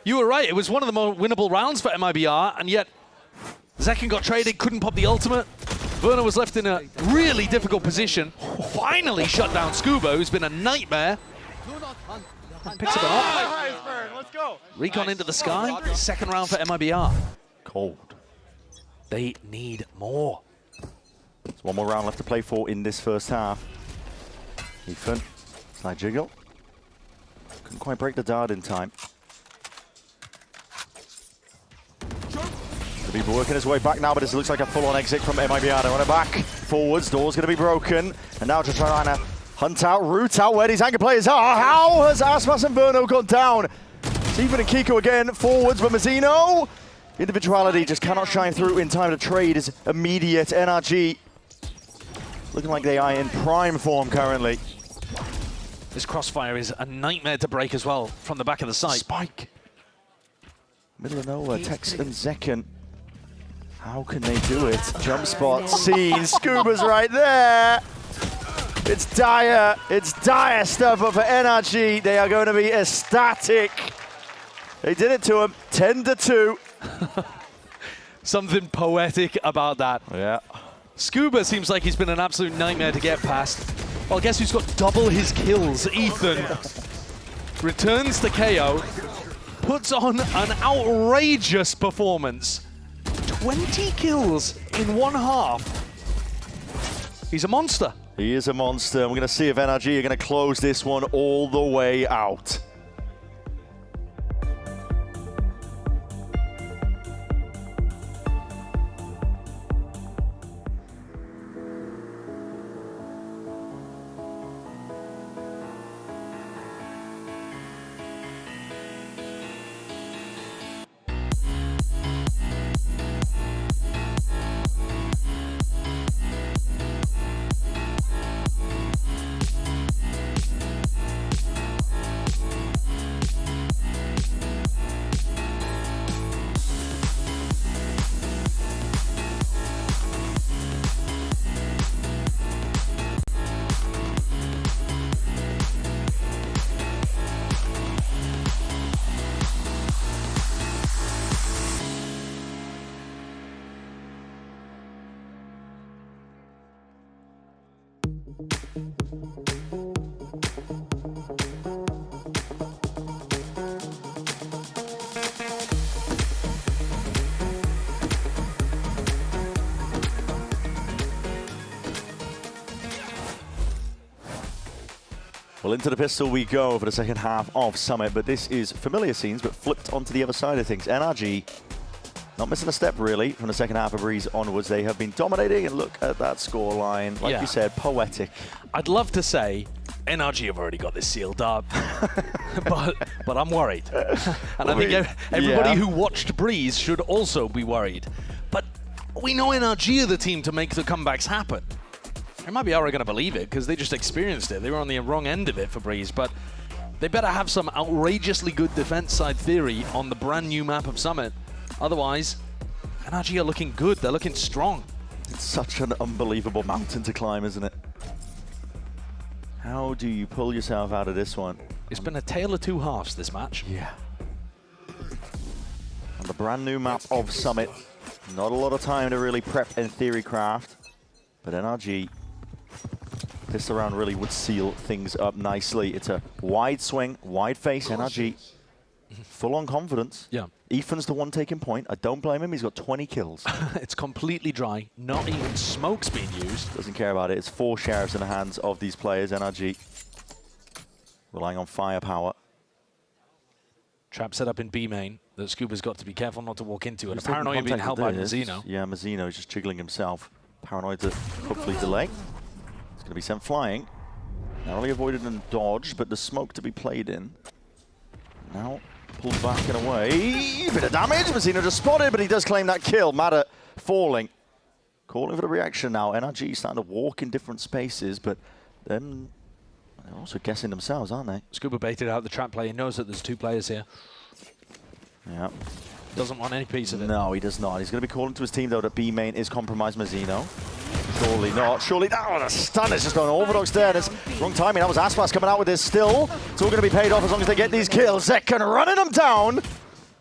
You were right, it was one of the more winnable rounds for MIBR, and yet Zekken got traded, couldn't pop the ultimate. Verno was left in a really difficult position. Finally shut down Scuba, who's been a nightmare. Picks up an op. Let's go. Recon into the sky. Second round for MIBR. Cold. They need more. There's one more round left to play for in this first half. Ethan, side jiggle. Couldn't quite break the dart in time. To be working his way back now, but this looks like a full-on exit from MIBR. They run it back. Forwards, door's going to be broken. And now just trying to hunt out, root out where these anchor players are. How has Aspas and Verno gone down? Steven and Kiko again, forwards, but Mazzino. Individuality just cannot shine through in time to trade is immediate. NRG looking like they are in prime form currently. This crossfire is a nightmare to break as well from the back of the site. Spike. Middle of nowhere, Tex and Zekken. How can they do it? Jump spot seen. Scuba's right there. It's dire stuff for NRG. They are going to be ecstatic. They did it to him, 10-2. Something poetic about that. Yeah. Scuba seems like he's been an absolute nightmare to get past. Well, guess who's got double his kills? Ethan returns the KO, puts on an outrageous performance. 20 kills in one half. He's a monster. He is a monster. We're going to see if NRG are going to close this one all the way out. Well, into the pistol we go for the second half of Summit, but this is familiar scenes, but flipped onto the other side of things. NRG not missing a step, really, from the second half of Breeze onwards. They have been dominating, and look at that scoreline. Like you said, poetic. I'd love to say NRG have already got this sealed up, but I'm worried. And I think everybody who watched Breeze should also be worried. But we know NRG are the team to make the comebacks happen. MIBR are going to believe it because they just experienced it. They were on the wrong end of it for Breeze, but they better have some outrageously good defense side theory on the brand new map of Summit. Otherwise, NRG are looking good. They're looking strong. It's such an unbelievable mountain to climb, isn't it? How do you pull yourself out of this one? It's been a tale of two halves, this match. Yeah. On the brand new map of Summit, not a lot of time to really prep and theory craft, but NRG, this round really would seal things up nicely. It's a wide swing, wide face, NRG. Full on confidence. Yeah. Ethan's the one taking point. I don't blame him. He's got 20 kills. It's completely dry. Not even smoke's being used. Doesn't care about it. It's 4 sheriffs in the hands of these players. NRG relying on firepower. Trap set up in B main that Scuba's got to be careful not to walk into. And Paranoia being held by Mazzino. Yeah, Mazzino is just jiggling himself. Paranoid to hopefully delay. It's going to be sent flying. Narrowly avoided and dodged, but the smoke to be played in. Now pulled back and away. Bit of damage. Mazzino just spotted, but he does claim that kill. Matter falling. Calling for the reaction now. NRG starting to walk in different spaces, but then they're also guessing themselves, aren't they? Scuba baited out the trap play. He knows that there's 2 players here. Yeah. Doesn't want any piece of it. No, he does not. He's going to be calling to his team, though, that B main is compromised. Mazzino. Surely not. Surely. Oh, the stun is just going Overdogs there. It's wrong timing. That was Aspas coming out with this still. It's all going to be paid off as long as they get these kills. Zekken running them down.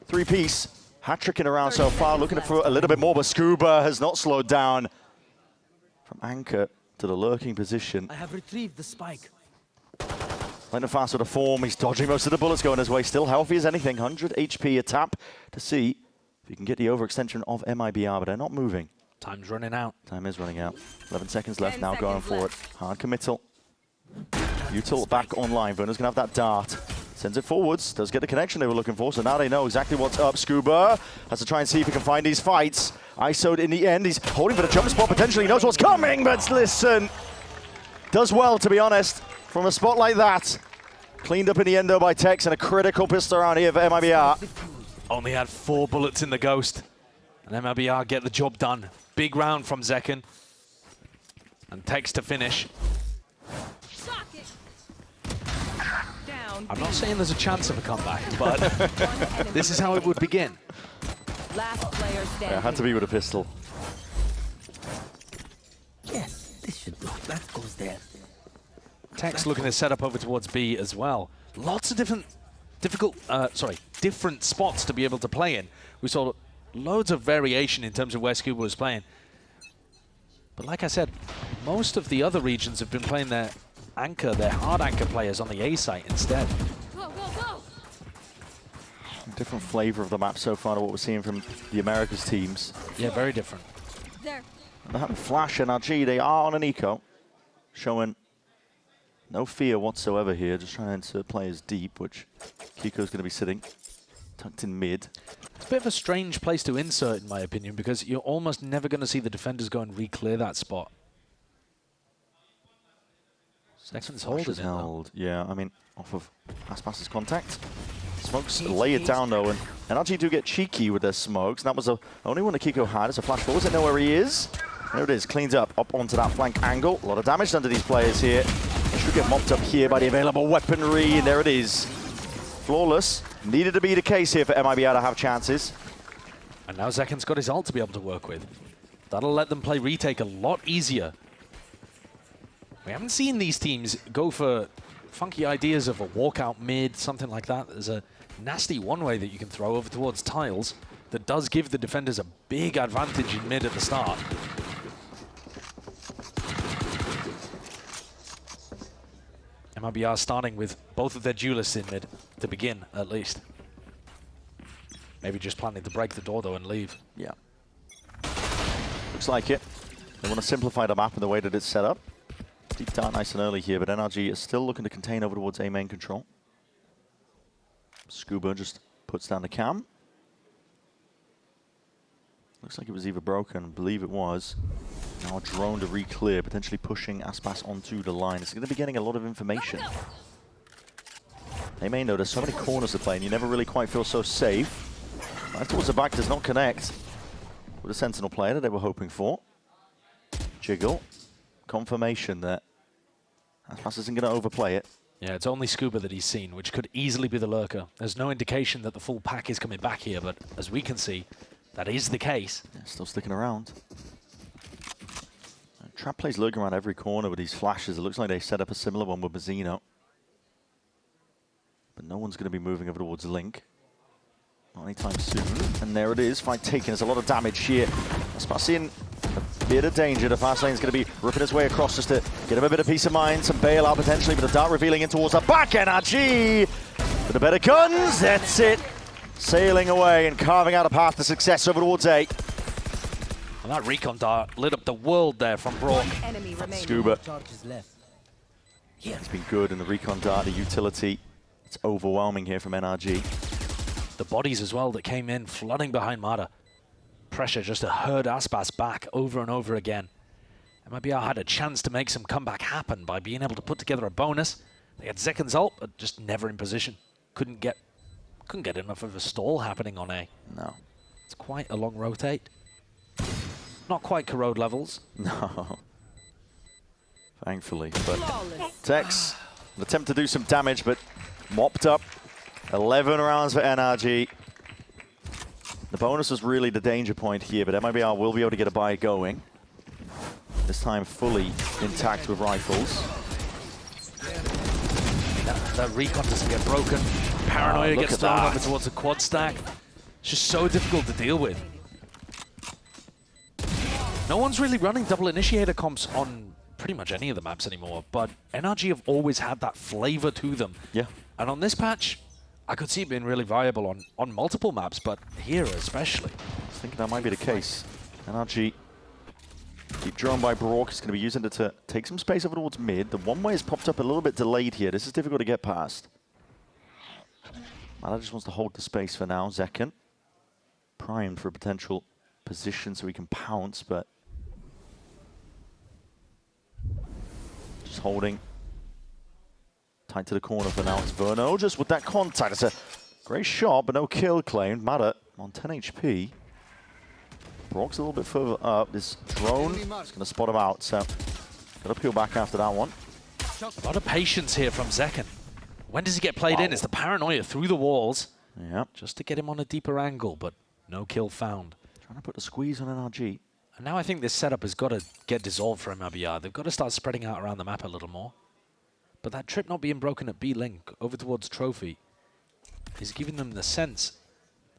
3-piece. Hat-tricking around so far. Looking for a little bit more, but Scuba has not slowed down. From anchor to the lurking position. I have retrieved the spike. Playing fast with a form. He's dodging most of the bullets going his way. Still healthy as anything. 100 HP a tap to see if you can get the overextension of MIBR, but they're not moving. Time's running out. Time is running out. 11 seconds left. Now going for it. Hard committal. Util back online. Werner's going to have that dart. Sends it forwards. Does get the connection they were looking for, so now they know exactly what's up. Scuba has to try and see if he can find these fights. ISO'd in the end. He's holding for the jump spot potentially. He knows what's coming, but listen. Does well, to be honest, from a spot like that. Cleaned up in the end, though, by Tex, and a critical pistol around here for MIBR. Only had 4 bullets in the Ghost. And MIBR get the job done. Big round from Zekken. And Tex to finish. I'm not saying there's a chance of a comeback, but this is how it would begin. Last player standing. Yeah, had to be with a pistol. Yes, this should do. That goes there. Tex looking to set up over towards B as well. Lots of different spots to be able to play in. We saw loads of variation in terms of where Scuba was playing. But like I said, most of the other regions have been playing their hard anchor players on the A site instead. Go, go, go! Different flavor of the map so far to what we're seeing from the Americas teams. Yeah, very different. There. That Flash NRG, they are on an eco, showing no fear whatsoever here, just trying to play as deep, which Kiko's going to be sitting tucked in mid. It's a bit of a strange place to insert, in my opinion, because you're almost never going to see the defenders go and re-clear that spot. Second's holding it, held. Yeah, I mean, off of Aspas's contact. Smokes lay it down, though, and NRG do get cheeky with their smokes. And that was the only one that Kiko had. It's a flash forward. Doesn't know where he is. There it is. Cleans up onto that flank angle. A lot of damage done to these players here. They should get mopped up here by the available weaponry. And there it is. Flawless. Needed to be the case here for MIBR to have chances. And now Zekken's got his ult to be able to work with. That'll let them play retake a lot easier. We haven't seen these teams go for funky ideas of a walkout mid, something like that. There's a nasty one-way that you can throw over towards tiles that does give the defenders a big advantage in mid at the start. MIBR starting with both of their duelists in mid to begin, at least. Maybe just planning to break the door, though, and leave. Yeah. Looks like it. They want to simplify the map in the way that it's set up. Deep down nice and early here, but NRG is still looking to contain over towards A main control. Scuba just puts down the cam. Looks like it was either broken, I believe it was. Now a drone to re-clear, potentially pushing Aspas onto the line. It's going to be getting a lot of information. They may know there's so many corners to play and you never really quite feel so safe. Right towards the back does not connect with a Sentinel player that they were hoping for. Jiggle. Confirmation that Aspas isn't going to overplay it. Yeah, it's only Scuba that he's seen, which could easily be the lurker. There's no indication that the full pack is coming back here, but as we can see, that is the case. Yeah, still sticking around. Trap plays lurking around every corner with these flashes. It looks like they set up a similar one with Mazzino. But no one's going to be moving over towards Link. Not anytime soon. And there it is. Fight taken. There's a lot of damage here. Aspas in a bit of danger. The fast lane's going to be ripping his way across just to get him a bit of peace of mind. Some bailout potentially, but the dart revealing in towards the back. NRG with the better guns. That's it. Sailing away and carving out a path to success over towards A. And that recon dart lit up the world there from Brock. Scuba. Yeah, it's been good in the recon dart, the utility. It's overwhelming here from NRG. The bodies as well that came in, flooding behind Mada. Pressure just to herd Aspas back over and over again. MIBR had a chance to make some comeback happen by being able to put together a bonus. They had Zekan's ult, but just never in position. Couldn't get enough of a stall happening on A. No. It's quite a long rotate. Not quite corrode levels. No. Thankfully. But Tex, an attempt to do some damage, but mopped up. 11 rounds for NRG. The bonus was really the danger point here, but MIBR will be able to get a buy going. This time fully intact with rifles. That recon doesn't get broken. Paranoia gets thrown over towards a quad stack. It's just so difficult to deal with. No one's really running double initiator comps on pretty much any of the maps anymore, but NRG have always had that flavor to them. Yeah. And on this patch, I could see it being really viable on multiple maps, but here especially. I was thinking that might be the case. NRG keep drone by Brock. It's going to be using it to take some space over towards mid. The one-way has popped up a little bit delayed here. This is difficult to get past. Mada just wants to hold the space for now. Zekan primed for a potential position so he can pounce, but just holding tight to the corner for now. It's Verno just with that contact. It's a great shot, but no kill claimed. Mada on 10 HP. Brock's a little bit further up. This drone is going to spot him out, so got to peel back after that one. A lot of patience here from Zekan. When does he get played in? It's the paranoia through the walls. Yeah. Just to get him on a deeper angle, but no kill found. Trying to put the squeeze on NRG. And now I think this setup has got to get dissolved for MIBR. They've got to start spreading out around the map a little more. But that trip not being broken at B-Link over towards Trophy is giving them the sense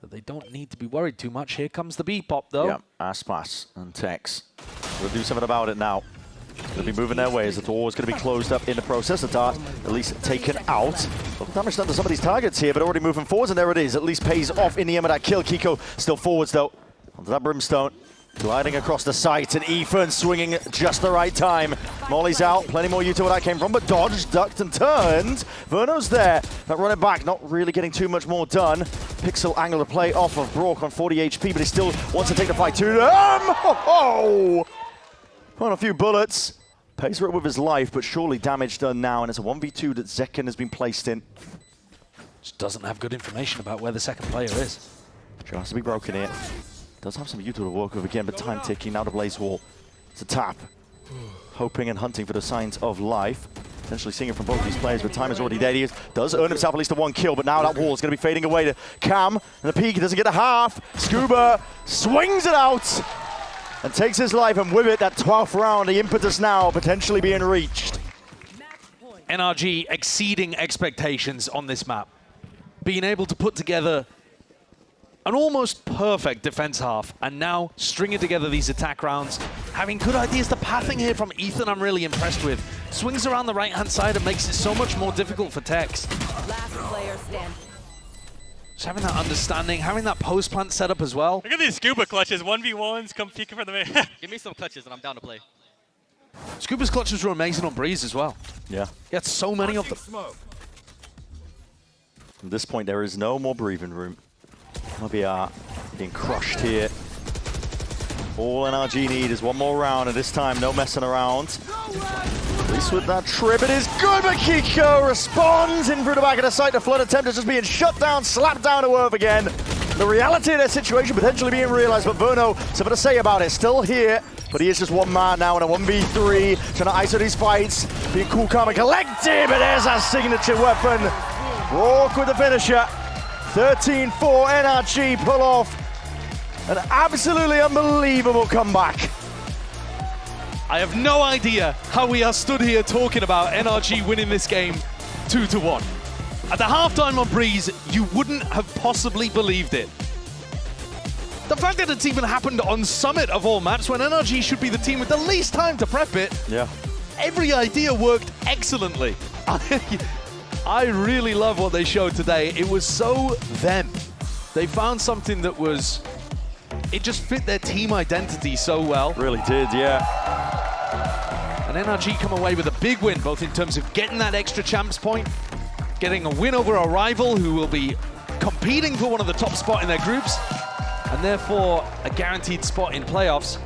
that they don't need to be worried too much. Here comes the B-pop, though. Yeah, Aspas and Tex. We'll do something about it now. They'll be moving their way as the door is going to be closed up in the process. The dart at least taken out. A lot of damage done to some of these targets here, but already moving forwards, and there it is. At least pays off in the end of that kill. Kiko still forwards, though. Onto that Brimstone. Gliding across the site, and Ethan swinging at just the right time. Molly's out, plenty more util where that came from, but dodged, ducked, and turned. Verno's there, but running back, not really getting too much more done. Pixel angle to play off of Brock on 40 HP, but he still wants to take the fight to them. Oh! On a few bullets. Pays for it with his life, but surely damage done now, and it's a 1v2 that Zekan has been placed in. Just doesn't have good information about where the second player is. Has to be broken here. Does have some util to work with again, but time ticking. Now the Blaze Wall. It's a tap. Hoping and hunting for the signs of life. Potentially seeing it from both these players, but time is already there. He does earn himself at least a 1 kill, but now that wall is going to be fading away to Cam. And the peak, he doesn't get a half. Scuba swings it out and takes his life, and with it, that 12th round, the impetus now potentially being reached. NRG exceeding expectations on this map. Being able to put together an almost perfect defense half, and now stringing together these attack rounds, having good ideas. The pathing here from Ethan I'm really impressed with. Swings around the right-hand side and makes it so much more difficult for Tex. Last player standing. Just having that understanding, having that post plant set up as well. Look at these scuba clutches, 1v1s, come peeking for the main. Give me some clutches and I'm down to play. Scuba's clutches were amazing on Breeze as well. Yeah. He had so many of them. At this point, there is no more breathing room. MIBR being crushed here. All NRG need is one more round, and this time, no messing around. At least with that trip, it is good, but Kiko responds in through the back of the site. The flood attempt is just being shut down, slapped down to earth again. The reality of their situation potentially being realized, but Verno, something to say about it, still here. But he is just one man now in a 1v3, trying to isolate these fights, being cool, calm, and collected, but there's our signature weapon. Rourke with the finisher. 13-4 NRG pull off. An absolutely unbelievable comeback. I have no idea how we are stood here talking about NRG winning this game 2-1. At the halftime on Breeze, you wouldn't have possibly believed it. The fact that it's even happened on Summit of all maps, when NRG should be the team with the least time to prep it, yeah, every idea worked excellently. I really love what they showed today. It was so them. They found something that was, it just fit their team identity so well. Really did, yeah. And NRG come away with a big win, both in terms of getting that extra champs point, getting a win over a rival who will be competing for one of the top spot in their groups, and therefore a guaranteed spot in playoffs.